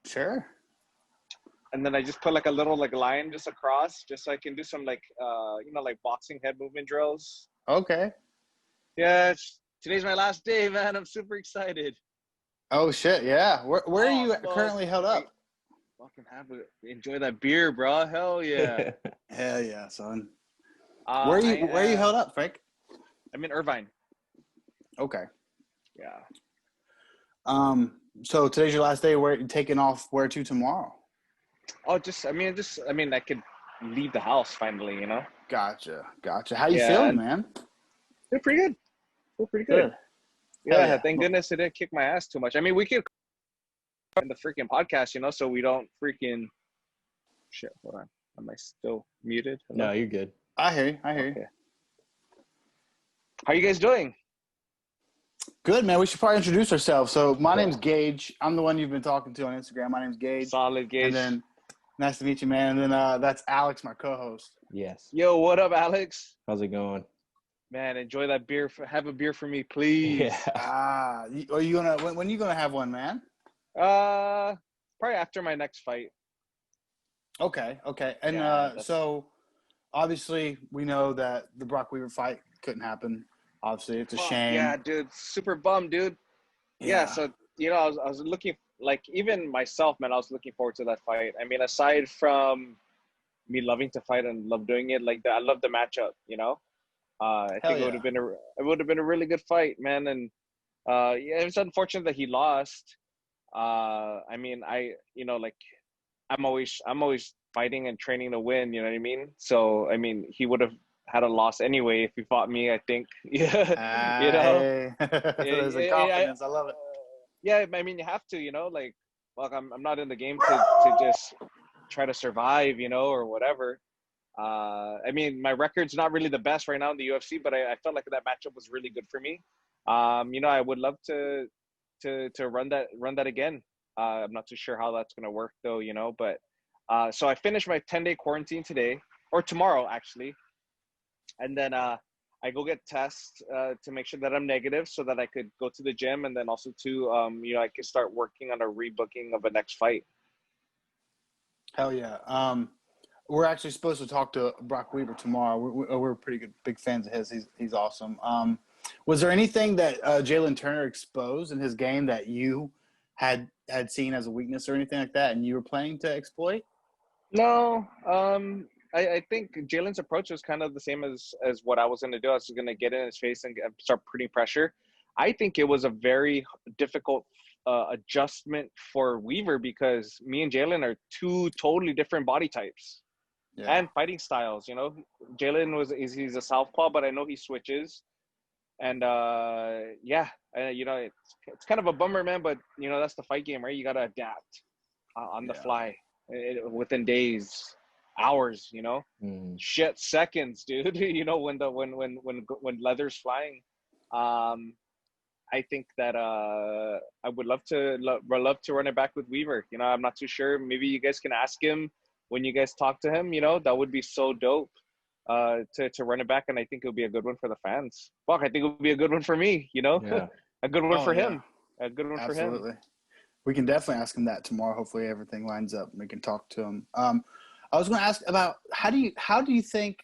Sure. And then I just put like a little line just across, just so I can do some like boxing head movement drills. Okay. Yeah, today's my last day, man. I'm super excited. Oh shit, yeah. Where are you currently held up? Fucking enjoy that beer, bro. Hell yeah. Hell yeah, son. Where are you held up, Frank? I'm in Irvine. Okay. Yeah. So today's your last day. Where you taking off? Where to tomorrow? Oh, I could leave the house finally, you know? Gotcha. How you feeling, man? Feel pretty good. Good. Yeah, thank goodness it didn't kick my ass too much. I mean, we could in the freaking podcast, you know, so we don't freaking shit. Hold on. Am I still muted? Hello? No, you're good. I hear you. How you guys doing? Good, man. We should probably introduce ourselves. So my name's Gage. I'm the one you've been talking to on Instagram. My name's Gage. Solid, Gage. And then nice to meet you, man. And then that's Alex, my co-host. Yes. Yo, what up, Alex? How's it going? Man, enjoy that beer. Have a beer for me, please. Yeah. Are you gonna? When are you gonna have one, man? Probably after my next fight. Okay. And Yeah, so obviously we know that the Brock Weaver fight couldn't happen. Obviously, it's a shame. Yeah, dude. Super bummed, dude. Yeah. So you know, I was looking, like, even myself, man. I was looking forward to that fight. I mean, aside from me loving to fight and love doing it, like I love the matchup, you know. I Hell think yeah. it would have been a really good fight, man. And yeah, it was unfortunate that he lost. I mean, like I'm always fighting and training to win. You know what I mean? So I mean, he would have had a loss anyway if he fought me. I think. Yeah, you know. Hey. There's a confidence. I love it. Yeah, I mean, you have to, like, look, I'm not in the game to just try to survive, or whatever. I mean, my record's not really the best right now in the UFC, but I felt like that matchup was really good for me. I would love to run that again. I'm not too sure how that's gonna work though, but so I finished my 10-day quarantine today or tomorrow actually, and then I go get tests to make sure that I'm negative, so that I could go to the gym, and then also to I could start working on a rebooking of a next fight. Hell yeah. We're actually supposed to talk to Brock Weaver tomorrow. We're pretty good, big fans of his. He's awesome. Was there anything that Jalen Turner exposed in his game that you had seen as a weakness or anything like that, and you were planning to exploit? No, I think Jalen's approach was kind of the same as what I was going to do. I was going to get in his face and start putting pressure. I think it was a very difficult adjustment for Weaver, because me and Jalen are two totally different body types. Yeah. And fighting styles. Jalen he's a southpaw, but I know he switches. And it's kind of a bummer, man. But that's the fight game, right? You gotta adapt on the fly, within days, hours. Shit, seconds, dude. When leather's flying. I think that I would love to run it back with Weaver. I'm not too sure. Maybe you guys can ask him when you guys talk to him. That would be so dope to run it back, and I think it'll be a good one for the fans. Fuck, I think it'll be a good one for me. Yeah. A good one for him. A good one for him. Absolutely. We can definitely ask him that tomorrow. Hopefully everything lines up and we can talk to him. I was going to ask about how do you think?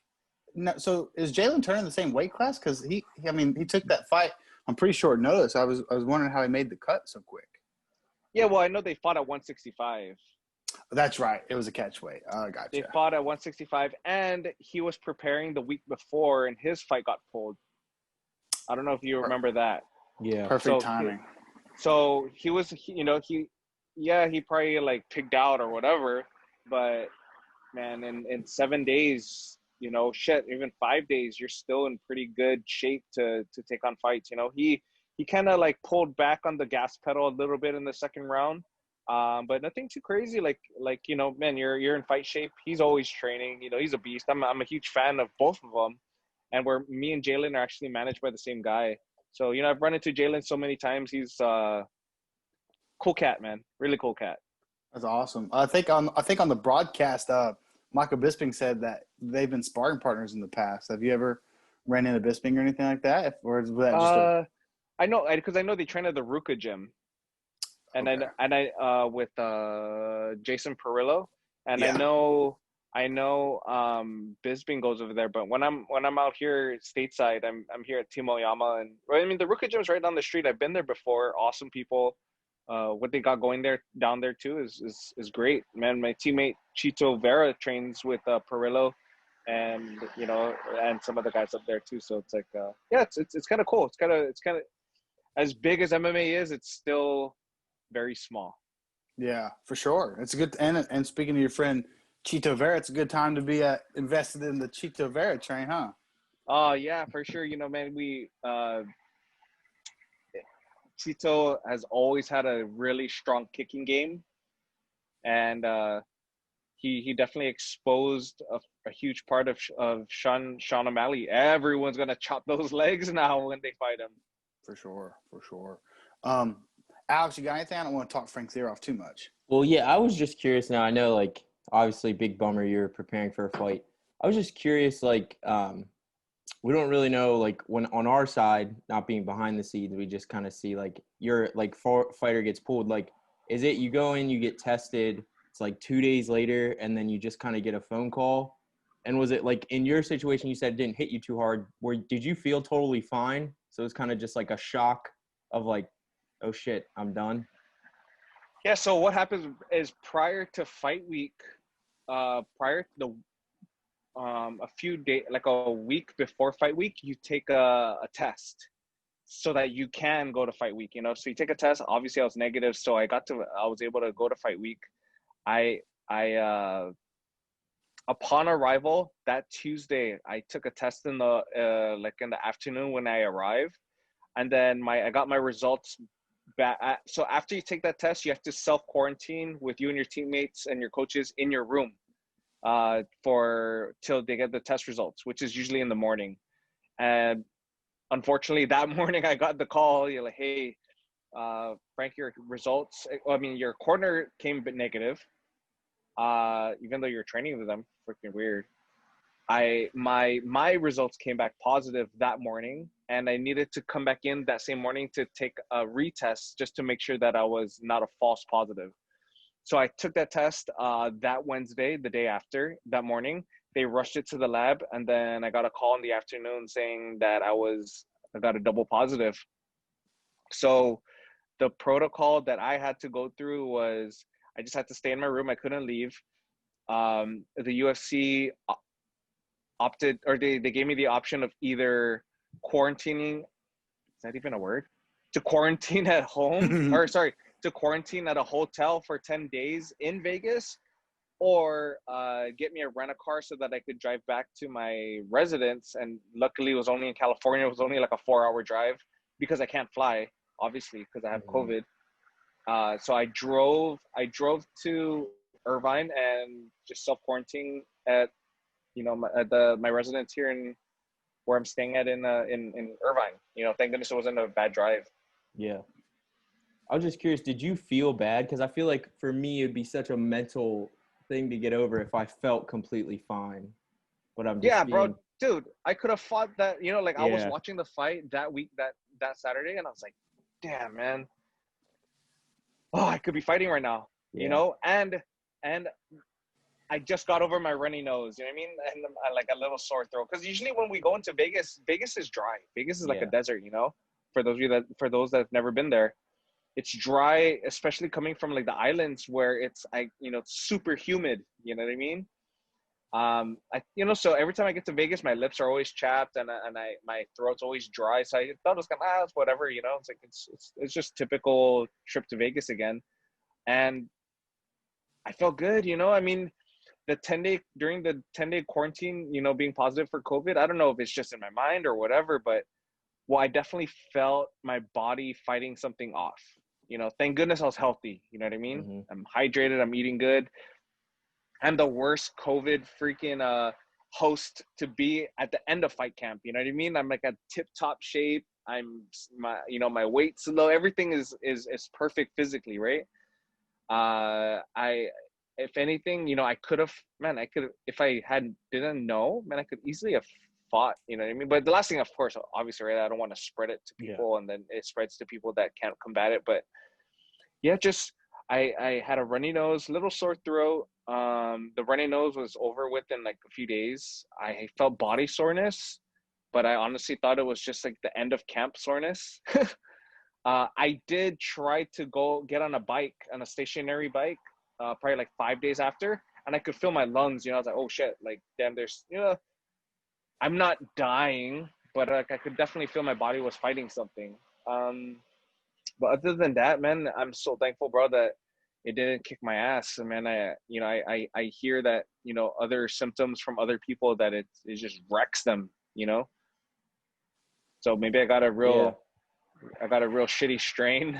So is Jalen Turner in the same weight class? Because he took that fight on pretty short notice. I was wondering how he made the cut so quick. Yeah, well, I know they fought at 165. That's right. It was a catch weight. Gotcha. They fought at 165, and he was preparing the week before, and his fight got pulled. I don't know if you remember that. Yeah. Perfect timing. So he was, he probably like pigged out or whatever, but man, in 7 days, even 5 days, you're still in pretty good shape to take on fights. He kind of like pulled back on the gas pedal a little bit in the second round. But nothing too crazy. Like man, you're in fight shape. He's always training. He's a beast. I'm a huge fan of both of them, and me and Jalen are actually managed by the same guy. So I've run into Jalen so many times. He's cool cat, man. Really cool cat. That's awesome. I think on the broadcast, Michael Bisping said that they've been sparring partners in the past. Have you ever ran into Bisping or anything like that? Or is that just I know, because I know they train at the Ruka gym. And okay. I with Jason Perillo, and yeah. I know Bisping goes over there, but when I'm out here stateside, I'm here at Timoyama, and the Ruka gym's right down the street. I've been there before. Awesome people. What they got going down there too is great, man. My teammate Chito Vera trains with Perillo, and and some other guys up there too. So it's like it's kind of cool. It's kind of as big as MMA is. It's still very small. Yeah, for sure. It's a good and speaking of your friend Chito Vera, it's a good time to be invested in the Chito Vera train, huh? Oh yeah, for sure. Man, we Chito has always had a really strong kicking game, and he definitely exposed a huge part of Sean O'Malley. Everyone's gonna chop those legs now when they fight him. For sure. Alex, you got anything? I don't want to talk Frank's ear off too much. Well, yeah, I was just curious now. I know, like, obviously, big bummer you're preparing for a fight. I was just curious, like, we don't really know, like, when on our side, not being behind the scenes, we just kind of see, like, your, like, fighter gets pulled. Like, is it you go in, you get tested, it's like 2 days later, and then you just kind of get a phone call? And was it, like, in your situation, you said it didn't hit you too hard. Did you feel totally fine? So it was kind of just like a shock of, like, oh shit, I'm done? Yeah, so what happens is prior to fight week, a few days, like a week before fight week, you take a test so that you can go to fight week, so you take a test. Obviously I was negative, so I was able to go to fight week. I upon arrival that Tuesday, I took a test in the like in the afternoon when I arrived, and then I got my results back. So after you take that test, you have to self quarantine with you and your teammates and your coaches in your room for till they get the test results, which is usually in the morning. And unfortunately, that morning I got the call. You're like, hey, Frank, your results. I mean, your corner came negative. Even though you're training with them, freaking weird. My results came back positive that morning, and I needed to come back in that same morning to take a retest just to make sure that I was not a false positive. So I took that test that Wednesday, the day after, that morning. They rushed it to the lab, and then I got a call in the afternoon saying that I got a double positive. So the protocol that I had to go through was I just had to stay in my room. I couldn't leave. The UFC opted, or they gave me the option of either quarantining. Is that even a word? To quarantine at home, or sorry, to quarantine at a hotel for 10 days in Vegas, or get me a rent-a-car so that I could drive back to my residence. And luckily it was only in California. It was only like a 4-hour drive because I can't fly, obviously, because I have COVID. So I drove to Irvine and just self-quarantine at, my residence here in where I'm staying at in Irvine. Thank goodness it wasn't a bad drive. Yeah. I was just curious, did you feel bad? Because I feel like for me, it'd be such a mental thing to get over if I felt completely fine. But I'm just bro, dude, I could have fought that, I was Yeah. watching the fight that week, that Saturday, and I was like, damn, man. Oh, I could be fighting right now, and I just got over my runny nose, you know what I mean? And I like a little sore throat. Because usually when we go into Vegas, Vegas is dry. Vegas is like a desert, for those that have never been there. It's dry, especially coming from like the islands where it's super humid, you know what I mean? So every time I get to Vegas, my lips are always chapped and my throat's always dry. So I thought it was kind of, it's whatever, it's like, it's just typical trip to Vegas again. And I felt good, I mean, during the 10-day quarantine, being positive for COVID, I don't know if it's just in my mind or whatever, but I definitely felt my body fighting something off. Thank goodness I was healthy. You know what I mean? Mm-hmm. I'm hydrated. I'm eating good. I'm the worst COVID freaking host to be at the end of fight camp. You know what I mean? I'm like a tip-top shape. My weight's low. Everything is perfect physically, right? If anything, I could have, if I didn't know, I could easily have fought, you know what I mean? But the last thing, of course, obviously, right, I don't want to spread it to people and then it spreads to people that can't combat it. But yeah, just, I had a runny nose, little sore throat. The runny nose was over within like a few days. I felt body soreness, but I honestly thought it was just like the end of camp soreness. I did try to go get on a stationary bike, probably like 5 days after, and I could feel my lungs, I was like, oh shit, like, damn, there's, I'm not dying, but like, I could definitely feel my body was fighting something. But other than that, man, I'm so thankful, bro, that it didn't kick my ass. And man, I hear that, other symptoms from other people that it just wrecks them, so maybe I got a real shitty strain,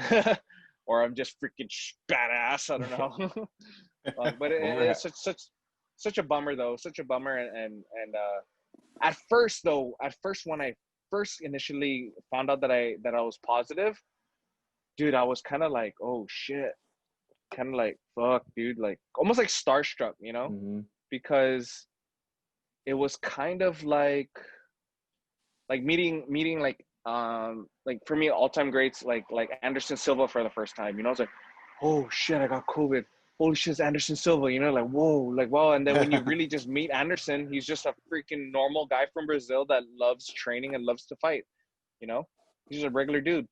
or I'm just freaking badass. I don't know. But it's such a bummer though. Such a bummer. And at first when I first initially found out that I was positive, dude, I was kind of like, oh shit, kind of like, fuck, dude, like almost like starstruck, Mm-hmm. because it was kind of like meeting like for me, all-time greats like Anderson Silva for the first time, I was like, oh shit, I got COVID. Holy shit, it's Anderson Silva, like, whoa, like, wow. And then when you really just meet Anderson, he's just a freaking normal guy from Brazil that loves training and loves to fight, he's just a regular dude.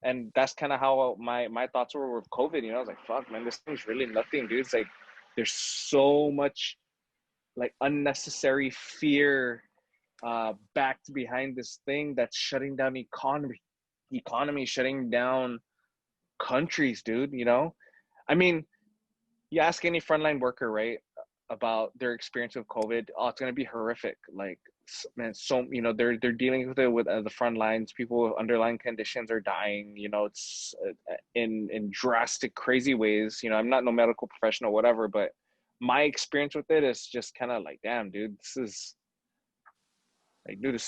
And that's kind of how my thoughts were with COVID, I was like, fuck, man, this thing's really nothing, dude. It's like, there's so much like unnecessary fear backed behind this thing that's shutting down economy, shutting down countries, dude. You know, I mean, you ask any frontline worker, right, about their experience with COVID, oh, it's gonna be horrific. Like, man, so they're dealing with it with the front lines. People with underlying conditions are dying. You know, it's in drastic, crazy ways. You know, I'm not no medical professional, whatever, but my experience with it is just kind of like, damn, dude, this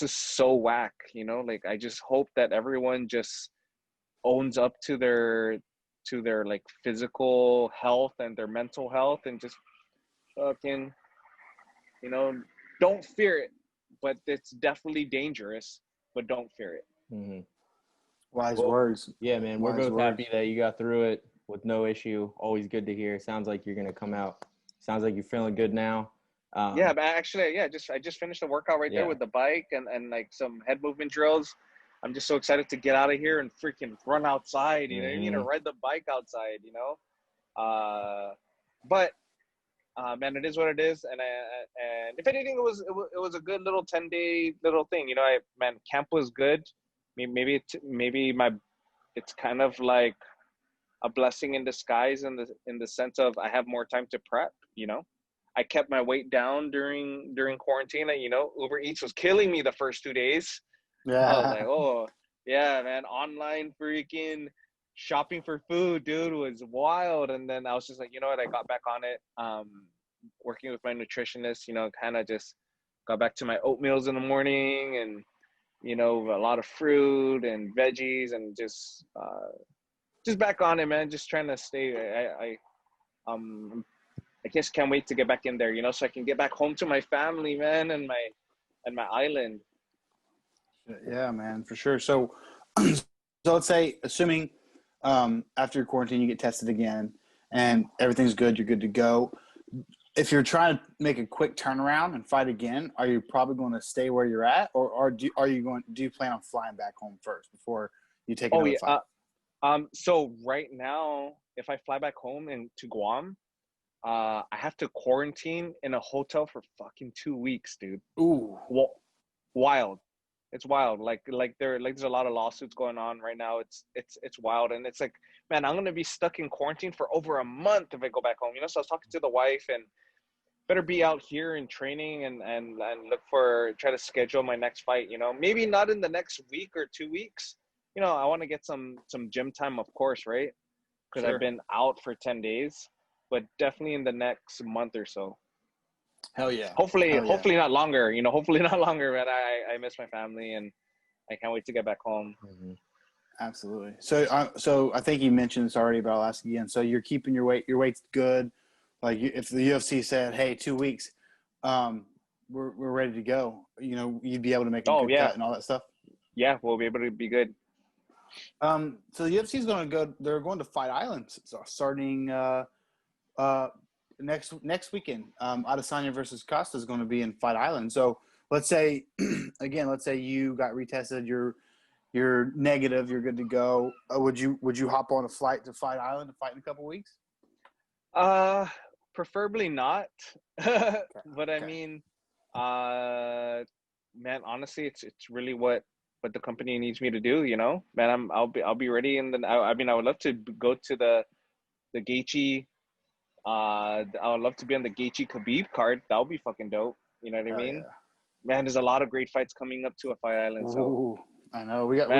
is so whack. You know, like I just hope that everyone just owns up to their like physical health and their mental health and just fucking, don't fear it, but it's definitely dangerous, but don't fear it. Mm-hmm. Wise words. Yeah, man, we're both happy that you got through it with no issue. Always good to hear. Sounds like you're gonna come out. Sounds like you're feeling good now. Yeah, but actually, I just finished the workout right there with the bike and like some head movement drills. I'm just so excited to get out of here and freaking run outside. You know, you need to ride the bike outside. You know, but man, it is what it is. And if anything, it was a good little 10-day little thing. You know, camp was good. Maybe it's kind of like a blessing in disguise in the sense of I have more time to prep. You know, I kept my weight down during quarantine. You know, Uber Eats was killing me the first 2 days. Yeah. I was like, oh yeah, man, online freaking shopping for food, dude, was wild. And then I was just like, you know what, I got back on it. Working with my nutritionist, you know, kind of just got back to my oatmeals in the morning and, you know, a lot of fruit and veggies and just back on it, man. Just trying to stay. I just can't wait to get back in there, you know, so I can get back home to my family, man, and my island. Yeah, man, for sure. So let's say, assuming after your quarantine you get tested again and everything's good, you're good to go. If you're trying to make a quick turnaround and fight again, are you probably going to stay where you're at, or do you plan on flying back home first before you take another fight? So right now, if I fly back home to Guam, I have to quarantine in a hotel for fucking 2 weeks, dude. Ooh, wild. It's wild. Like there's a lot of lawsuits going on right now. It's wild, and it's like, man, I'm gonna be stuck in quarantine for over a month if I go back home. You know, so I was talking to the wife and better be out here in training and try to schedule my next fight. You know, maybe not in the next week or 2 weeks. You know, I want to get some gym time, of course, right? Because I've been out for 10 days, but definitely in the next month or so. Hell yeah. Hopefully not longer. You know, hopefully not longer, man. I miss my family and I can't wait to get back home. Mm-hmm. Absolutely. So I think you mentioned this already, but I'll ask again. So you're keeping your weight's good. Like if the UFC said, "Hey, 2 weeks, we're ready to go," you know, you'd be able to make a good cut and all that stuff. Yeah, we'll be able to be good. So the UFC is going to go. They're going to Fight Island starting next weekend. Adesanya versus Costa is going to be in Fight Island. So let's say you got retested. You're negative. You're good to go. Would you hop on a flight to Fight Island to fight in a couple weeks? Preferably not. But I mean, man, honestly, it's really what the company needs me to do. You know, man, I'll be ready. I would love to go to the Gaethje. I would love to be on the Gaethje Khabib card. That would be fucking dope. You know what I mean? Yeah. Man, there's a lot of great fights coming up to a Fight Island. So ooh, I know we got.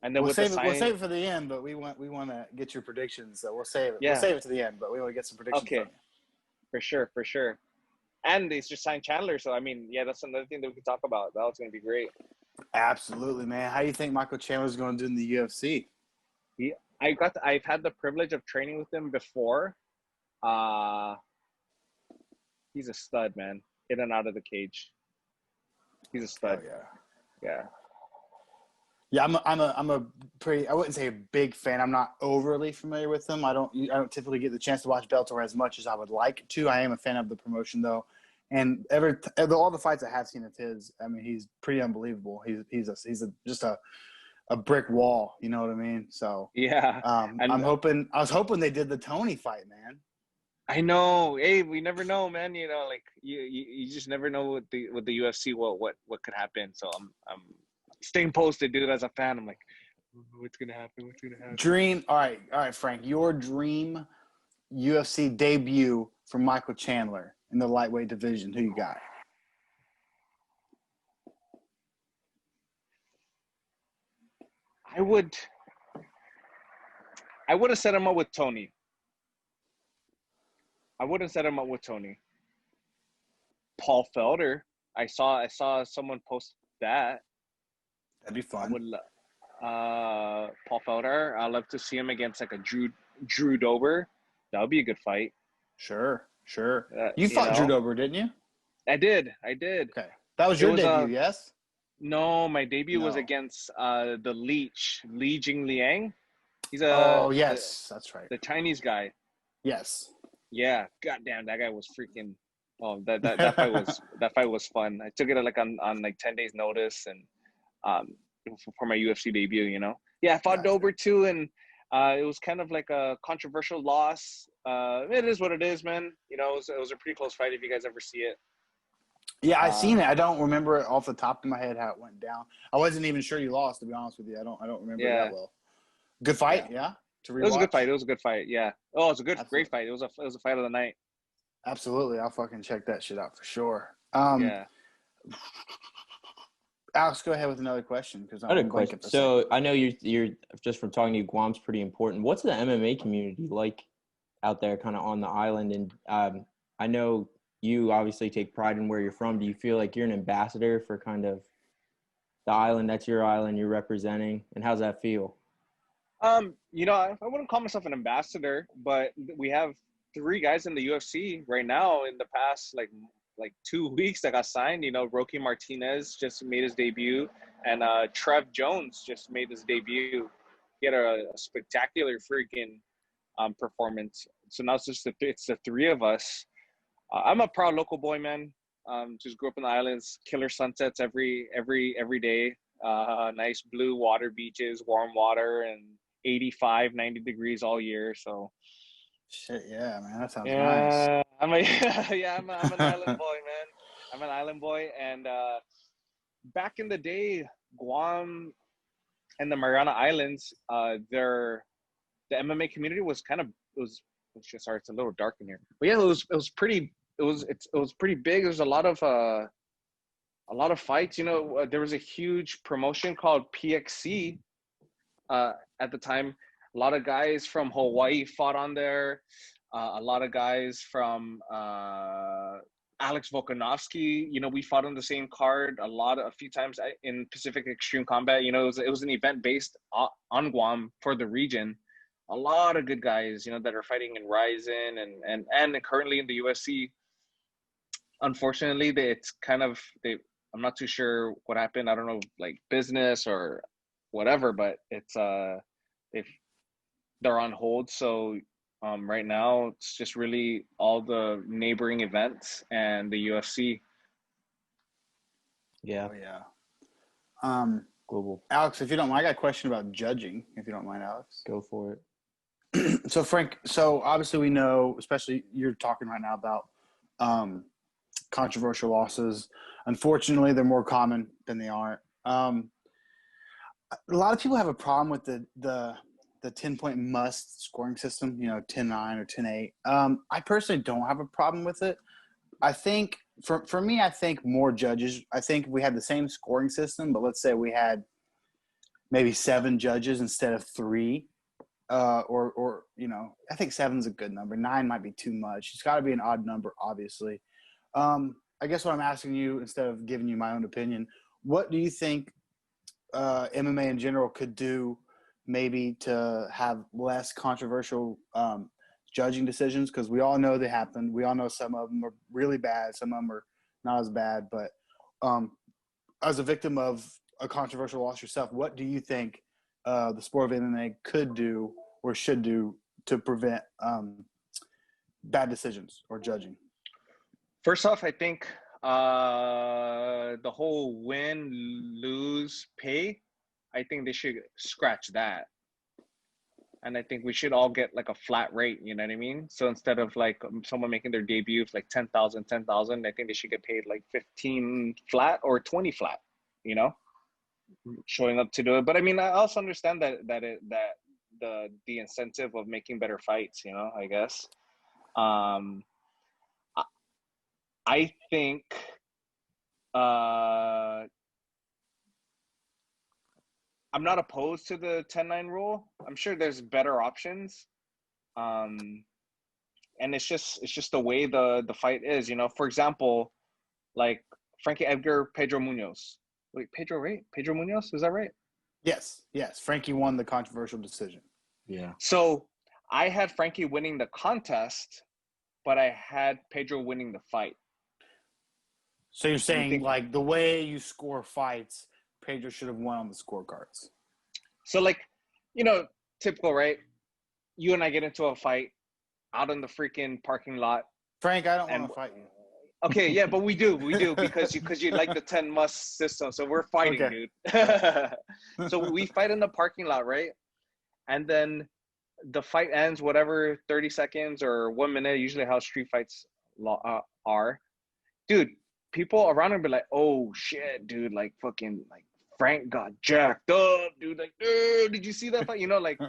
And then we'll save it for the end, but we want to get your predictions. So we'll save it. Yeah. We'll save it to the end, but we want to get some predictions. Okay, for sure. And they just signed Chandler, so I mean, yeah, that's another thing that we can talk about. That's going to be great. Absolutely, man. How do you think Michael Chandler's going to do in the UFC? I've had the privilege of training with him before. He's a stud, man. In and out of the cage. He's a stud. Oh, yeah. Yeah, I'm a pretty, I wouldn't say a big fan. I'm not overly familiar with him. I don't typically get the chance to watch Bellator as much as I would like to. I am a fan of the promotion though, and all the fights I have seen of his, I mean, he's pretty unbelievable. He's just a brick wall. You know what I mean? So yeah. I was hoping they did the Tony fight, man. I know. Hey, we never know, man. You know, like you just never know with the UFC what could happen. So I'm staying posted, dude. As a fan, I'm like, what's gonna happen? What's gonna happen? Dream. All right, Frank. Your dream UFC debut for Michael Chandler in the lightweight division. Who you got? I would have set him up with Tony. I wouldn't set him up with Tony. Paul Felder. I saw someone post that. That'd be fun. I would Paul Felder. I'd love to see him against like a Drew Dober. That would be a good fight. Sure. You fought Drew Dober, didn't you? I did. Okay. That was your debut, yes? No, my debut was against the Leech, Li Jingliang. He's that's right. The Chinese guy. Yes. Yeah, goddamn, that guy was freaking. Oh, that fight was fun. I took it like on like 10 days notice and for my UFC debut, you know. Yeah, I fought Dober too, and it was kind of like a controversial loss. It is what it is, man. You know, it was a pretty close fight if you guys ever see it. Yeah, I seen it. I don't remember it off the top of my head how it went down. I wasn't even sure you lost, to be honest with you. I don't remember it that well. Good fight, yeah. It was a good fight. Yeah. Oh, it was a great fight. It was a fight of the night. Absolutely, I'll fucking check that shit out for sure. Yeah. Alex, go ahead with another question because I had a question. So I know you're just from talking to you, Guam's pretty important. What's the MMA community like out there, kind of on the island? And I know you obviously take pride in where you're from. Do you feel like you're an ambassador for kind of the island? That's your island you're representing, and how's that feel? You know, I wouldn't call myself an ambassador, but we have 3 guys in the UFC right now in the past like 2 weeks that got signed. You know, Rocky Martinez just made his debut, and Trev Jones just made his debut. He had a spectacular freaking performance. So now it's the 3 of us. I'm a proud local boy, man. Just grew up in the islands, killer sunsets every day. Nice blue water beaches, warm water, and 85, 90 degrees all year. So shit, yeah, man, that sounds nice. I'm an island boy, man. I'm an island boy, and back in the day, Guam and the Mariana Islands, the MMA community was sorry, it's a little dark in here, but yeah, it was pretty big. There's a lot of fights. You know, there was a huge promotion called PXC at the time. A lot of guys from Hawaii fought on there. A lot of guys from Alex Volkanovski, you know, we fought on the same card a few times in Pacific Extreme Combat. You know, it was an event based on Guam for the region. A lot of good guys, you know, that are fighting in Ryzen and currently in the UFC. Unfortunately, I'm not too sure what happened. I don't know, like business or whatever, but it's they're on hold. So right now it's just really all the neighboring events and the UFC. Yeah. Oh, yeah. Global. Alex, if you don't mind, I got a question about judging, if you don't mind, Alex. Go for it. So Frank, obviously we know, especially you're talking right now about controversial losses. Unfortunately, they're more common than they aren't. A lot of people have a problem with the 10-point must scoring system, you know, 10-9 or 10-8. I personally don't have a problem with it. I think for me, I think more judges. I think if we had the same scoring system, but let's say we had maybe 7 judges instead of 3. Or you know, I think 7's a good number. 9 might be too much. It's got to be an odd number, obviously. I guess what I'm asking you, instead of giving you my own opinion, what do you think MMA in general could do maybe to have less controversial judging decisions? Because we all know they happen. We all know some of them are really bad. Some of them are not as bad. But as a victim of a controversial loss yourself, what do you think the sport of MMA could do or should do to prevent bad decisions or judging? First off, I think the whole win, lose, pay, I think they should scratch that. And I think we should all get like a flat rate, you know what I mean? So instead of like someone making their debut for like 10,000, I think they should get paid like 15 flat or 20 flat, you know, showing up to do it. But I mean, I also understand that the incentive of making better fights, you know, I guess. I think I'm not opposed to the 10-9 rule. I'm sure there's better options. And it's just the way the fight is, you know. For example, like Frankie Edgar, Pedro Munoz. Wait, Pedro, right? Pedro Munoz, is that right? Yes. Frankie won the controversial decision. Yeah. So I had Frankie winning the contest, but I had Pedro winning the fight. So you're saying like the way you score fights, Pedro should have won on the scorecards. So like, you know, typical, right? You and I get into a fight out in the freaking parking lot. Frank, I don't want to fight you. Okay, yeah, but we do because you like the 10 must system. So we're fighting, dude. So we fight in the parking lot, right? And then the fight ends, whatever, 30 seconds or 1 minute, usually how street fights are. Dude, people around him be like, oh shit, dude, like fucking like Frank got jacked up, dude. Like, did you see that fight? You know, like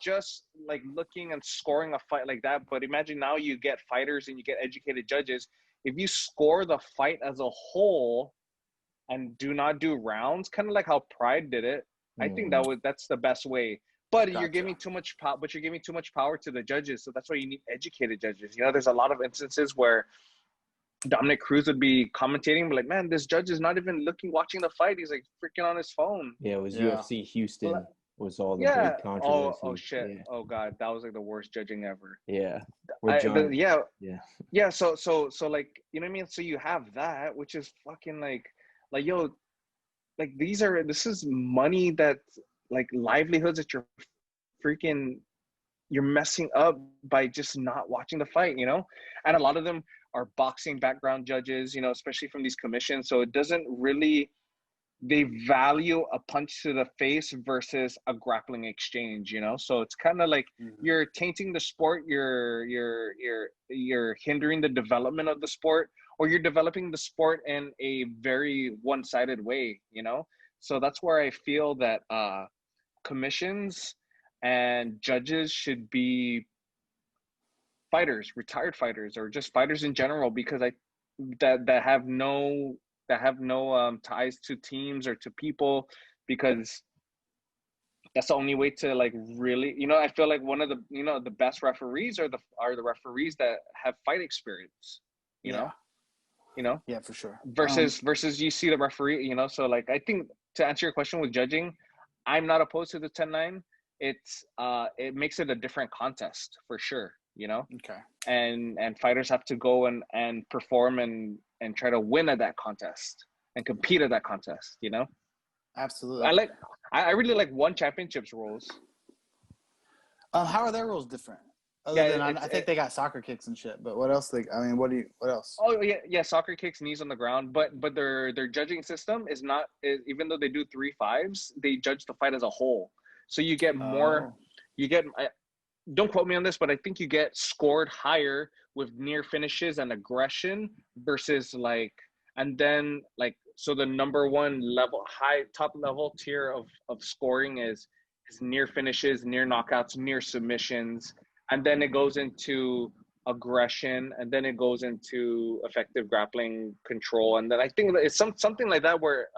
just like looking and scoring a fight like that. But imagine now you get fighters and you get educated judges. If you score the fight as a whole and do not do rounds, kind of like how Pride did it, I think that's the best way. But you're giving too much power. But you're giving too much power to the judges. So that's why you need educated judges. You know, there's a lot of instances where Dominic Cruz would be commentating, but like, man, this judge is not even watching the fight. He's like freaking on his phone. Yeah, it was UFC Houston was all the big controversy. Oh shit. Yeah. Oh god, that was like the worst judging ever. Yeah. Yeah. So like, you know what I mean? So you have that, which is fucking like yo, like this is money that like livelihoods that you're messing up by just not watching the fight, you know? And a lot of them are boxing background judges, you know, especially from these commissions. So it doesn't really, they value a punch to the face versus a grappling exchange, you know? So it's kind of like you're tainting the sport, you're hindering the development of the sport, or you're developing the sport in a very one-sided way, you know? So that's where I feel that commissions and judges should be fighters, retired fighters, or just fighters in general, because that have no ties to teams or to people, because that's the only way to like really, you know, I feel like one of the, you know, the best referees are the referees that have fight experience, you know. Yeah, for sure. Versus you see the referee, you know. So like, I think to answer your question with judging, I'm not opposed to the 10-9. It's it makes it a different contest for sure, you know. Okay. And fighters have to go and perform and try to win at that contest and compete at that contest, you know. Absolutely. I really like one championships rules. How are their rules different? I think they got soccer kicks and shit, but what else? What else? Oh yeah, soccer kicks, knees on the ground, but their judging system is not, even though they do 3-5s, they judge the fight as a whole. So you get more, don't quote me on this, but I think you get scored higher with near finishes and aggression versus like, and then like, so the number one level, top level tier of scoring is near finishes, near knockouts, near submissions. And then it goes into aggression, and then it goes into effective grappling control. And then I think it's something like that where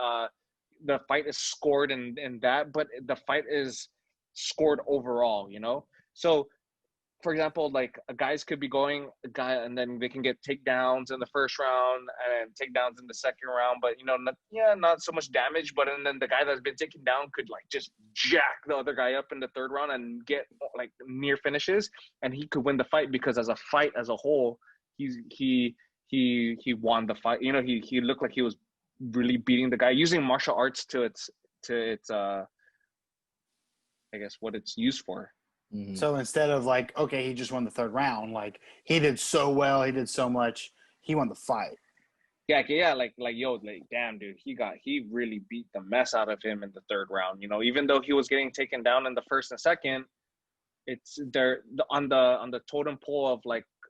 the fight is scored in that, but the fight is scored overall, you know? So, for example, like guys could be going, and then they can get takedowns in the first round and takedowns in the second round, but, you know, not so much damage. But and then the guy that's been taken down could like just jack the other guy up in the third round and get like near finishes, and he could win the fight because as a fight as a whole, he won the fight. You know, he looked like he was really beating the guy using martial arts to its I guess what it's used for. Mm-hmm. So instead of like, okay, he just won the third round, like he did so well, he did so much, he won the fight. Yeah, like yo, like damn, dude, he really beat the mess out of him in the third round. You know, even though he was getting taken down in the first and second, it's they're on the totem pole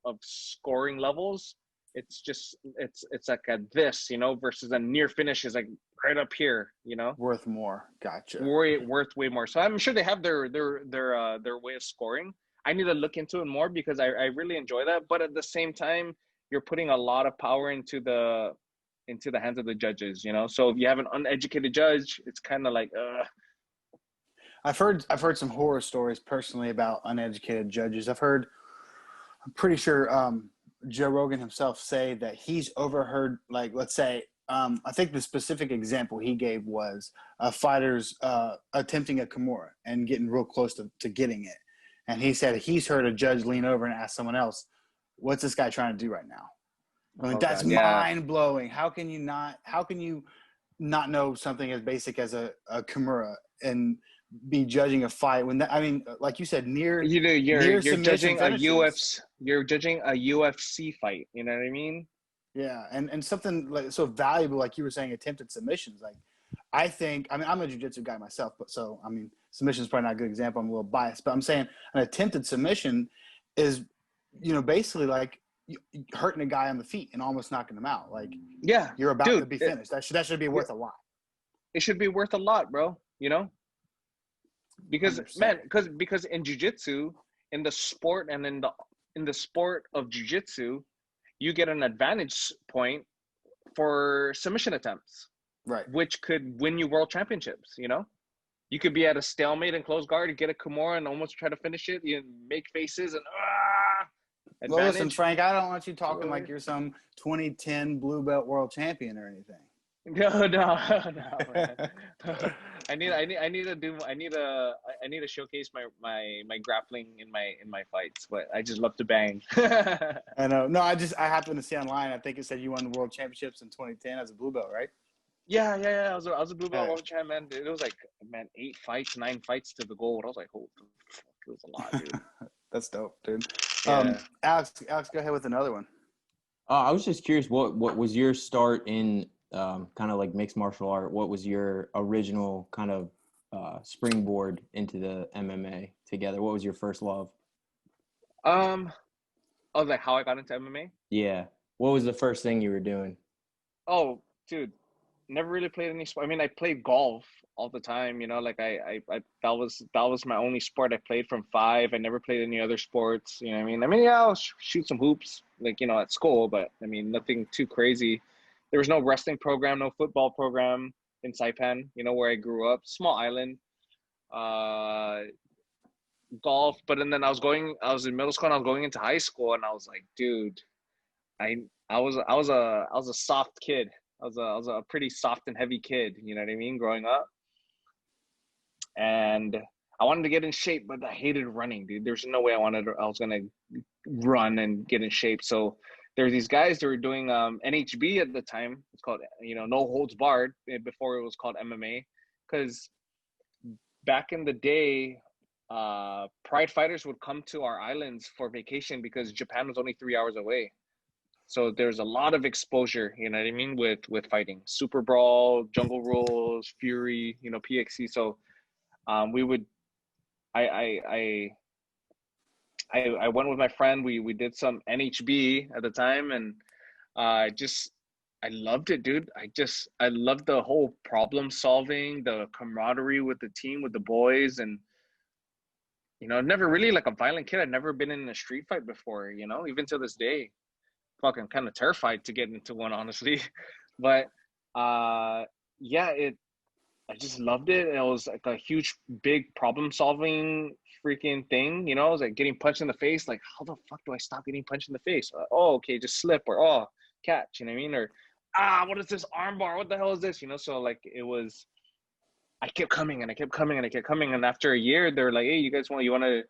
of scoring levels. It's just it's like a this, versus a near finish is like right up here, Worth more. Gotcha. worth way more. So I'm sure they have their way of scoring. I need to look into it more because I really enjoy that. But at the same time, you're putting a lot of power into the hands of the judges, So if you have an uneducated judge, it's kind of like, I've heard some horror stories personally about uneducated judges. I'm pretty sure Joe Rogan himself say that he's overheard, like, let's say, I think the specific example he gave was fighters attempting a Kimura and getting real close to getting it. And he said he's heard a judge lean over and ask someone else, "What's this guy trying to do right now?" I mean, that's mind blowing. How can you not know something as basic as a Kimura and be judging a fight when that, I mean, like you said, you're judging you're judging a UFC fight. You know what I mean? Yeah, and something like so valuable, like you were saying, attempted submissions. Like, I'm a jiu-jitsu guy myself, but so I mean, submission is probably not a good example. I'm a little biased, but I'm saying an attempted submission is, basically like hurting a guy on the feet and almost knocking him out. Like, yeah, you're about to be finished. That should be worth a lot. It should be worth a lot, bro. Because 100%. Man, because in jiu-jitsu, in the sport and in the sport of jiu-jitsu, you get an advantage point for submission attempts, right? Which could win you world championships. You could be at a stalemate and close guard, get a Kimura and almost try to finish it. You make faces and well, listen, Frank, I don't want you talking like you're some 2010 blue belt world champion or anything. No, man. I need to showcase my grappling in my fights, but I just love to bang. I know. No, I happened to see online. I think it said you won the world championships in 2010 as a blue belt, right? Yeah. I was a blue belt world champ, man. It was like, man, 9 fights to the gold. I was like, holy fuck, it was a lot, dude. That's dope, dude. Yeah. Alex, go ahead with another one. I was just curious, what was your start in kind of like mixed martial art? What was your original kind of springboard into the MMA together? What was your first love? Like how I got into MMA? Yeah. What was the first thing you were doing? Oh, dude, never really played any sport. I mean, I played golf all the time, like I that was my only sport I played from 5. I never played any other sports, you know what I mean? I mean, yeah, I'll shoot some hoops, like, at school, but I mean, nothing too crazy. There was no wrestling program, no football program in Saipan, where I grew up, small island. Golf, but then I was in middle school and I was going into high school and I was like, dude, I was a soft kid. I was a pretty soft and heavy kid, you know what I mean, growing up. And I wanted to get in shape, but I hated running, dude. There's no way I was gonna run and get in shape. So there were these guys that were doing NHB at the time. It's called, no holds barred, before it was called MMA. Because back in the day, pride fighters would come to our islands for vacation because Japan was only 3 hours away. So there's a lot of exposure, you know what I mean, with fighting. Super Brawl, Jungle Rules, Fury, PXC. So I went with my friend. We did some NHB at the time, and I loved it, dude. I loved the whole problem solving, the camaraderie with the team, with the boys, and never really like a violent kid. I'd never been in a street fight before, even to this day. Fucking kind of terrified to get into one, honestly. But yeah, I just loved it. It was like a huge, big problem solving freaking thing. It was like getting punched in the face. Like, how the fuck do I stop getting punched in the face? Okay, just slip, or catch, you know what I mean? Or what is this arm bar? What the hell is this? So like it was, I kept coming and I kept coming and I kept coming. And after a year, they were like, hey, you want to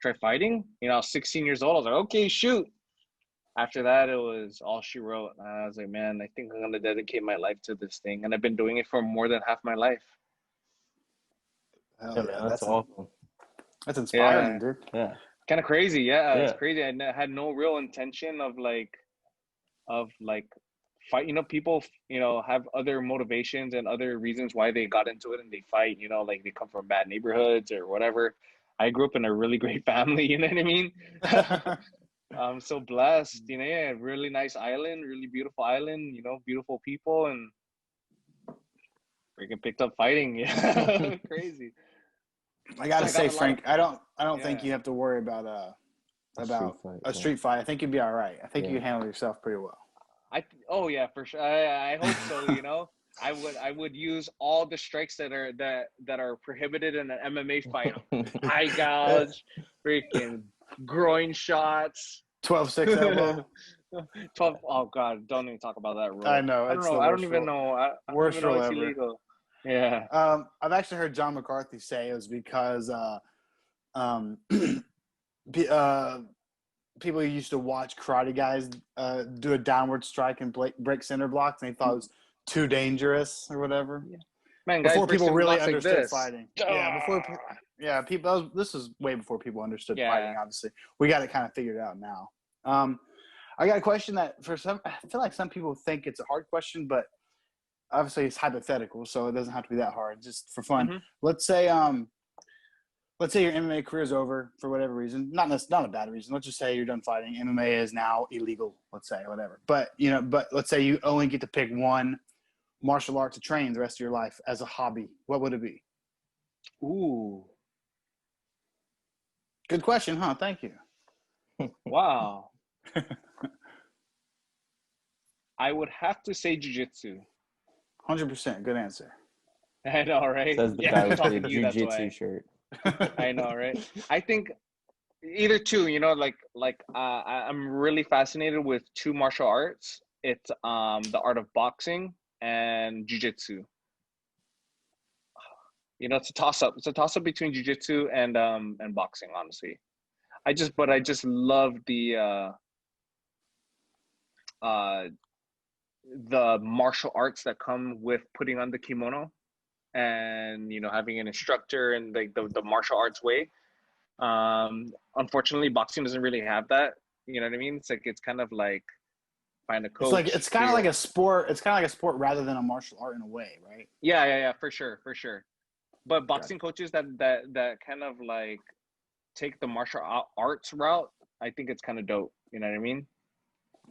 try fighting? I was 16 years old. I was like, okay, shoot. After that, it was all she wrote. I was like, man, I think I'm going to dedicate my life to this thing. And I've been doing it for more than half my life. Yeah, man, that's awesome. That's inspiring, dude. Yeah. Kind of crazy. Yeah, it's crazy. I had no real intention of fight. People, have other motivations and other reasons why they got into it and they fight, like they come from bad neighborhoods or whatever. I grew up in a really great family. You know what I mean? I'm so blessed. You know, yeah, really nice island, really beautiful island. You know, beautiful people, and freaking picked up fighting. Yeah, crazy. I gotta say, Frank, I don't think Yeah. you have to worry about a street fight. I think you'd be all right. I think you handle yourself pretty well. Oh yeah, for sure. I hope so. You know, I would use all the strikes that are prohibited in an MMA fight. Eye gouge, freaking groin shots. 12-6 elbow. 12. Oh God, don't even talk about that rule. I know. I don't know. I don't even know. I don't even know it's ever. illegal. Yeah. I've actually heard John McCarthy say it was because people used to watch karate guys do a downward strike and break center blocks, and they thought it was too dangerous or whatever. Yeah. Man, before guys people really like understood this. fighting. Yeah, people. This is way before people understood fighting. Obviously, we got it kind of figured out now. I got a question that I feel like some people think it's a hard question, but obviously it's hypothetical, so it doesn't have to be that hard. Just for fun. Mm-hmm. Let's say your MMA career is over for whatever reason. Not a bad reason. Let's just say you're done fighting. MMA is now illegal. Let's say whatever. But let's say you only get to pick one martial art to train the rest of your life as a hobby. What would it be? Ooh. Good question, huh? Thank you. Wow. I would have to say jiu-jitsu. 100%. Good answer. I know, right? Says the guy with the jiu-jitsu shirt. I know, right? I think either two, I'm really fascinated with two martial arts. It's the art of boxing and jiu-jitsu. It's a toss-up. It's a toss-up between jiu-jitsu and boxing, honestly. I just love the martial arts that come with putting on the kimono and having an instructor and the martial arts way. Unfortunately, boxing doesn't really have that. You know what I mean? It's kind of like find a coach. It's kind of like a sport. It's kind of like a sport rather than a martial art in a way, right? Yeah, for sure. But boxing coaches that kind of like take the martial arts route, I think it's kind of dope. You know what I mean?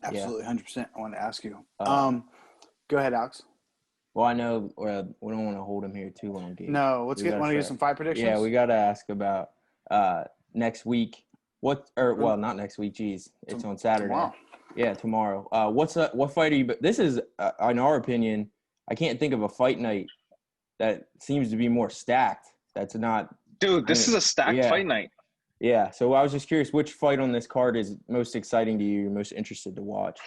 Absolutely, 100%. I want to ask you. Go ahead, Alex. Well, I know we don't want to hold him here too long, Gabe. No, want to get some fight predictions? Yeah, we got to ask about next week. Not next week. Geez, it's on Saturday. Tomorrow. Yeah, tomorrow. What fight are you? This is, in our opinion, I can't think of a fight night that seems to be more stacked. That's not. Dude, this is a stacked fight night. Yeah, so I was just curious, which fight on this card is most exciting to you? You're most interested to watch?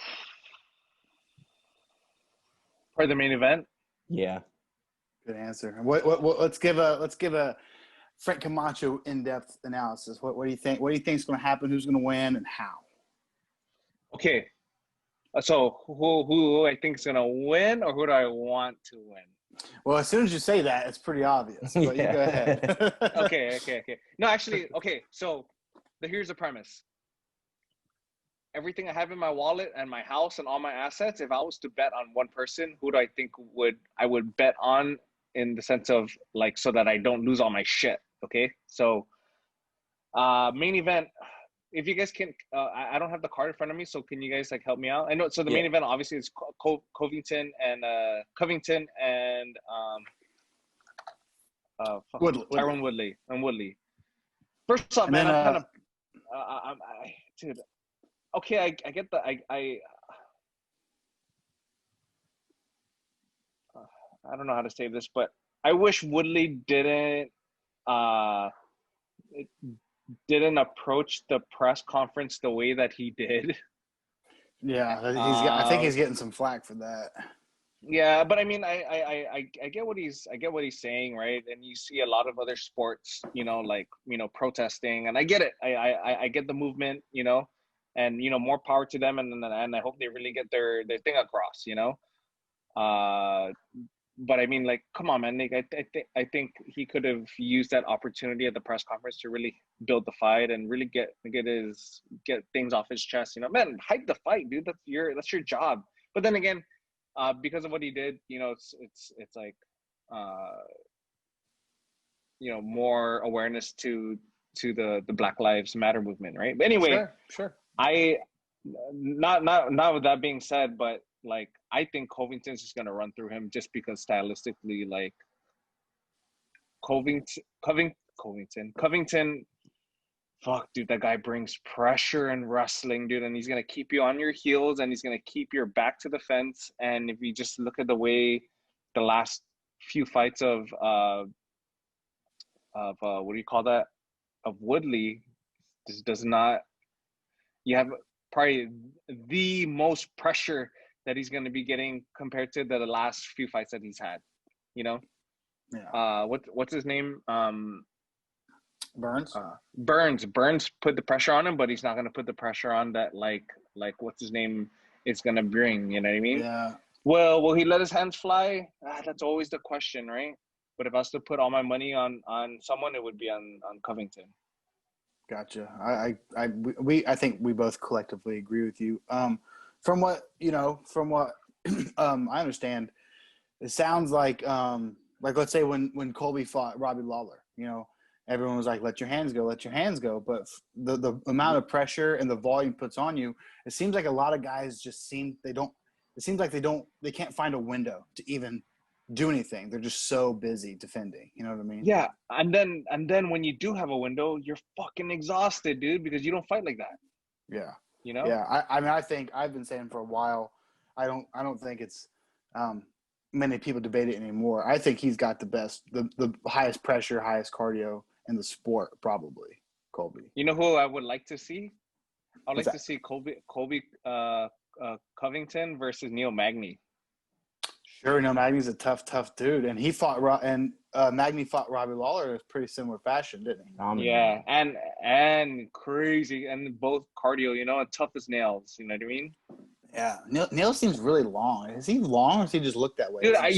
For the main event. Yeah. Good answer. Let's give a Frank Camacho in-depth analysis. What do you think? What do you think is going to happen? Who's going to win and how? Okay. So who I think is going to win, or who do I want to win? Well, as soon as you say that, it's pretty obvious. But you go ahead. Okay. No, actually, okay. So here's the premise. Everything I have in my wallet and my house and all my assets, if I was to bet on one person, who do I think I would bet on, in the sense of like, so that I don't lose all my shit. Okay. So main event, if you guys can, I don't have the card in front of me, so can you guys like help me out? I know. So the main event obviously is Covington and Tyron Woodley. First off, man, I'm kind of, dude. Okay, I get the I don't know how to say this, but I wish Woodley didn't approach the press conference the way that he did. Yeah, I think he's getting some flack for that. Yeah, but I mean, I get what he's saying, right? And you see a lot of other sports, protesting, and I get it. I get the movement, and more power to them, and I hope they really get their thing across, But I mean, like, come on, man. Like, I think he could have used that opportunity at the press conference to really build the fight and really get things off his chest. Man, hype the fight, dude. That's your job. But then again, because of what he did, it's like, more awareness to to the Black Lives Matter movement, right? But anyway, sure. I not with that being said, but like I think Covington's just gonna run through him just because stylistically, like Covington. Fuck, dude, that guy brings pressure and wrestling, dude, and he's gonna keep you on your heels, and he's gonna keep your back to the fence. And if you just look at the way the last few fights of what do you call that? Of Woodley, this does not. You have probably the most pressure that he's gonna be getting compared to the last few fights that he's had. You know, Yeah. What's his name? Burns. Burns put the pressure on him, but he's not gonna put the pressure on that like what's his name is gonna bring. You know what I mean? Yeah. Well, will he let his hands fly? That's always the question, right? But if I was to put all my money on someone, it would be on Covington. Gotcha. I think we both collectively agree with you. From what I understand, it sounds like let's say when Colby fought Robbie Lawler, everyone was like, let your hands go. But the amount of pressure and the volume puts on you, it seems like a lot of guys just they can't find a window to even do anything. They're just so busy defending. You know what I mean? Yeah. And then when you do have a window, you're fucking exhausted, dude, because you don't fight like that. Yeah. Yeah. I think I've been saying for a while, I don't think it's many people debate it anymore. I think he's got the highest pressure, highest cardio in the sport, probably, Colby. You know who I would like to see? I would like to see Colby Covington versus Neil Magny. Sure, Magny's a tough dude, and he fought Magny fought Robbie Lawler in a pretty similar fashion, didn't he? Yeah, and crazy, and both cardio, and tough as nails. You know what I mean? Yeah, Neil seems really long. Is he long, or does he just look that way? Dude, I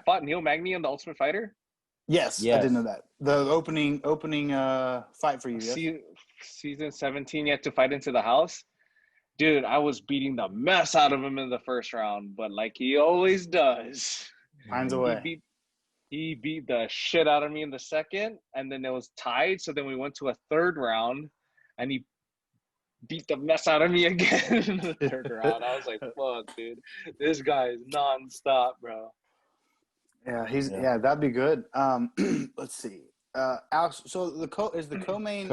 fought Neil Magny in the Ultimate Fighter. Yes, I didn't know that. The opening fight for you. Yes? Season 17, you had to fight into the house. Dude, I was beating the mess out of him in the first round, but like he always does, finds a way. He beat the shit out of me in the second, and then it was tied. So then we went to a third round, and he beat the mess out of me again in the third round. I was like, fuck, dude. This guy is nonstop, bro. Yeah, that'd be good. Let's see. Alex, so the co-main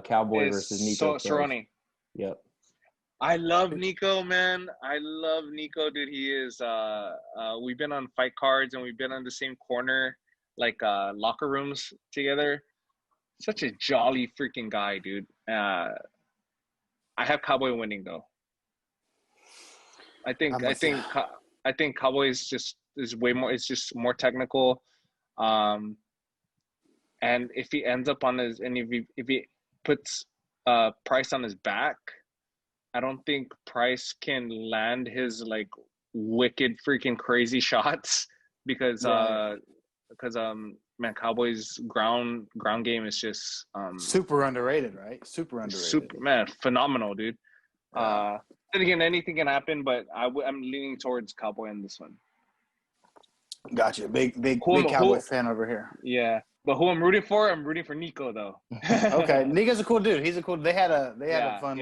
Cowboy versus Nico Cerrone. Yep. I love Nico, man. I love Nico, dude. He is we've been on fight cards and we've been on the same corner, like locker rooms together. Such a jolly freaking guy, dude. I have Cowboy winning though. I think Cowboy is way more. It's just more technical, and if he ends up if he puts Price on his back, I don't think Price can land his like wicked freaking crazy shots because Cowboy's ground game is just super underrated, right? Super underrated. Phenomenal, dude. Yeah. Then again, anything can happen, but I'm leaning towards Cowboy in this one. Gotcha. Big Cowboy fan over here. Yeah, but who I'm rooting for? I'm rooting for Nico though. Okay, Nico's a cool dude. He's a cool. They had a fun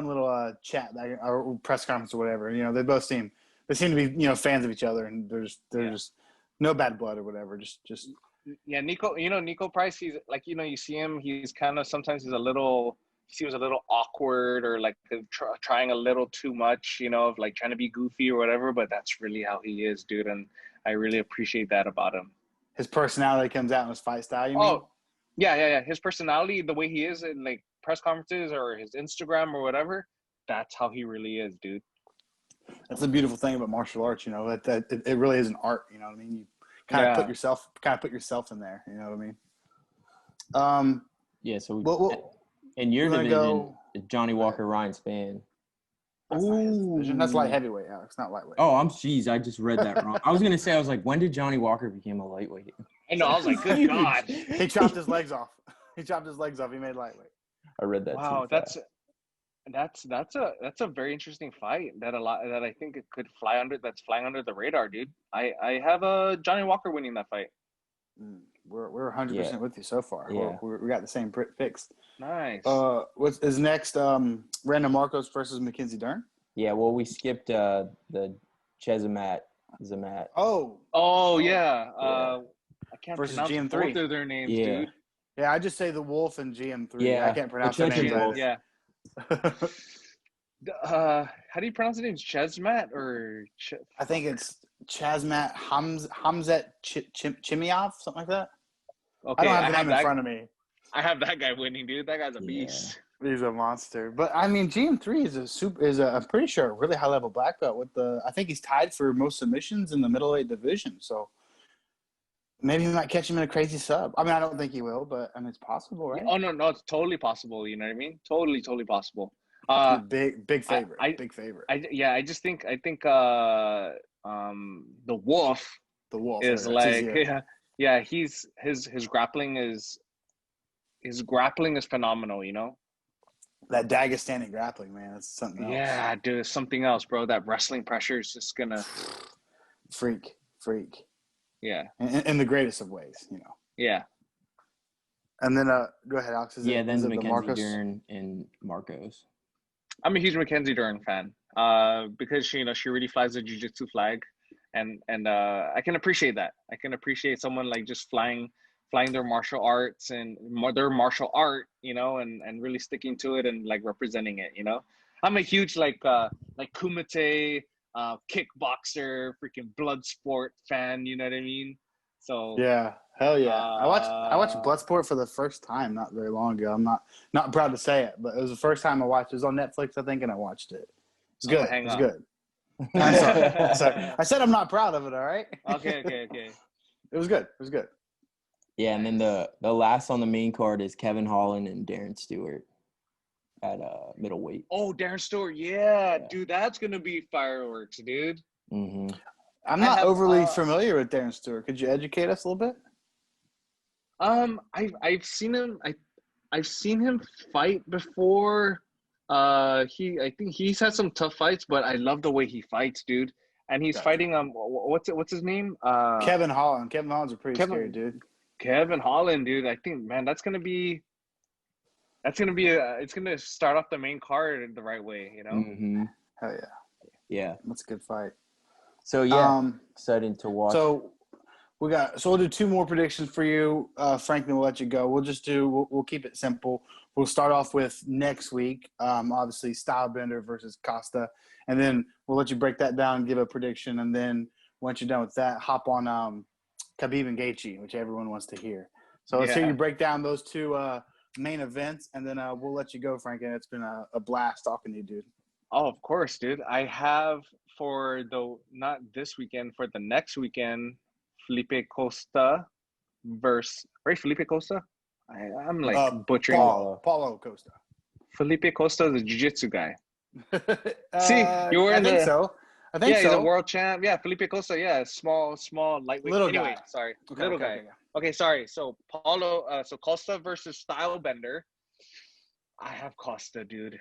little chat or press conference or whatever. They seem to be fans of each other, and they're just no bad blood or whatever. Just yeah, Nico. Nico Price. He's like you see him. He's kind of sometimes he's a little awkward or like trying a little too much. Of like trying to be goofy or whatever. But that's really how he is, dude. And I really appreciate that about him. His personality comes out in his fight style. You mean? Yeah. His personality, the way he is in like press conferences or his Instagram or whatever, that's how he really is, dude. That's the beautiful thing about martial arts, that it really is an art. You know what I mean? You kind of put yourself in there. You know what I mean? Yeah. So in your division, Johnny Walker, Ryan Spann. That's light heavyweight, Alex, not lightweight. Oh, I just read that wrong. I was gonna say, when did Johnny Walker become a lightweight? I know. I was like, good God. He chopped his legs off. He made lightweight. I read that. Wow, that's a very interesting fight that I think it could flying under the radar, dude. I have Johnny Walker winning that fight. we're 100% with you so far. Yeah. We got the same picks. Nice. What is next? Random Marcos versus Mackenzie Dern. Yeah. Well, we skipped the Chesamat Zamat. Oh yeah. Yeah. I can't Versus pronounce GM3. both of their names, Yeah. dude. Yeah, I just say the Wolf and GM3. Yeah, I can't pronounce the the names. Wolf. Yeah. How do you pronounce the names? Chesmat or? I think it's Chasmat Hamzat Chimiov, something like that. Okay, I don't have the name in front of me. I have that guy winning, dude. That guy's a beast. He's a monster. But I mean, GM3 is I'm pretty sure a really high level black belt with I think he's tied for most submissions in the middleweight division. So maybe he might catch him in a crazy sub. I mean, I don't think he will, but I mean, it's possible, right? Oh no, it's totally possible. You know what I mean? Totally possible. Big favorite. Big favorite. I think the Wolf. The Wolf is his grappling is phenomenal. You know. That Dagestani grappling, man, that's something else. Yeah, dude, it's something else, bro. That wrestling pressure is just gonna freak. Yeah. In the greatest of ways, you know. Yeah. And then go ahead, Alex. Then Mackenzie Dern and Marcos. I'm a huge Mackenzie Dern fan. Because she really flies the jiu-jitsu flag, and I can appreciate that. I can appreciate someone like just flying their martial arts and their martial art, you know, and really sticking to it and like representing it, you know. I'm a huge like kumite, kickboxer, freaking blood sport fan, you know what I mean? So yeah, hell yeah. I watched Bloodsport for the first time not very long ago. I'm not proud to say it, but it was the first time I watched it. It was on Netflix, I think, and I watched it. It's good. It's good. I'm sorry. I said I'm not proud of it, all right? Okay. It was good. Yeah, and then the last on the main card is Kevin Holland and Darren Stewart at middleweight. Oh, Darren Stewart, yeah, dude, that's gonna be fireworks, dude. Mm-hmm. I'm not overly familiar with Darren Stewart. Could you educate us a little bit? I've seen him. I've seen him fight before. I think he's had some tough fights, but I love the way he fights, dude. And he's fighting what's his name? Kevin Holland. Kevin Holland's a pretty scary dude. Kevin Holland, dude. I think, man, it's gonna start off the main card the right way, you know. Mm-hmm. Hell yeah. Yeah, that's a good fight. So yeah, excited to watch. So we'll do two more predictions for you, Franklin. We'll let you go. We'll keep it simple. We'll start off with next week. Obviously, Stylebender versus Costa, and then we'll let you break that down and give a prediction. And then once you're done with that, hop on Khabib and Gaethje, which everyone wants to hear. So let's hear you break down those two main events, and then we'll let you go, Franklin. It's been a blast talking to you, dude. Oh, of course, dude. I have not this weekend, for the next weekend, Felipe Costa versus Felipe Costa. I'm like butchering. Paulo Costa. Felipe Costa is a jiu-jitsu guy. See, you were in I think so. He's a world champ. Yeah, Felipe Costa. Yeah, small lightweight. Little anyway, guy. Sorry, okay, little guy. Okay, sorry. So so Costa versus Stylebender. I have Costa, dude.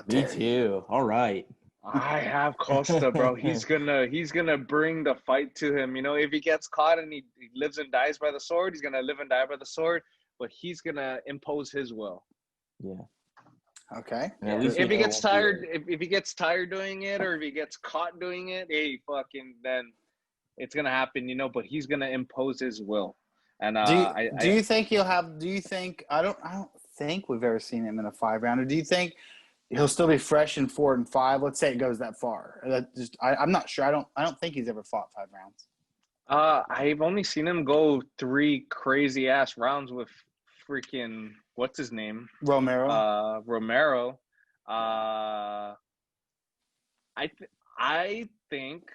Me too. All right. I have Costa, bro. He's gonna bring the fight to him. You know, if he gets caught and he lives and dies by the sword, he's gonna live and die by the sword. But he's gonna impose his will. Yeah. Okay. Yeah, if he gets tired, if he gets tired doing it, or if he gets caught doing it, then it's gonna happen, you know. But he's gonna impose his will. And do you think he'll have? Do you think I don't think we've ever seen him in a 5-rounder. Do you think he'll still be fresh in 4 and 5? Let's say it goes that far. I'm not sure. I don't think he's ever fought 5 rounds. I've only seen him go 3 crazy ass rounds with freaking what's his name? Romero. Romero. I think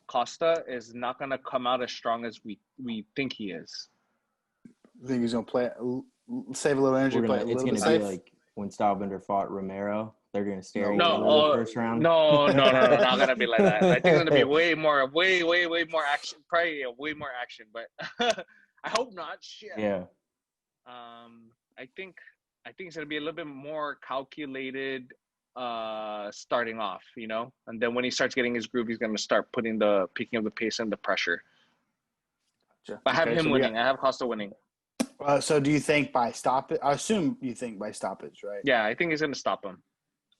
Costa is not gonna come out as strong as we think he is. I think he's gonna save a little energy. It's gonna be like when Stylebender fought Romero. They're gonna stare at you in the first round. No, not gonna be like that. I think it's gonna be way more action. Probably way more action, but I hope not. Shit. Yeah. I think it's gonna be a little bit more calculated starting off, you know, and then when he starts getting his groove, he's gonna start picking up the pace and the pressure. I have Okay, him so winning. I have Costa winning. So do you think by stoppage? I assume you think by stoppage, right? Yeah, I think he's gonna stop him.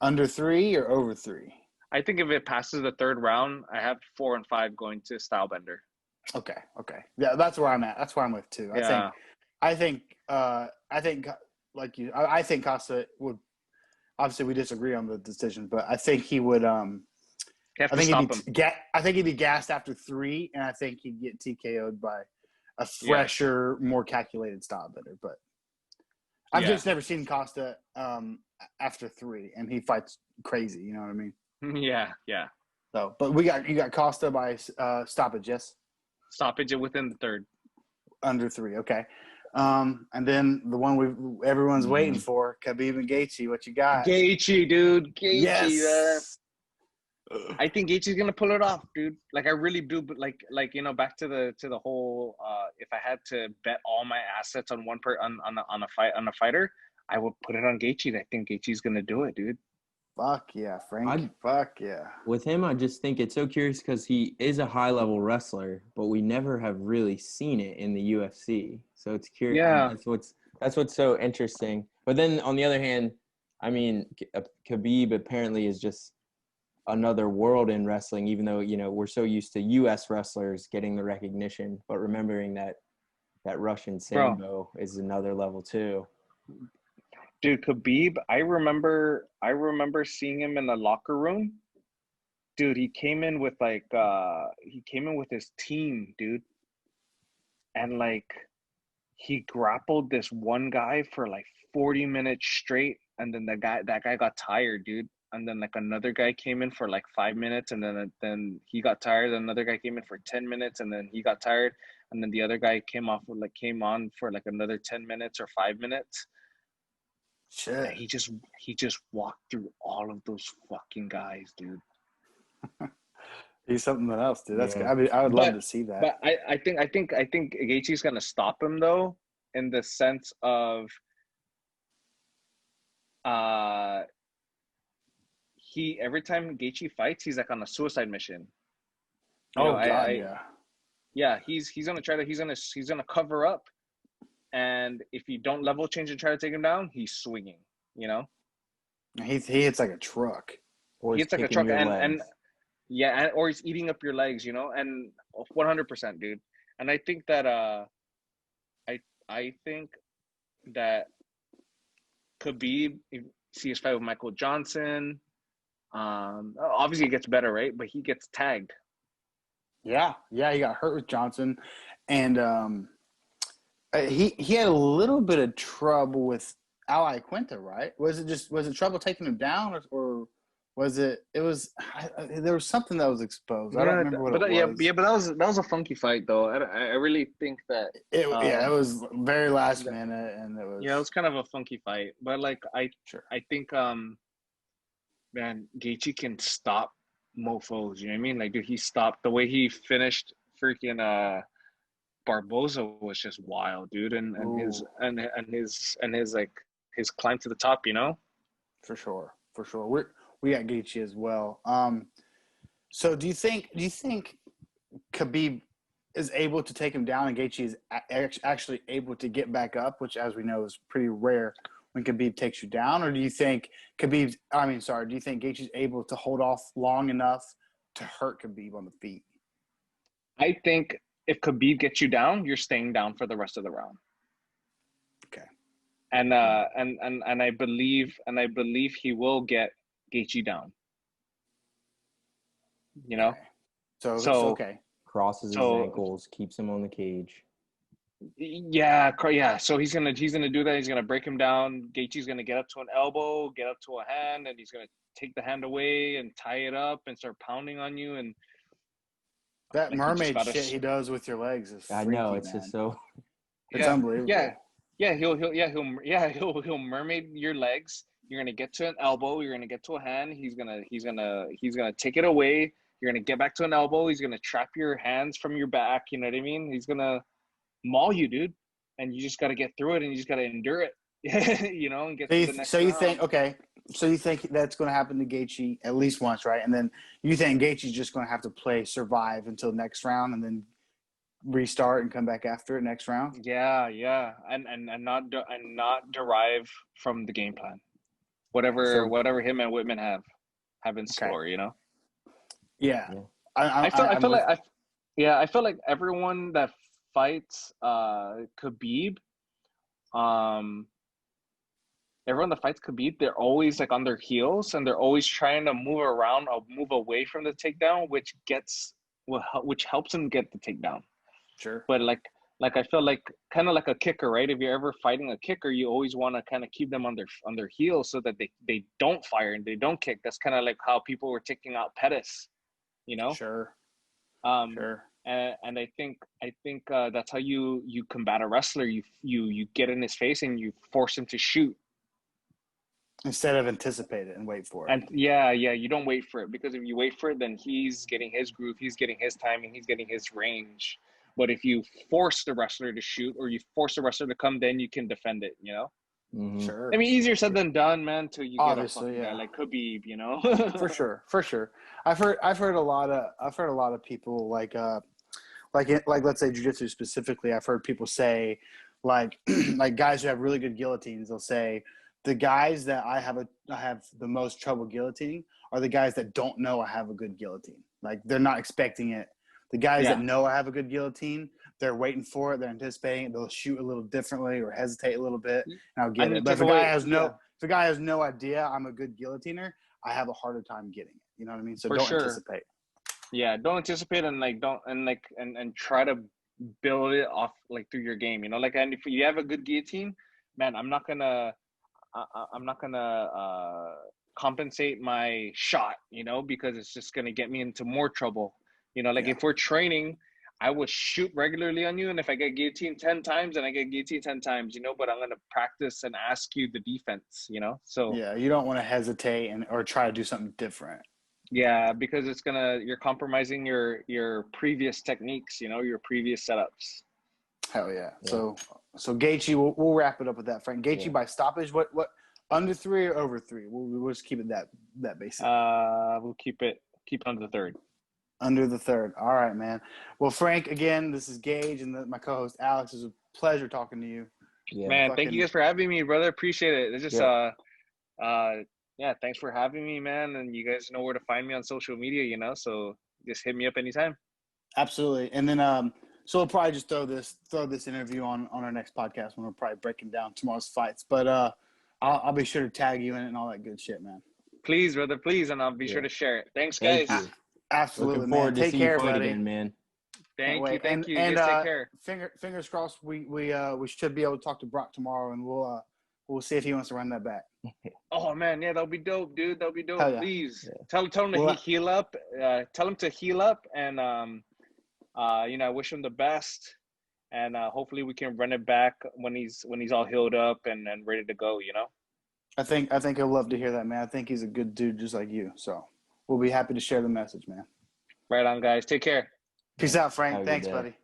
Under 3 or over 3? I think if it passes the third round, I have 4 and 5 going to Stylebender. Okay. Yeah, that's where I'm at. That's where I'm with too. Yeah. I think like you. I think Costa would. Obviously, we disagree on the decision, but I think he would. You have to stop him. I think he'd be gassed after 3, and I think he'd get TKO'd by a fresher, more calculated Stylebender. But I've just never seen Costa after 3, and he fights crazy. You know what I mean? Yeah. So, but you got Costa by stoppage, yes? Stoppage within the third. Under 3, okay. And then the one everyone's waiting for, Khabib and Gaethje. What you got? Gaethje, dude. Gaethje. Yes. I think Gaethje's gonna pull it off, dude. Like I really do. But like back to the whole. If I had to bet all my assets on on a fighter, I would put it on Gaethje. I think Gaethje's gonna do it, dude. Fuck yeah, Frank. Fuck yeah. With him, I just think it's so curious because he is a high-level wrestler, but we never have really seen it in the UFC. So it's curious. Yeah. That's what's so interesting. But then on the other hand, I mean, Khabib apparently is just another world in wrestling, even though, we're so used to U.S. wrestlers getting the recognition, but remembering that Russian Sambo is another level too. Dude, Khabib, I remember seeing him in the locker room. Dude, he came in with his team, dude. And he grappled this one guy for 40 minutes straight, and then that guy got tired, dude. And then another guy came in for 5 minutes, and then he got tired. Another guy came in for 10 minutes, and then he got tired. And then the other guy came on for another 10 minutes or 5 minutes. Shit. And he just walked through all of those fucking guys, dude. He's something else, dude. That's good. I mean, I would love to see that. But I think Gaethje's gonna stop him though, in the sense of every time Gaethje fights, he's on a suicide mission. Yeah, he's gonna cover up. And if you don't level change and try to take him down, he's swinging, He hits like a truck. Or he hits like a truck, or he's eating up your legs, and 100%, dude. And I think that I think that Khabib, see his fight with Michael Johnson, obviously it gets better, right? But he gets tagged. Yeah, he got hurt with Johnson, and he had a little bit of trouble with Ally Quinta, right? Was it trouble taking him down, or was it was there was something that was exposed? I don't remember what it was. But that was a funky fight though. I really think that it was very last minute, and it was kind of a funky fight. But I think man, Gaethje can stop mofos. You know what I mean? Dude, he stopped the way he finished freaking Barboza was just wild, dude, and his his climb to the top, For sure. We got Gaethje as well. So do you think Khabib is able to take him down, and Gaethje is actually able to get back up, which, as we know, is pretty rare when Khabib takes you down? Or do you think do you think Gaethje's able to hold off long enough to hurt Khabib on the feet? I think if Khabib gets you down, you're staying down for the rest of the round. Okay. And I believe he will get Gaethje down. Okay. So okay. Crosses his ankles, keeps him on the cage. Yeah. So he's gonna do that. He's gonna break him down. Gaethje's gonna get up to an elbow, get up to a hand, and he's gonna take the hand away and tie it up and start pounding on you. And that mermaid shit he does with your legs is freaky, I know, it's man. just so it's unbelievable. He'll mermaid your legs. You're gonna get to an elbow. You're gonna get to a hand. He's gonna take it away. You're gonna get back to an elbow. He's gonna trap your hands from your back. You know what I mean? He's gonna maul you, dude. And you just gotta get through it, and you just gotta endure it. And get to the next round. So you think that's going to happen to Gaethje at least once, right? And then you think Gaethje's just going to have to play survive until next round, and then restart and come back after it next round. Yeah, and not derive from the game plan, whatever him and Whitman have in store. You know. Yeah. I feel like everyone that fights Khabib, they're always like on their heels and they're always trying to move around or move away from the takedown, which helps them get the takedown. Sure. But like I feel like kind of like a kicker, right? If you're ever fighting a kicker, you always want to kind of keep them on their heels so that they don't fire and they don't kick. That's kind of like how people were taking out Pettis, you know? Sure. Sure. And I think that's how you combat a wrestler. You get in his face and you force him to shoot instead of anticipate it and wait for it. And you don't wait for it, because if you wait for it, then he's getting his groove, he's getting his timing, he's getting his range. But if you force the wrestler to shoot or you force the wrestler to come, then you can defend it, you know? Mm-hmm. Sure. I mean, easier said than done, man, till you get a fucking yeah. guy like Khabib, you know? For sure. I've heard a lot of people like let's say jiu-jitsu specifically, I've heard people say like like guys who have really good guillotines, they'll say the guys that I have the most trouble guillotining are the guys that don't know I have a good guillotine. Like they're not expecting it. The guys that know I have a good guillotine, they're waiting for it, they're anticipating it, they'll shoot a little differently or hesitate a little bit, and I'll get it. But if a guy has no idea I'm a good guillotiner, I have a harder time getting it. You know what I mean? So don't anticipate. Yeah, don't anticipate and try to build it off like through your game, you know? Like, and if you have a good guillotine, man, I'm not gonna compensate my shot, you know, because it's just gonna get me into more trouble. You know, like if we're training, I would shoot regularly on you, and if I get guillotined 10 times, then I get guillotined 10 times, you know, but I'm going to practice and ask you the defense, you know? So yeah, you don't want to hesitate or try to do something different. Yeah, because you're compromising your previous techniques, you know, your previous setups. Hell yeah. So Gaethje, we'll wrap it up with that, Frank. Gaethje by stoppage, what under 3 or over 3? We'll just keep it that basic. We'll keep it under the 3rd. Under the 3rd. All right, man. Well, Frank, again, this is Gage and my co-host Alex. It's a pleasure talking to you. Yeah. Man, thank you guys for having me, brother. Appreciate it. It's just thanks for having me, man. And you guys know where to find me on social media, you know, so just hit me up anytime. Absolutely. And then so we'll probably just throw this interview on our next podcast when we're probably breaking down tomorrow's fights. But I'll be sure to tag you in it and all that good shit, man. Please, brother, please, and I'll be sure to share it. Thanks, guys. Absolutely, looking forward man. to Take care, buddy. again, man. Thank you. And You guys take care. Fingers crossed. We should be able to talk to Brock tomorrow, and we'll see if he wants to run that back. Oh man, yeah, that'll be dope, dude. That'll be dope. Yeah. Please tell him to heal up. Tell him to heal up, and I wish him the best. And hopefully we can run it back when he's all healed up and ready to go. You know. I think he'll love to hear that, man. I think he's a good dude, just like you. So we'll be happy to share the message, man. Right on, guys. Take care. Peace out, Frank. Thanks, buddy.